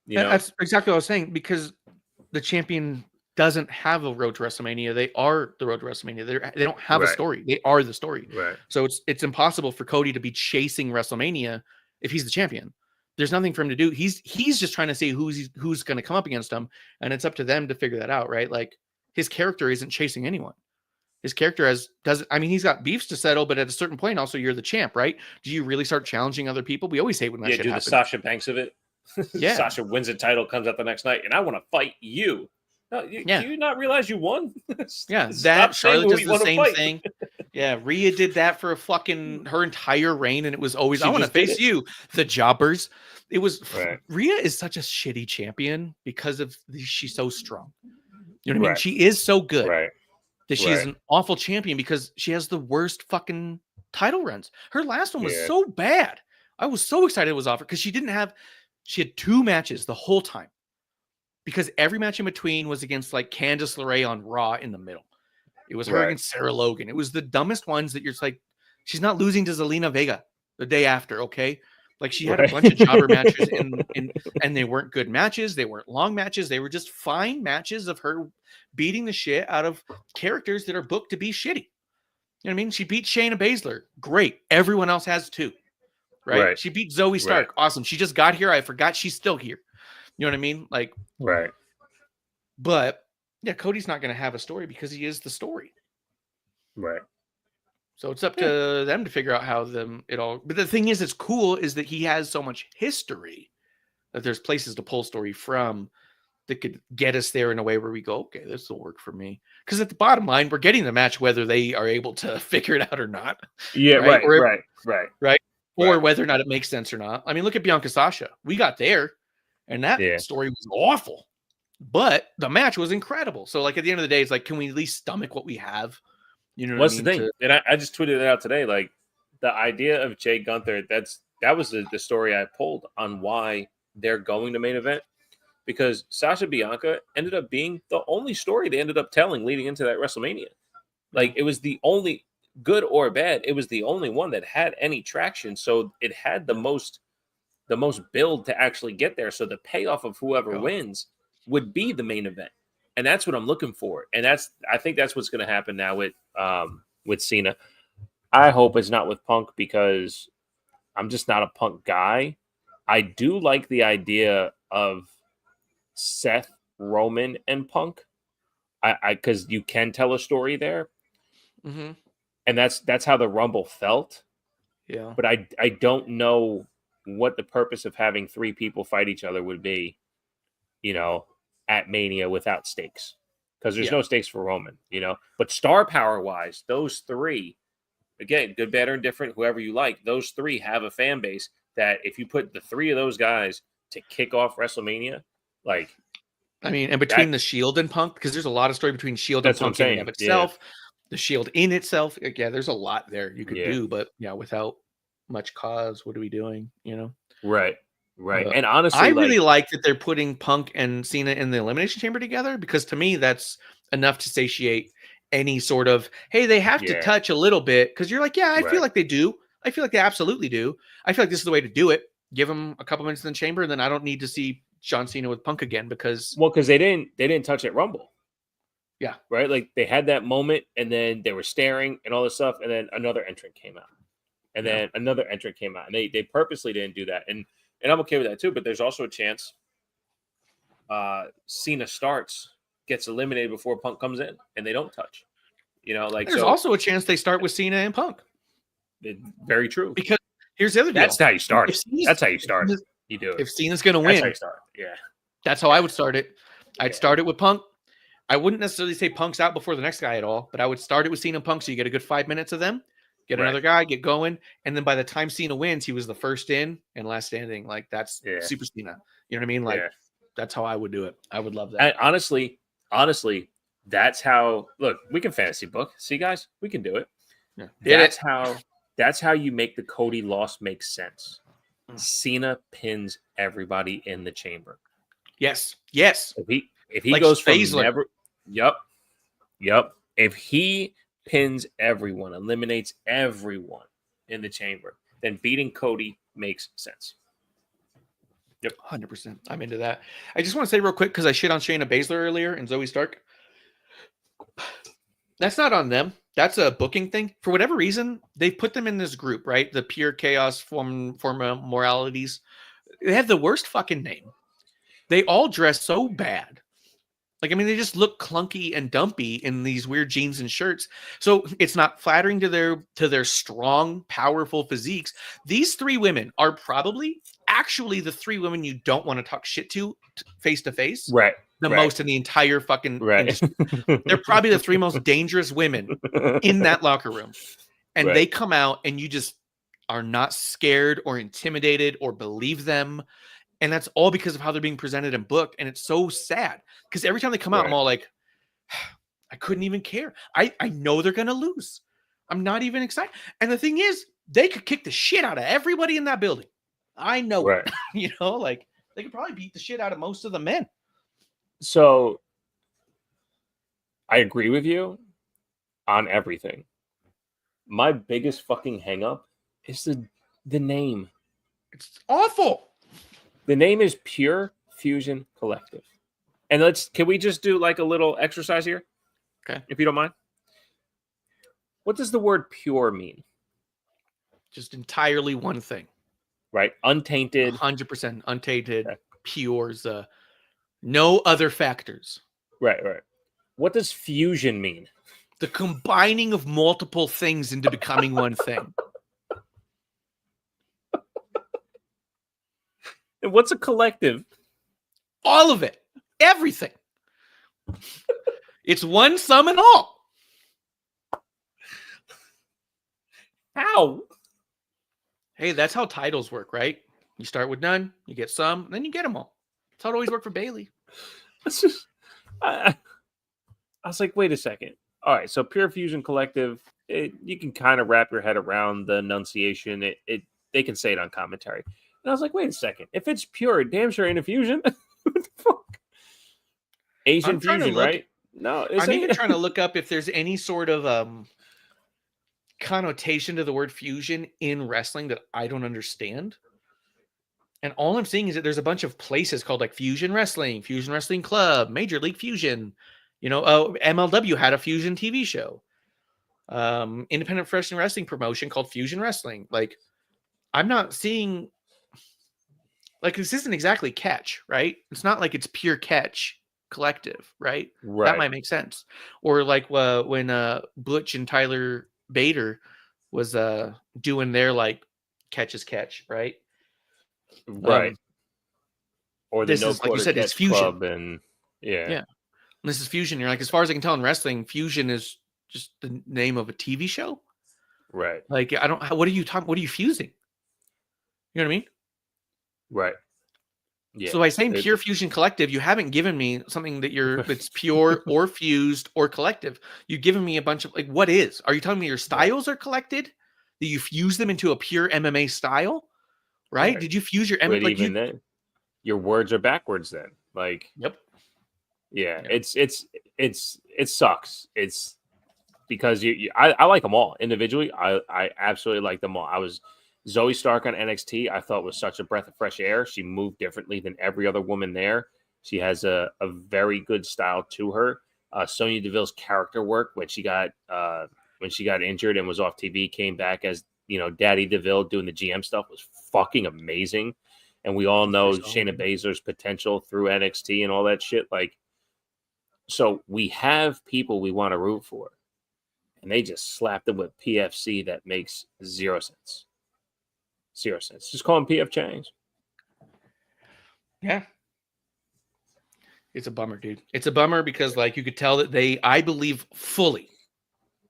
You know? That's exactly what I was saying, because the champion doesn't have a road to WrestleMania. They are the road to WrestleMania. They don't have a story. They are the story. Right. So it's impossible for Cody to be chasing WrestleMania if he's the champion. There's nothing for him to do. He's just trying to see who's going to come up against him, and it's up to them to figure that out, right? Like his character isn't chasing anyone. His character he's got beefs to settle, but at a certain point, also you're the champ, right? Do you really start challenging other people? We always hate when that shit happens. The Sasha Banks of it. Yeah, Sasha wins a title, comes out the next night, and I want to fight you. No, do you not realize you won? That Charlotte does the same thing. Yeah, Rhea did that for her entire reign, and it was always, I want to face you, the jobbers. It was Rhea is such a shitty champion because she's so strong. You know what I mean? She is so good that she is an awful champion because she has the worst fucking title runs. Her last one was so bad. I was so excited it was offered because she had 2 matches the whole time. Because every match in between was against like Candice LeRae on Raw in the middle. It was her against Sarah Logan. It was the dumbest ones that you're just like, She's not losing to Zelina Vega the day after, okay? Like she had a bunch of jobber matches and they weren't good matches. They weren't long matches. They were just fine matches of her beating the shit out of characters that are booked to be shitty. You know what I mean? She beat Shayna Baszler. Great. Everyone else has too. Right? She beat Zoe Stark. Awesome. She just got here. I forgot she's still here. You know what I mean? Like, but yeah, Cody's not going to have a story because he is the story. Right. So it's up to them to figure out how it all. But the thing is, it's cool is that he has so much history that there's places to pull story from that could get us there in a way where we go, okay, this will work for me. Because at the bottom line, we're getting the match whether they are able to figure it out or not. Yeah, right. Or whether or not it makes sense or not. I mean, look at Bianca Sasha. We got there, and that story was awful, but the match was incredible. So, like at the end of the day, it's like, can we at least stomach what we have? You know, what's the thing? And I just tweeted it out today. Like the idea of Jay Gunther, that was the story I pulled on why they're going to main event, because Sasha Bianca ended up being the only story they ended up telling leading into that WrestleMania. Like it was the only, good or bad, it was the only one that had any traction. So it had the most build to actually get there. So the payoff of whoever wins would be the main event. And that's what I'm looking for. And I think that's what's going to happen now with Cena. I hope it's not with Punk because I'm just not a Punk guy. I do like the idea of Seth, Roman, and Punk. Because you can tell a story there. Mm-hmm. And that's how the Rumble felt. Yeah. But I don't know what the purpose of having three people fight each other would be, you know, at Mania without stakes. Because there's no stakes for Roman, you know. But star power wise, those three, again, good, bad, or indifferent, whoever you like, those three have a fan base that if you put the three of those guys to kick off WrestleMania, like, I mean, and between the Shield and Punk, because there's a lot of story between Shield and Punk in and of itself. The Shield in itself, there's a lot there you could do, but without much cause, what are we doing? You know, right. And honestly, I really like that they're putting Punk and Cena in the Elimination Chamber together, because to me that's enough to satiate any sort of, hey, they have to touch a little bit, because you're like, I feel like they do. I feel like they absolutely do. I feel like this is the way to do it. Give them a couple minutes in the chamber, and then I don't need to see John Cena with Punk again because they didn't touch at Rumble. Yeah. Right. Like they had that moment and then they were staring and all this stuff. And then another entrant came out and then another entrant came out and they purposely didn't do that. And I'm okay with that too. But there's also a chance Cena gets eliminated before Punk comes in and they don't touch, you know, like there's also a chance they start with Cena and Punk. Very true. Because here's the other deal. That's how you start. That's how you start. You do it. If Cena's going to win, that's how you start. Yeah. That's how I would start it. I'd start it with Punk. I wouldn't necessarily say Punk's out before the next guy at all, but I would start it with Cena and Punk so you get a good 5 minutes of them, get another guy, get going, and then by the time Cena wins, he was the first in and last standing. Like that's Super Cena. You know what I mean? Like that's how I would do it. I would love that. And honestly, that's how. Look, we can fantasy book. See, guys, we can do it. Yeah. That's how you make the Cody loss make sense. Cena pins everybody in the chamber. Yes. If he like goes from Baszler. never, yep. If he pins everyone, eliminates everyone in the chamber, then beating Cody makes sense. Yep, 100%. I'm into that. I just want to say real quick because I shit on Shayna Baszler earlier and Zoe Stark. That's not on them. That's a booking thing. For whatever reason, they've put them in this group, right? The Pure Chaos form Moralities. They have the worst fucking name. They all dress so bad. Like, I mean, they just look clunky and dumpy in these weird jeans and shirts. So it's not flattering to their strong, powerful physiques. These three women are probably actually the three women you don't want to talk shit to face to face. Right. The most in the entire fucking industry. They're probably the three most dangerous women in that locker room. And they come out and you just are not scared or intimidated or believe them. And that's all because of how they're being presented and booked. And it's so sad because every time they come out, I'm all like, I couldn't even care. I know they're going to lose. I'm not even excited. And the thing is, they could kick the shit out of everybody in that building. I know it. You know, like they could probably beat the shit out of most of the men. So I agree with you on everything. My biggest fucking hang up is the name. It's awful. The name is Pure Fusion Collective. And can we just do like a little exercise here? Okay. If you don't mind. What does the word pure mean? Just entirely one thing. Right. Untainted. 100% untainted, Okay. pure. No other factors. Right. What does fusion mean? The combining of multiple things into becoming one thing. And what's a collective? All of it. Everything. It's one sum and all. How? Hey, that's how titles work, right? You start with none, you get some, and then you get them all. That's how it always worked for Bailey. It's just, I was like, wait a second. All right, so Pure Fusion Collective, you can kind of wrap your head around the enunciation. They can say it on commentary. And I was like, wait a second. If it's pure, damn sure ain't a fusion. What the fuck? Asian fusion, right? No, I'm even trying to look up if there's any sort of connotation to the word fusion in wrestling that I don't understand. And all I'm seeing is that there's a bunch of places called like Fusion Wrestling Club, Major League Fusion. MLW had a Fusion TV show. Independent professional wrestling promotion called Fusion Wrestling. Like, I'm not seeing, like, this isn't exactly Catch, right? It's not like it's Pure Catch Collective, right? That might make sense. Or like when Butch and Tyler Bader was doing their like Catch is Catch, right? Right. Or the this No is, like you Quarter said, it's Catch fusion. Club and yeah. This is fusion. You're like, as far as I can tell in wrestling, fusion is just the name of a TV show. Right. Like, what are you talking? What are you fusing? You know what I mean? Right. Yeah. So by saying Pure Fusion Collective, you haven't given me something that's pure or fused or collective. You've given me a bunch of, like, what is? Are you telling me your styles are collected? That you fuse them into a pure MMA style? Right? Did you fuse your MMA? But even then, your words are backwards then. Like, yep. Yeah, it sucks. It's because I like them all individually. I absolutely like them all. Zoe Stark on NXT, I thought was such a breath of fresh air. She moved differently than every other woman there. She has a very good style to her. Sonya Deville's character work when she got injured and was off TV, came back as Daddy Deville doing the GM stuff was fucking amazing. And we all know Shayna Baszler's potential through NXT and all that shit. Like, so we have people we want to root for, and they just slapped them with PFC that makes 0 sense. 0 cents. Just call them PF Changs. Yeah. It's a bummer, dude. It's a bummer because, like, you could tell that I believe fully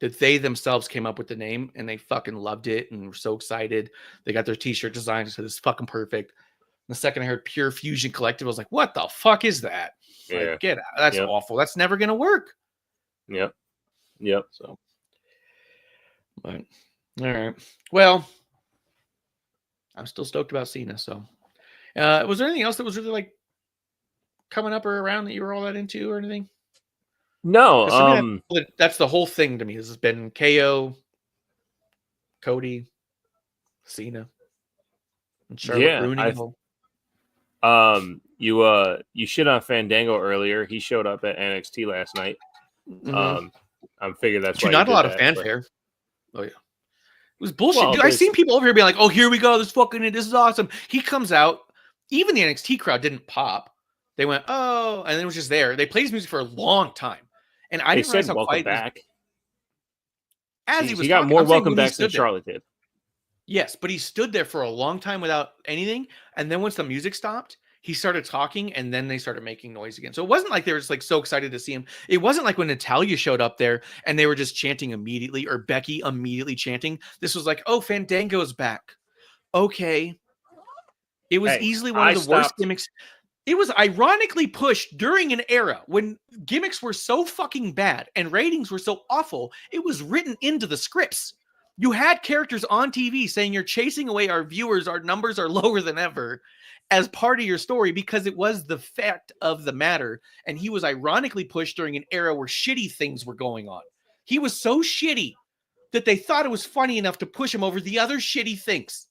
that they themselves came up with the name and they fucking loved it and were so excited. They got their t-shirt designed and said, "It's fucking perfect." And the second I heard Pure Fusion Collective, I was like, what the fuck is that? Yeah. Like, get out. That's awful. That's never going to work. Yep. So, but, all right. Well, I'm still stoked about Cena. So, was there anything else that was really like coming up or around that you were all that into or anything? No. That's the whole thing to me. This has been KO, Cody, Cena, and Charlotte ruining. You shit on Fandango earlier. He showed up at NXT last night. Mm-hmm. I'm figuring that's why not a lot of fanfare. Oh yeah. It was bullshit. Well, dude, I've seen people over here being like, "Oh, here we go. This is awesome." He comes out. Even the NXT crowd didn't pop. They went, "Oh," and it was just there. They played his music for a long time, and I didn't realize how welcome quiet back. He got more welcome backs than Charlotte did. Yes, but he stood there for a long time without anything, and then once the music stopped, he started talking, and then they started making noise again. So it wasn't like they were just like so excited to see him. It wasn't like when Natalya showed up there and they were just chanting immediately, or Becky immediately chanting. This was like, "Oh, Fandango's back." Okay. It was easily one of the worst gimmicks. It was ironically pushed during an era when gimmicks were so fucking bad and ratings were so awful. It was written into the scripts. You had characters on TV saying, "You're chasing away our viewers. Our numbers are lower than ever," as part of your story, because it was the fact of the matter. And he was ironically pushed during an era where shitty things were going on. He was so shitty that they thought it was funny enough to push him over the other shit he thinks.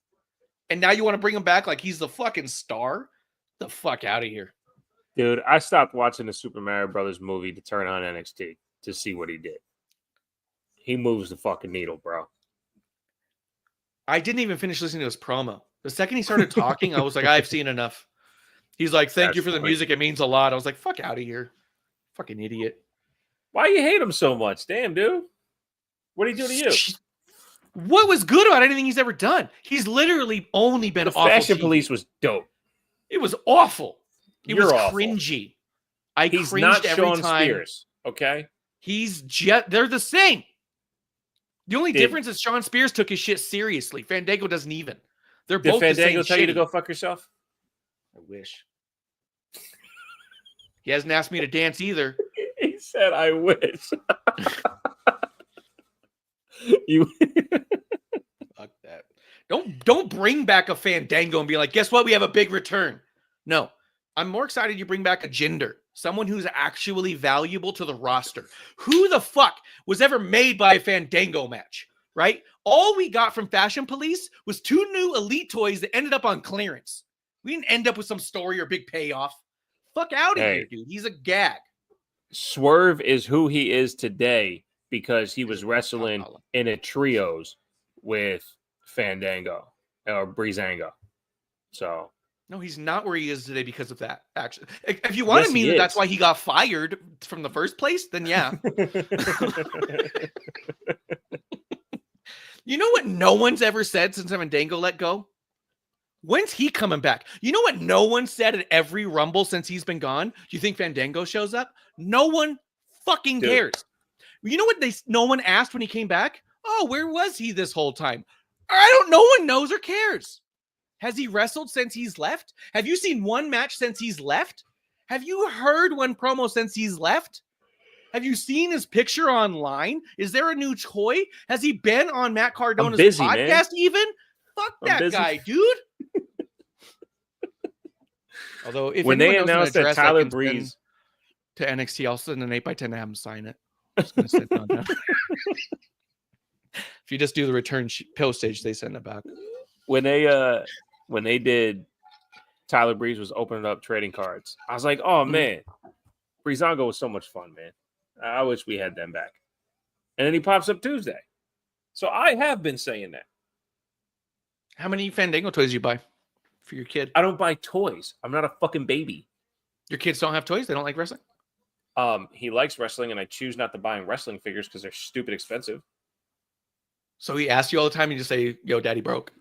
And now you want to bring him back like he's the fucking star? The fuck out of here. Dude, I stopped watching the Super Mario Brothers movie to turn on NXT to see what he did. He moves the fucking needle, bro. I didn't even finish listening to his promo. The second he started talking, I was like, I've seen enough. He's like, thank you for the music. It means a lot. I was like, fuck out of here. Fucking idiot. Why you hate him so much? Damn, dude. What did he do to you? What was good about anything he's ever done? He's literally only been awful. Fashion Police was dope. It was awful. It was awful. Cringy. He's cringed not every Sean time. Spears, okay? They're the same. The only difference is Sean Spears took his shit seriously. Fandango doesn't even. They're both the same. Did Fandango tell you to go fuck yourself? I wish. He hasn't asked me to dance either. He said, I wish. You fuck that. Don't bring back a Fandango and be like, guess what? We have a big return. No. I'm more excited you bring back a Jinder. Someone who's actually valuable to the roster. Who the fuck was ever made by a Fandango match, right? All we got from Fashion Police was 2 new Elite toys that ended up on clearance. We didn't end up with some story or big payoff. Fuck out of here, dude. He's a gag. Swerve is who he is today because he was wrestling in a trios with Fandango or Breezango. So... No, he's not where he is today because of that. Actually, if you want to mean that that's why he got fired from the first place, then yeah. You know what no one's ever said since Fandango let go? When's he coming back? You know what no one said at every Rumble since he's been gone? Do you think Fandango shows up? No one fucking cares. You know what no one asked when he came back? Oh, where was he this whole time? No one knows or cares. Has he wrestled since he's left? Have you seen one match since he's left? Have you heard one promo since he's left? Have you seen his picture online? Is there a new toy? Has he been on Matt Cardona's podcast even? Fuck that guy, dude. Although if when they announced that Tyler Breeze to NXT, I'll send an 8x10 to have him sign it. Just gonna sit down now. If you just do the return postage, they send it back. When they did Tyler Breeze was opening up trading cards, I was like, oh man, Breezango was so much fun, man. I wish we had them back. And then he pops up Tuesday. So I have been saying that. How many Fandango toys do you buy for your kid? I don't buy toys. I'm not a fucking baby. Your kids don't have toys? They don't like wrestling? He likes wrestling, and I choose not to buy him wrestling figures because they're stupid expensive. So he asks you all the time, and you just say, yo, daddy broke.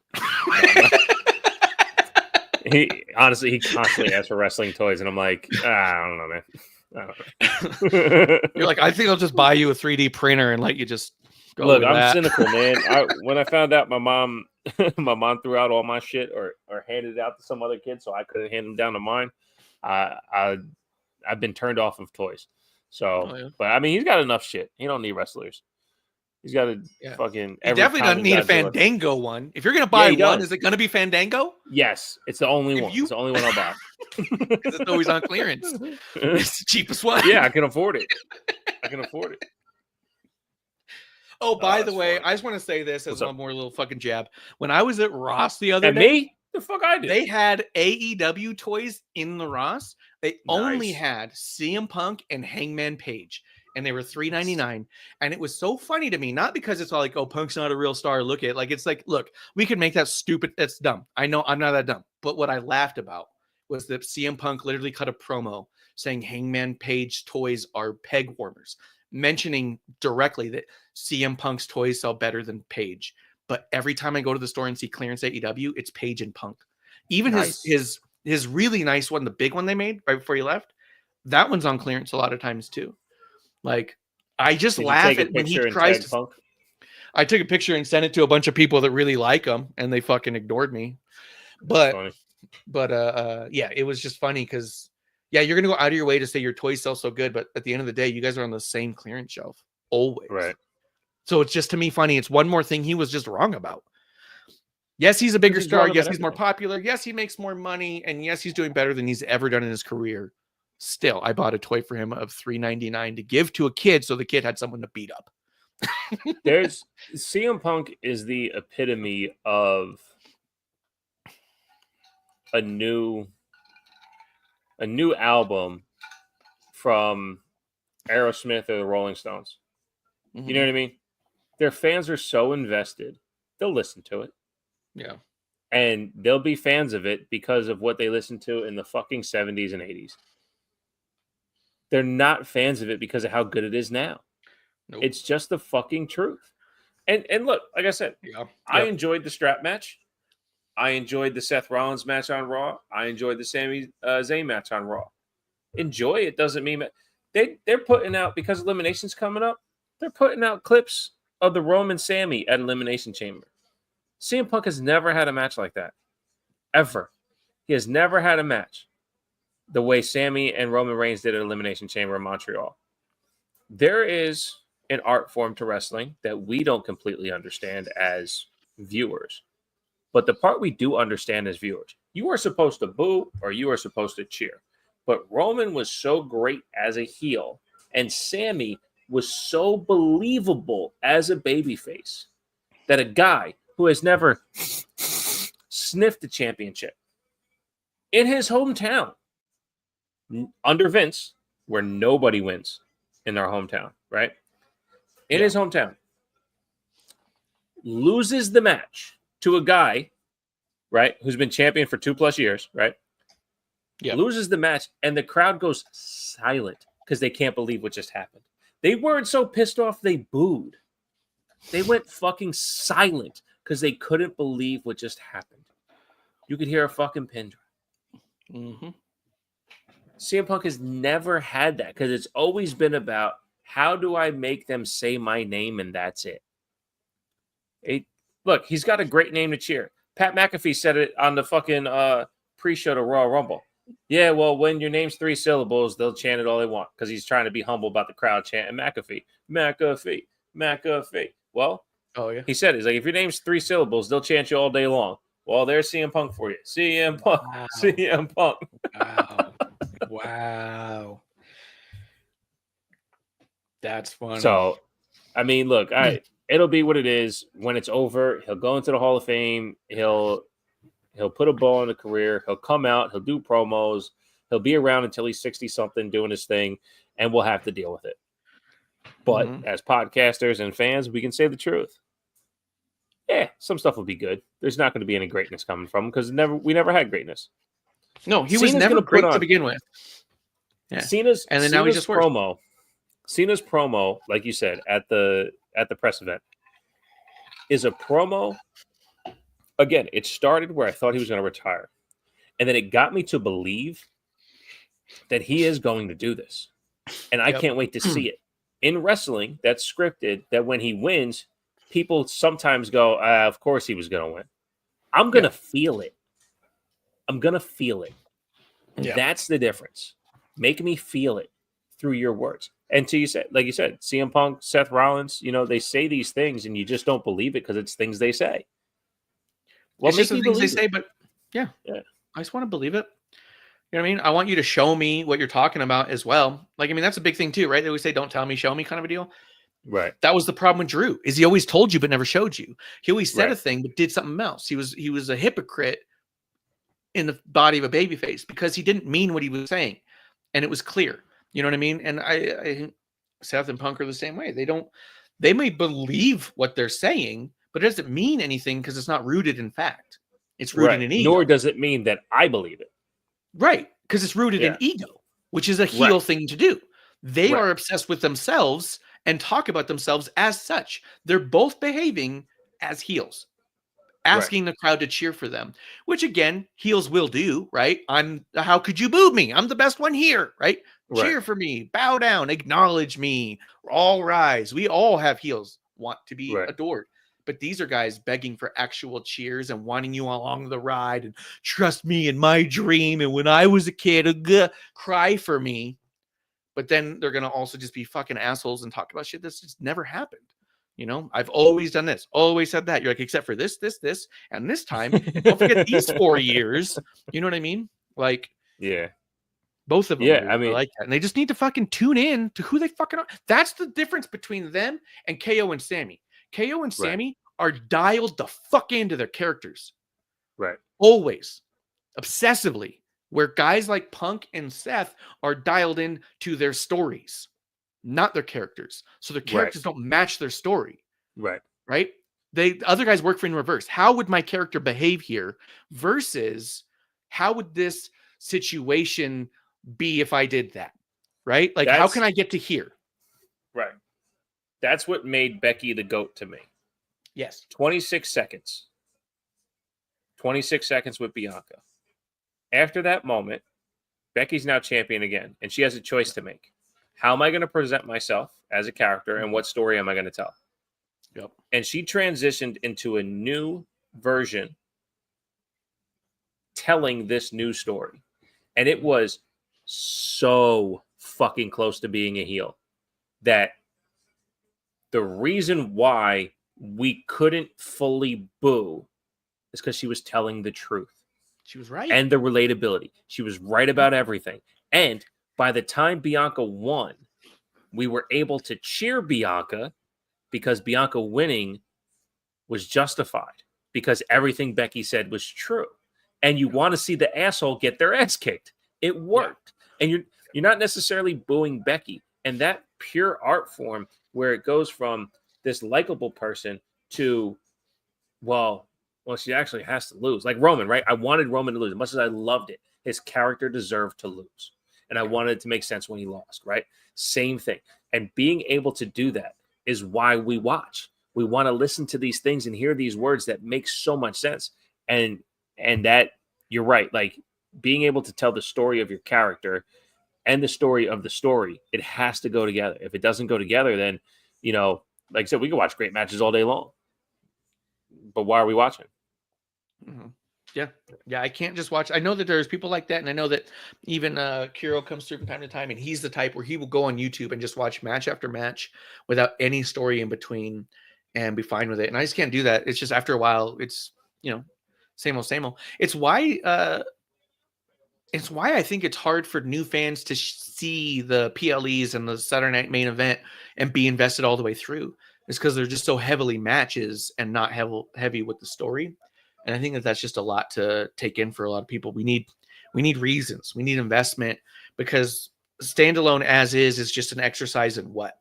He constantly asks for wrestling toys, and I'm like, I don't know, man. I don't know. You're like, I think I'll just buy you a 3D printer and let you just go. Look, I'm cynical, man. When I found out my mom threw out all my shit or handed it out to some other kid, so I couldn't hand them down to mine. I've been turned off of toys. So, But I mean, he's got enough shit. He don't need wrestlers. He's got a fucking. He definitely doesn't need a Fandango one. If you're gonna buy one, is it gonna be Fandango? Yes, it's the only one. It's the only one I'll buy. Because it's always on clearance. It's the cheapest one. Yeah, I can afford it. Oh, by the way, I just want to say this as one more little fucking jab. When I was at Ross the other day, me? The fuck I did. They had AEW toys in the Ross. They only had CM Punk and Hangman Page. And they were $3.99. And it was so funny to me, not because it's all like, oh, Punk's not a real star. Look at it. Like, it's like, look, we could make that stupid. That's dumb. I know I'm not that dumb. But what I laughed about was that CM Punk literally cut a promo saying Hangman Page toys are peg warmers, mentioning directly that CM Punk's toys sell better than Page. But every time I go to the store and see clearance AEW, it's Page and Punk. Even his really nice one, the big one they made right before he left, that one's on clearance a lot of times too. Like, I just laugh at when he tries to. I took a picture and sent it to a bunch of people that really like him, and they fucking ignored me. But yeah, it was just funny because, yeah, you're gonna go out of your way to say your toys sell so good, but at the end of the day, you guys are on the same clearance shelf always. Right. So it's just, to me, funny. It's one more thing he was just wrong about. Yes, he's a bigger star. Yes, he's more popular. Yes, he makes more money, and yes, he's doing better than he's ever done in his career. Still, I bought a toy for him of $3.99 to give to a kid so the kid had someone to beat up. There's CM Punk is the epitome of a new album from Aerosmith or the Rolling Stones. You know what I mean? Their fans are so invested, they'll listen to it. Yeah. And they'll be fans of it because of what they listened to in the fucking 70s and 80s. They're not fans of it because of how good it is now. Nope. It's just the fucking truth. And look, like I said, I enjoyed the strap match. I enjoyed the Seth Rollins match on Raw. I enjoyed the Sami Zayn match on Raw. Enjoy it doesn't mean they're putting out, because Elimination's coming up, they're putting out clips of the Roman Sammy at Elimination Chamber. CM Punk has never had a match like that. Ever. He has never had a match the way Sammy and Roman Reigns did at Elimination Chamber in Montreal. There is an art form to wrestling that we don't completely understand as viewers. But the part we do understand as viewers, you are supposed to boo or you are supposed to cheer. But Roman was so great as a heel, and Sammy was so believable as a babyface that a guy who has never sniffed a championship in his hometown, under Vince, where nobody wins in their hometown, right? In his hometown, loses the match to a guy, right, who's been champion for 2+ years, right? Yeah. Loses the match, and the crowd goes silent because they can't believe what just happened. They weren't so pissed off they booed. They went fucking silent because they couldn't believe what just happened. You could hear a fucking pin drop. Mm-hmm. CM Punk has never had that because it's always been about, how do I make them say my name and that's it? Look, he's got a great name to cheer. Pat McAfee said it on the fucking pre-show to Royal Rumble. Yeah, well, when your name's 3 syllables, they'll chant it all they want because he's trying to be humble about the crowd chanting McAfee, McAfee, McAfee. Well, he said, he's like, if your name's 3 syllables, they'll chant you all day long. Well, there's CM Punk for you. CM Punk, wow. CM Punk. Wow. Wow. That's funny. So, I mean, look, it'll be what it is. When it's over, he'll go into the Hall of Fame. He'll put a bow on the career. He'll come out. He'll do promos. He'll be around until he's 60-something doing his thing, and we'll have to deal with it. But as podcasters and fans, we can say the truth. Yeah, some stuff will be good. There's not going to be any greatness coming from him because we never had greatness. No, he was never great to begin with. Yeah. Cena's promo, like you said, at the press event, is a promo. Again, it started where I thought he was going to retire. And then it got me to believe that he is going to do this. And I can't wait to see it. In wrestling, that's scripted, that when he wins, people sometimes go, of course he was going to win. I'm going to feel it. I'm going to feel it. Yeah. That's the difference. Make me feel it through your words. And like you said, CM Punk, Seth Rollins, they say these things and you just don't believe it because it's things they say. Well, it's just the things they say, but yeah, I just want to believe it. You know what I mean? I want you to show me what you're talking about as well. Like, I mean, that's a big thing too, right? They always say, don't tell me, show me kind of a deal. Right. That was the problem with Drew, is he always told you but never showed you. He always said a thing but did something else. He was a hypocrite in the body of a babyface because he didn't mean what he was saying. And it was clear. You know what I mean? And I Seth and Punk are the same way. They may believe what they're saying, but it doesn't mean anything because it's not rooted in fact. It's rooted in ego. Nor does it mean that I believe it. Right. Because it's rooted in ego, which is a heel thing to do. They are obsessed with themselves and talk about themselves as such. They're both behaving as heels, asking the crowd to cheer for them, which again, heels will do, right? How could you boo me? I'm the best one here, right? Cheer for me, bow down, acknowledge me, all rise. We all have heels, want to be adored. But these are guys begging for actual cheers and wanting you along the ride and trust me in my dream. And when I was a kid, cry for me. But then they're going to also just be fucking assholes and talk about shit that's just never happened. I've always done this, always said that. You're like, except for this, and this time, don't forget these 4 years. You know what I mean? Like, yeah. Both of them. Yeah, do. I mean- like that. And they just need to fucking tune in to who they fucking are. That's the difference between them and KO and Sammy. KO and Sammy are dialed the fuck into their characters. Right. Always. Obsessively. Where guys like Punk and Seth are dialed in to their stories, not their characters. So their characters don't match their story. Right. Right? The other guys work for in reverse. How would my character behave here versus how would this situation be if I did that? Right? Like, how can I get to here? Right. That's what made Becky the GOAT to me. Yes. 26 seconds. 26 seconds with Bianca. After that moment, Becky's now champion again, and she has a choice to make. How am I going to present myself as a character, and what story am I going to tell? Yep. And she transitioned into a new version telling this new story. And it was so fucking close to being a heel that the reason why we couldn't fully boo is because she was telling the truth. She was right. And the relatability. She was right about everything. And by the time Bianca won, we were able to cheer Bianca because Bianca winning was justified because everything Becky said was true. And you want to see the asshole get their ass kicked. It worked. And you're not necessarily booing Becky. And that pure art form where it goes from this likable person to, well, she actually has to lose. Like Roman, right? I wanted Roman to lose. As much as I loved it, his character deserved to lose. And I wanted it to make sense when he lost, right? Same thing. And being able to do that is why we watch. We want to listen to these things and hear these words that make so much sense. And that, you're right, like being able to tell the story of your character and the story of the story, it has to go together. If it doesn't go together, then, you know, like I said, we can watch great matches all day long. But why are we watching? Mm-hmm. Yeah, I can't just watch. I know that there's people like that, and I know that even Kiro comes through from time to time, and he's the type where he will go on YouTube and just watch match after match without any story in between and be fine with it. And I just can't do that. It's just after a while, it's, you know, same old, same old. It's why I think it's hard for new fans to see the PLEs and the Saturday Night Main Event and be invested all the way through. It's because they're just so heavily matches and not heavy with the story. And I think that that's just a lot to take in for a lot of people. We need reasons. We need investment, because standalone as is just an exercise in what?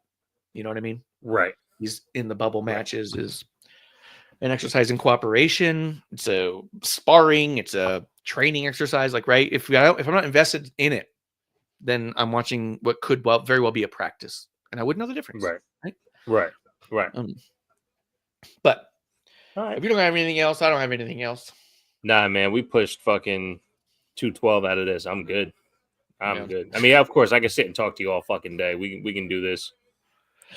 You know what I mean? Right. He's in the bubble matches is an exercise in cooperation. It's a sparring. It's a training exercise. Like, right. If I'm not invested in it, then I'm watching what could very well be a practice, and I wouldn't know the difference. Right. But right. If you don't have anything else, I don't have anything else. Nah, man, we pushed fucking 212 out of this. I'm good. I'm good. I mean, of course, I can sit and talk to you all fucking day. We can do this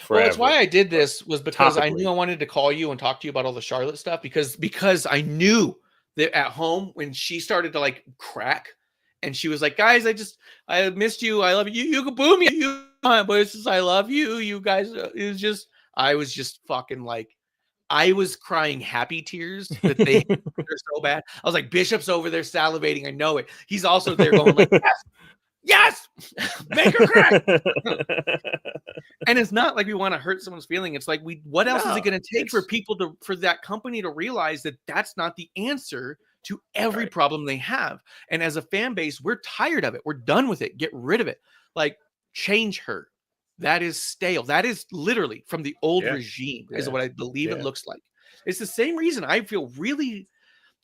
forever. Well, that's why I did this, was because I knew I wanted to call you and talk to you about all the Charlotte stuff, because I knew that at home when she started to like crack and she was like, guys, I missed you. I love you. You can boo me. But it's just, I love you. You guys, I was just fucking like, I was crying happy tears that they're so bad. I was like, Bishop's over there salivating. I know it. He's also there going like, yes, make her cry. And it's not like we want to hurt someone's feeling. It's like, what else is it going to take for that company to realize that that's not the answer to every problem they have? And as a fan base, we're tired of it. We're done with it. Get rid of it. Like, change her. That is stale. That is literally from the old regime, is what I believe it looks like. It's the same reason I feel really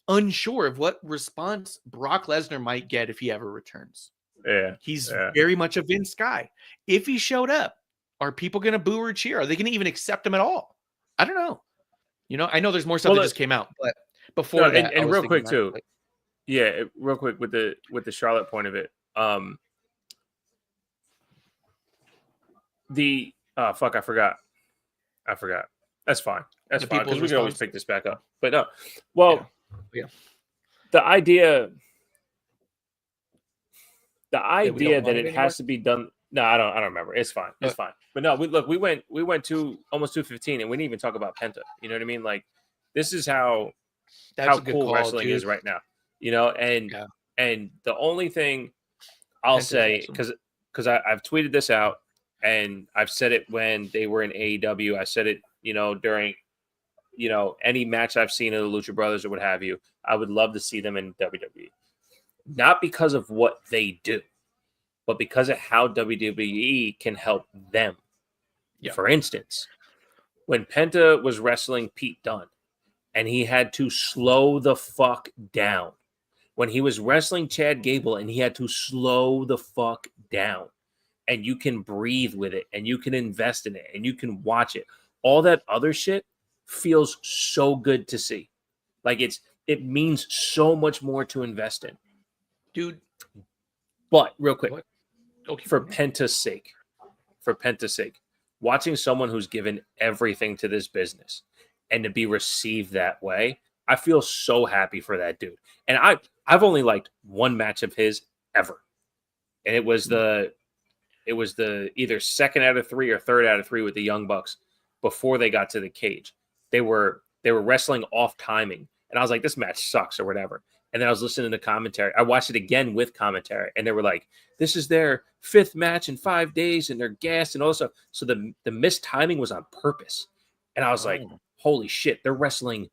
unsure of what response Brock Lesnar might get if he ever returns. Yeah. He's very much a Vince guy. If he showed up, are people going to boo or cheer? Are they going to even accept him at all? I don't know. You know, I know there's more stuff that just came out, but before that, and real quick too. Real quick with the Charlotte point of it. I forgot. That's fine. That's fine, because we can always pick this back up. But no, well, the idea that it has to be done. No, I don't remember. It's fine. It's fine. But no, we went to almost 215, and we didn't even talk about Penta. You know what I mean? Like, this is how cool wrestling is right now. You know, and the only thing I'll Penta's say awesome. because I've tweeted this out and I've said it when they were in AEW. I said it, during any match I've seen of the Lucha Brothers or what have you. I would love to see them in WWE, not because of what they do, but because of how WWE can help them. Yeah. For instance, when Penta was wrestling Pete Dunne and he had to slow the fuck down. When he was wrestling Chad Gable and he had to slow the fuck down, and you can breathe with it and you can invest in it and you can watch it. All that other shit feels so good to see. Like it means so much more to invest in. Dude. But real quick, Okay. for Penta's sake, watching someone who's given everything to this business and to be received that way, I feel so happy for that dude. And I've only liked one match of his ever. And it was the either second out of 3 or third out of 3 with the Young Bucks before they got to the cage. They were wrestling off timing. And I was like, this match sucks or whatever. And then I was listening to commentary. I watched it again with commentary. And they were like, this is their 5th match in 5 days and they're gassed and all this stuff. So the missed timing was on purpose. And I was like, holy shit, they're wrestling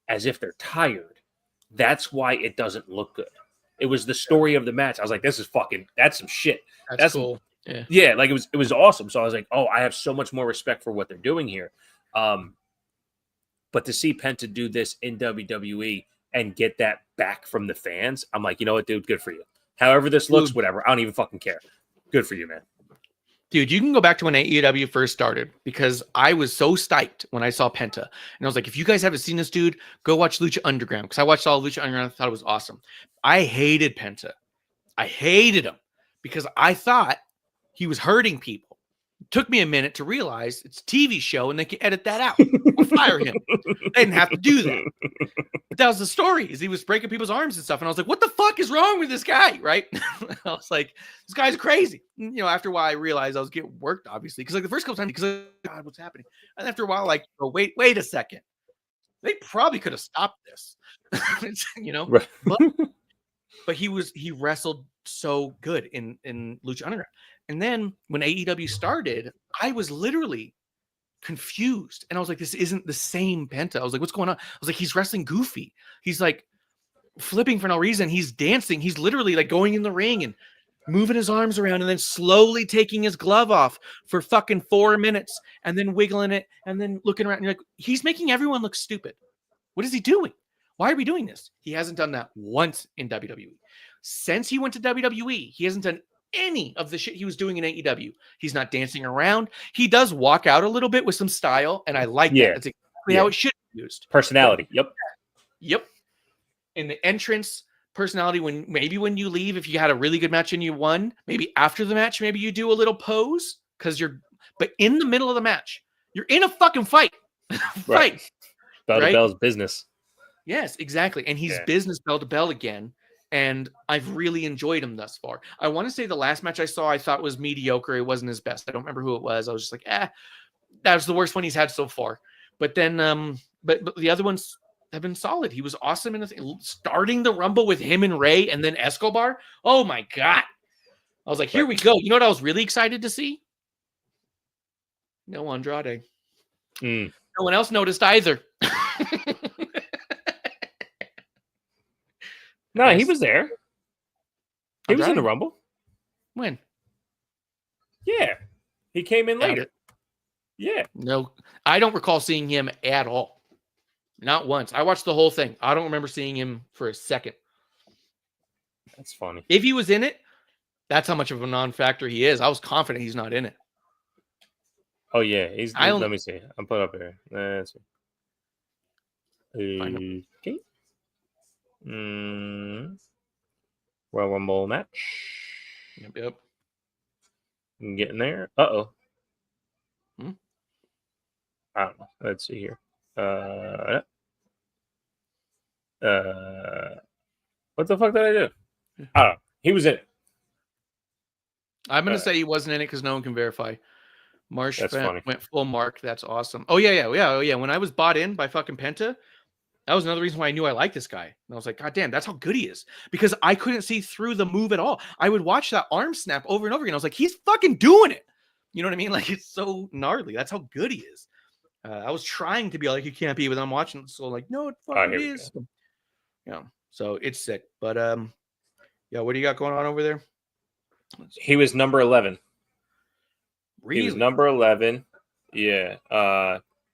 as if they're tired. That's why it doesn't look good. It was the story of the match. I was like, that's some shit. That's cool. Yeah, like it was awesome. So I was like, oh, I have so much more respect for what they're doing here. But to see Penta do this in WWE and get that back from the fans, I'm like, you know what, dude, good for you. However this looks, whatever. I don't even fucking care. Good for you, man. Dude, you can go back to when AEW first started because I was so psyched when I saw Penta. And I was like, if you guys haven't seen this dude, go watch Lucha Underground. Because I watched all Lucha Underground. I thought it was awesome. I hated Penta. I hated him because I thought he was hurting people. It took me a minute to realize it's a TV show and they can edit that out or fire him. They didn't have to do that. But that was the story, is he was breaking people's arms and stuff. And I was like, what the fuck is wrong with this guy? Right? I was like, this guy's crazy. And, after a while, I realized I was getting worked, obviously. Because like the first couple times, because God, what's happening? And after a while, like, oh, wait a second. They probably could have stopped this. Right. But he wrestled so good in Lucha Underground. And then when AEW started, I was literally confused. And I was like, this isn't the same Penta. I was like, what's going on? I was like, he's wrestling goofy. He's like flipping for no reason. He's dancing. He's literally like going in the ring and moving his arms around and then slowly taking his glove off for fucking 4 minutes and then wiggling it and then looking around. And you're like, he's making everyone look stupid. What is he doing? Why are we doing this? He hasn't done that once in WWE. Since he went to WWE, he hasn't done any of the shit he was doing in AEW. He's not dancing around. He does walk out a little bit with some style, and I like that. That's exactly how it should be used. Personality. Yep. In the entrance, personality, when you leave, if you had a really good match and you won, maybe after the match, maybe you do a little pose but in the middle of the match, you're in a fucking fight. Right. Bell to bell's business. Yes, exactly. And he's business bell to bell again. And I've really enjoyed him thus far. I want to say the last match I saw, I thought was mediocre. It wasn't his best. I don't remember who it was. I was just like, that was the worst one he's had so far. But then, but the other ones have been solid. He was awesome in starting the Rumble with him and Ray and then Escobar. Oh my God. I was like, here we go. You know what I was really excited to see? No Andrade. No one else noticed either. No, he was there. He was in the Rumble. When? Yeah. He came in later. Yeah. No, I don't recall seeing him at all. Not once. I watched the whole thing. I don't remember seeing him for a second. That's funny. If he was in it, that's how much of a non-factor he is. I was confident he's not in it. Oh, yeah. Let me see. I'm put up here. Let's see. Okay. Royal Rumble match. Yep. I'm getting there. Uh-oh. I don't know. Let's see here. What the fuck did I do? I don't know. He was in it. I'm going to say he wasn't in it because no one can verify. Marsh That's funny. Went full mark. That's awesome. Oh, yeah. When I was bought in by fucking Penta, That was another reason why I knew I liked this guy. And I was like, God damn, that's how good he is. Because I couldn't see through the move at all. I would watch that arm snap over and over again. I was like, he's fucking doing it. You know what I mean? Like, it's so gnarly. That's how good he is. I was trying to be like, you can't be, but I'm watching it. So like, no, it fucking is. Yeah. So it's sick. But yeah, what do you got going on over there? He was number 11. Really? He was number 11. Yeah.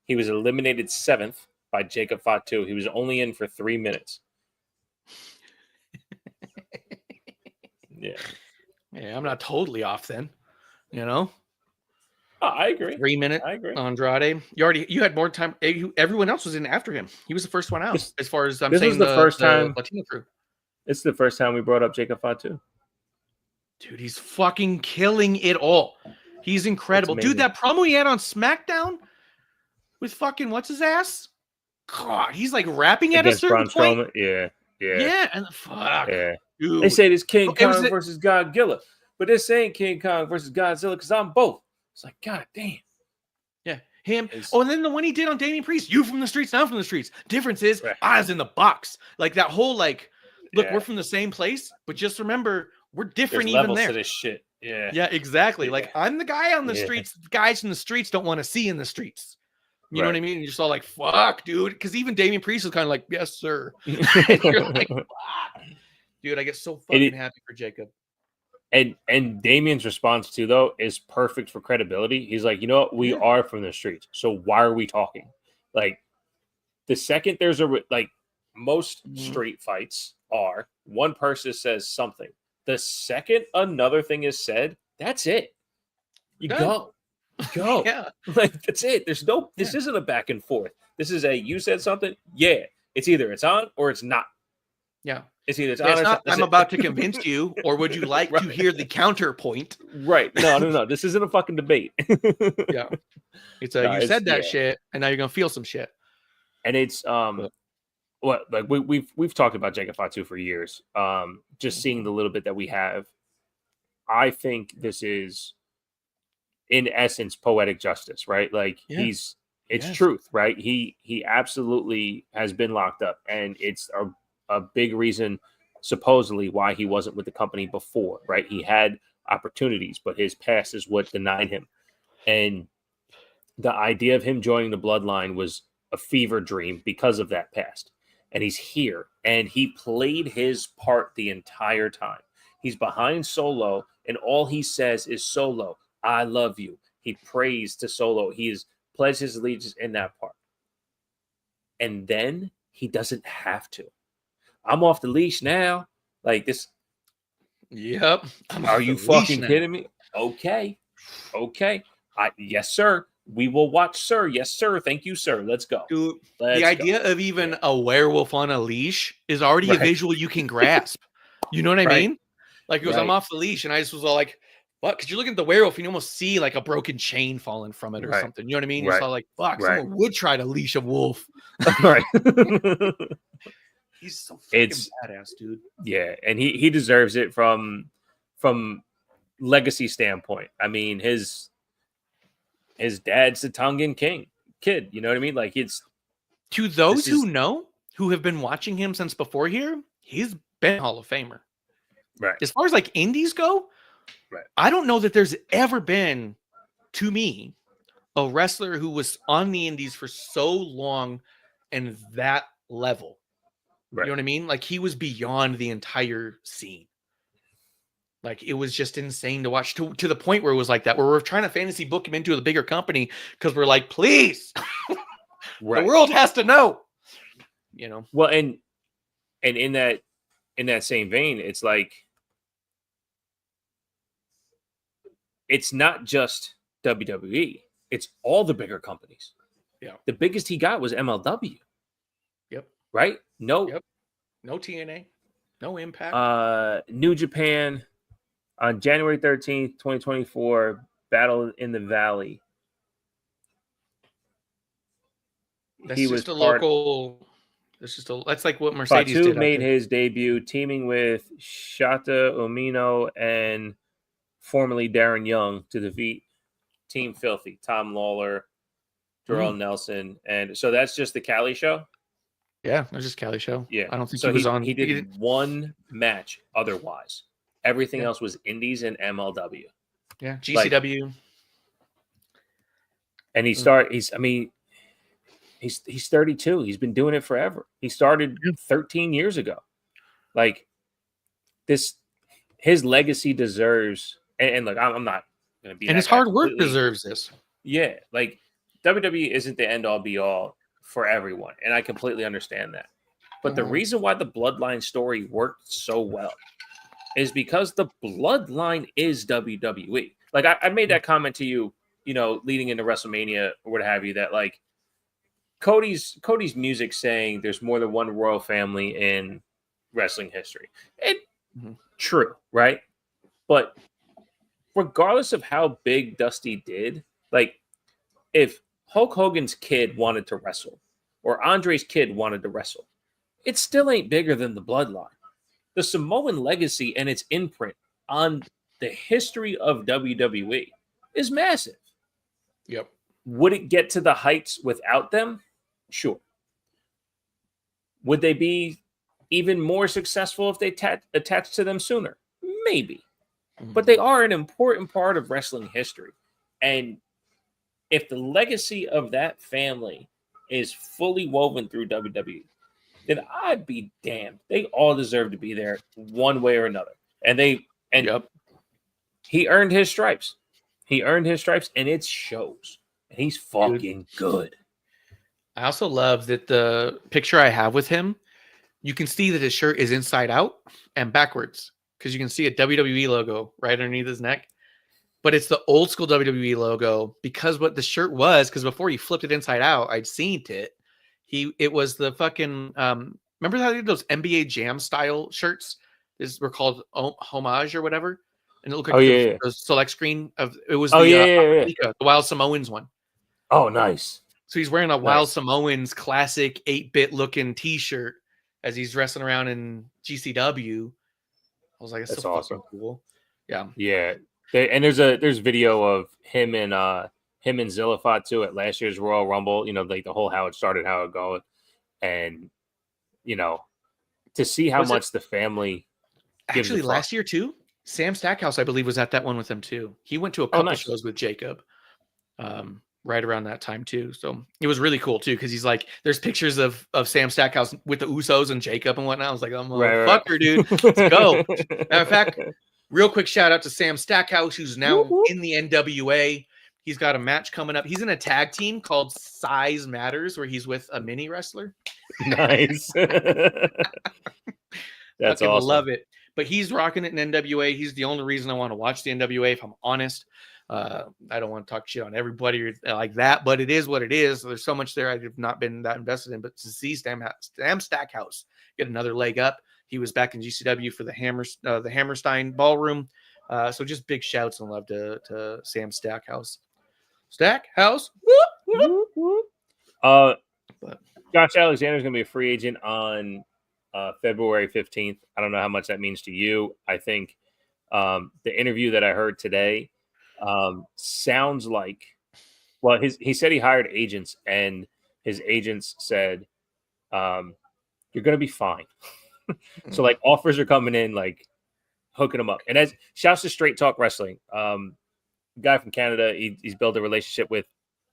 He was eliminated 7th by Jacob Fatu. He was only in for 3 minutes. Yeah. Yeah, I'm not totally off then. You know? Oh, I agree. 3 minute I agree. Andrade. You had more time. Everyone else was in after him. He was the first one out. As far as I'm this saying, was the first time. Latino crew. It's the first time we brought up Jacob Fatu. Dude, he's fucking killing it all. He's incredible. Dude, that promo he had on SmackDown with fucking what's his ass? God, he's like rapping at a certain point. Yeah. Yeah, and fuck. Yeah. Dude. They say it's King Kong versus Godzilla, but they're saying King Kong versus Godzilla because I'm both. It's like, God damn. Yeah, him. And then the one he did on Damian Priest, you from the streets, I'm from the streets. Difference is, I was in the box. Like that whole like, look, we're from the same place, but just remember, we're different. There's even levels there. to this shit. Yeah. Yeah, exactly. Like I'm the guy on the streets. The guys in the streets don't want to see in the streets. You know what I mean? And you're just all like, fuck, dude. Because even Damian Priest is kind of like, yes, sir. You're like, fuck. Dude, I get so fucking happy for Jacob. And Damian's response too, though, is perfect for credibility. He's like, you know what? We are from the streets. So why are we talking? Like, the second there's most street fights are one person says something. The second another thing is said, that's it. You go. Yeah. Like, that's it. This isn't a back and forth. This is you said something. Yeah. It's either it's on or it's not. Yeah. It's either it's on or it's not. I'm about to convince you, or would you like to hear the counterpoint? Right. No. This isn't a fucking debate. Yeah. It's you said that shit, and now you're gonna feel some shit. And it's we've talked about Jacob Fatu for years. Just seeing the little bit that we have, I think this is in essence poetic justice, right? Like it's truth, right? He absolutely has been locked up, and it's a big reason supposedly why he wasn't with the company before, right? He had opportunities, but his past is what denied him. And the idea of him joining the bloodline was a fever dream because of that past. And he's here, and he played his part the entire time. He's behind Solo, and all he says is, Solo, I love you. He prays to Solo. He has pledged his allegiance in that part. And then he doesn't have to. I'm off the leash now. Like this. Yep. Are you fucking kidding me? Okay. Yes, sir. We will watch, sir. Yes, sir. Thank you, sir. Let's go. Dude, the idea of even a werewolf on a leash is already a visual you can grasp. You know what I mean? Like it was, I'm off the leash, and I just was all like, what? Because you look at the werewolf and you almost see like a broken chain falling from it or something. You know what I mean? You're all like, fuck, someone would try to leash a wolf. Right. He's so fucking badass, dude. Yeah, and he deserves it from legacy standpoint. I mean, his dad's the Tongan kid. You know what I mean? Like it's to those who know, who have been watching him since before here, he's been Hall of Famer. Right. As far as like indies go, I don't know that there's ever been, to me, a wrestler who was on the indies for so long and that level. You know what I mean? Like he was beyond the entire scene. Like it was just insane to watch to the point where it was like that, where we're trying to fantasy book him into a bigger company because we're like, please, the world has to know. You know. Well, and in that same vein, it's like it's not just WWE; it's all the bigger companies. Yeah. The biggest he got was MLW. Yep. Right? No. Yep. No TNA. No Impact. New Japan on January 13th, 2024, Battle in the Valley. That's just a local. That's like what Mercedes Fatu did. Made his debut teaming with Shota Umino and formerly Darren Young to defeat Team Filthy, Tom Lawler, Jarrell Nelson. And so that's just the Cali show? Yeah, it was just Cali show. Yeah. I don't think So he was on. He did one match otherwise. Everything Yeah. else was Indies and MLW. Yeah, GCW. And he's 32. He's been doing it forever. He started 13 years ago. Like this, his legacy deserves. And look, I'm not going to be. And his hard work deserves this. Yeah, like WWE isn't the end all be all for everyone, and I completely understand that. But the reason why the Bloodline story worked so well is because the Bloodline is WWE. Like I made that comment to you, leading into WrestleMania or what have you, that like Cody's music saying there's more than one royal family in wrestling history. True, right? But regardless of how big Dusty did, like if Hulk Hogan's kid wanted to wrestle or Andre's kid wanted to wrestle, it still ain't bigger than the Bloodline. The Samoan legacy and its imprint on the history of WWE is massive. Yep. Would it get to the heights without them? Sure. Would they be even more successful if they attached to them sooner? Maybe. But they are an important part of wrestling history. And if the legacy of that family is fully woven through WWE, then I'd be damned. They all deserve to be there one way or another. And he earned his stripes. He earned his stripes, and it shows. And he's fucking good. I also love that the picture I have with him, you can see that his shirt is inside out and backwards because you can see a WWE logo right underneath his neck. But it's the old school WWE logo because what the shirt was, because before he flipped it inside out, I'd seen it. It was the fucking remember how they did those NBA Jam style shirts? These were called homage or whatever, and it looked like the select screen of it was the Wild Samoans one. Oh, nice. So he's wearing a Wild Samoans classic 8-bit looking T-shirt as he's wrestling around in GCW. I was like, that's so awesome. Cool. Yeah. Yeah. And there's video of him and Zillafat too at last year's Royal Rumble, like the whole how it started, how it goes. And to see how much the family actually last year too, Sam Stackhouse, I believe, was at that one with them too. He went to a couple shows with Jacob. Right around that time too. So it was really cool too, because he's like, there's pictures of Sam Stackhouse with the Usos and Jacob and whatnot. I was like, I'm a fucker, dude. Let's go. Matter of fact, real quick shout out to Sam Stackhouse, who's now in the NWA. He's got a match coming up. He's in a tag team called Size Matters, where he's with a mini wrestler. Nice. That's awesome. I love it. But he's rocking it in NWA. He's the only reason I want to watch the NWA, if I'm honest. I don't want to talk shit on everybody like that, but it is what it is. There's so much there I have not been that invested in. But to see Sam Stackhouse get another leg up, he was back in GCW for the Hammerstein Ballroom. So just big shouts and love to Sam Stackhouse. Stackhouse. Whoop, whoop. Josh Alexander is going to be a free agent on February 15th. I don't know how much that means to you. I think the interview that I heard today sounds like, well, he said he hired agents, and his agents said, you're going to be fine. So like offers are coming in, like hooking him up. And as shouts to Straight Talk Wrestling, guy from Canada, he's built a relationship with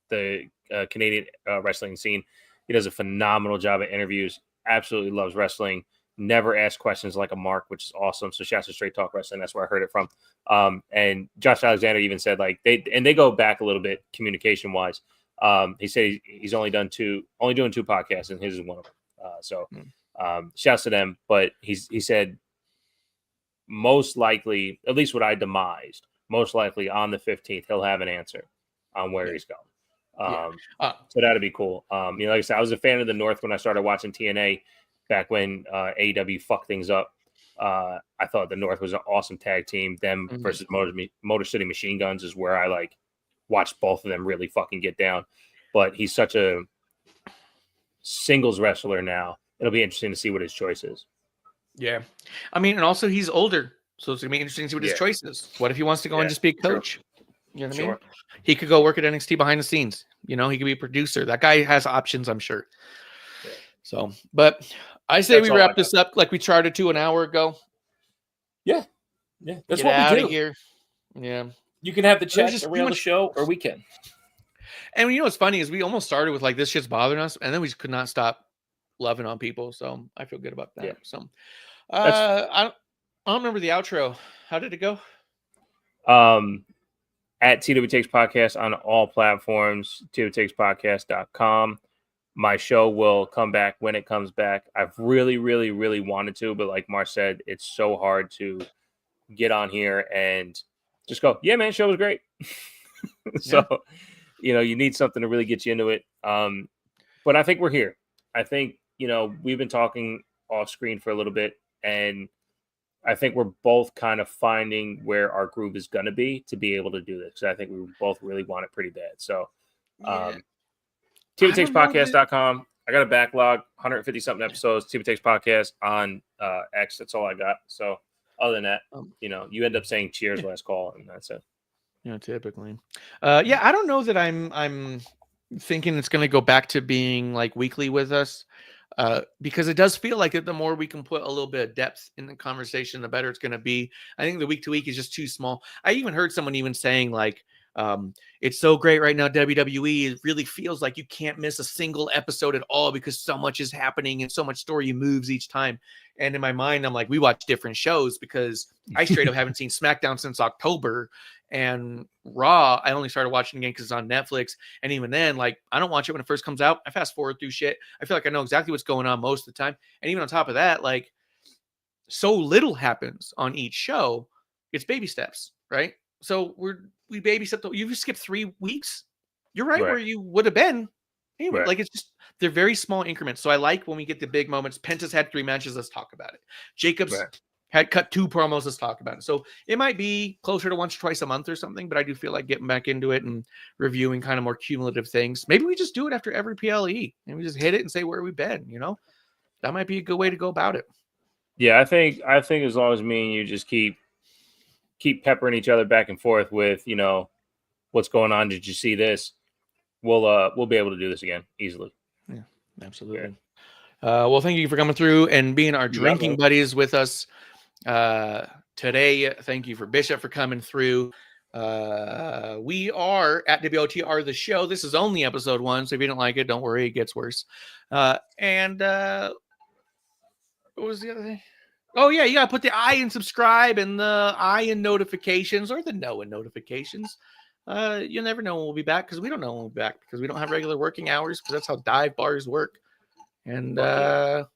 the Canadian wrestling scene. He does a phenomenal job at interviews, absolutely loves wrestling, never asks questions like a mark, which is awesome. So shouts to Straight Talk Wrestling. That's where I heard it from. And Josh Alexander even said like they go back a little bit communication wise. He said he's only doing two podcasts, and his is one of them. Shouts to them. But he said most likely, at least what I demised, most likely on the 15th, he'll have an answer on where he's going. So that'd be cool. Like I said, I was a fan of the North when I started watching TNA back when AEW fucked things up. I thought the North was an awesome tag team. Them versus Motor City Machine Guns is where I like watched both of them really fucking get down. But he's such a singles wrestler now. It'll be interesting to see what his choice is. Yeah. I mean, and also he's older, so it's going to be interesting to see what his choice is. What if he wants to go and just be a coach? Sure. You know what I mean? He could go work at NXT behind the scenes. He could be a producer. That guy has options, I'm sure. So, but I say That's we all I wrap got. this up like we charted to an hour ago. Yeah, that's Get what out we of do. here. Yeah. You can have the chats just every too other much- show, or we can. And you know what's funny is we almost started with like this shit's bothering us, and then we just could not stop loving on people. So I feel good about that. Yeah. So That's- I don't remember the outro. How did it go? At TW Takes Podcast on all platforms, twtakes.podcast.com. My show will come back when it comes back. I've really, really, really wanted to, but like Mar said, it's so hard to get on here and just go, yeah, man, show was great. So, you need something to really get you into it. But I think we're here. I think, we've been talking off screen for a little bit, and I think we're both kind of finding where our groove is going to be able to do this. Because I think we both really want it pretty bad. So, TVTakesPodcast.com. I got a backlog, 150 something episodes. TV Takes Podcast on X. That's all I got. So, other than that, you end up saying cheers last call, and that's it. Typically. I don't know that I'm thinking it's going to go back to being like weekly with us. Because it does feel like the more we can put a little bit of depth in the conversation, the better it's going to be. I think the week to week is just too small. I even heard someone even saying like, it's so great right now, WWE. It really feels like you can't miss a single episode at all because so much is happening and so much story moves each time. And in my mind, I'm like, we watch different shows because I straight up haven't seen SmackDown since October. And Raw, I only started watching again because it's on Netflix. And even then, like, I don't watch it when it first comes out. I fast forward through shit. I feel like I know exactly what's going on most of the time. And even on top of that, like, so little happens on each show. It's baby steps, right? So we baby step. You skip 3 weeks. You're right where you would have been. Anyway, like, it's just, they're very small increments. So I like when we get the big moments. Penta's had 3 matches. Let's talk about it. Jacobs had cut 2 promos. Let's talk about it. So it might be closer to once or twice a month or something, but I do feel like getting back into it and reviewing kind of more cumulative things. Maybe we just do it after every PLE and we just hit it and say where we've been, that might be a good way to go about it. Yeah. I think as long as me and you just keep peppering each other back and forth with, what's going on. Did you see this? We'll be able to do this again easily. Yeah, absolutely. Well, thank you for coming through and being our drinking buddies with us today. Thank you for Bishop for coming through. We are at WOTR the show. This is only episode 1, so if you don't like it, don't worry, it gets worse. And what was the other thing? Oh yeah, you gotta put the I in subscribe and the I in notifications or the no in notifications. You'll never know when we'll be back because we don't know when we'll be back because we don't have regular working hours because that's how dive bars work. And guys,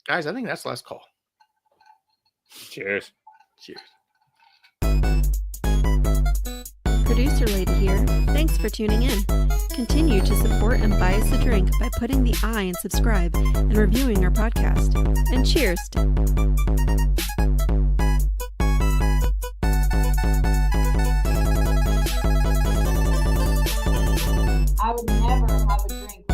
I think that's the last call. Cheers. Producer Lady here. Thanks for tuning in. Continue to support and buy us a drink by putting the I in subscribe and reviewing our podcast. And cheers. I would never have a drink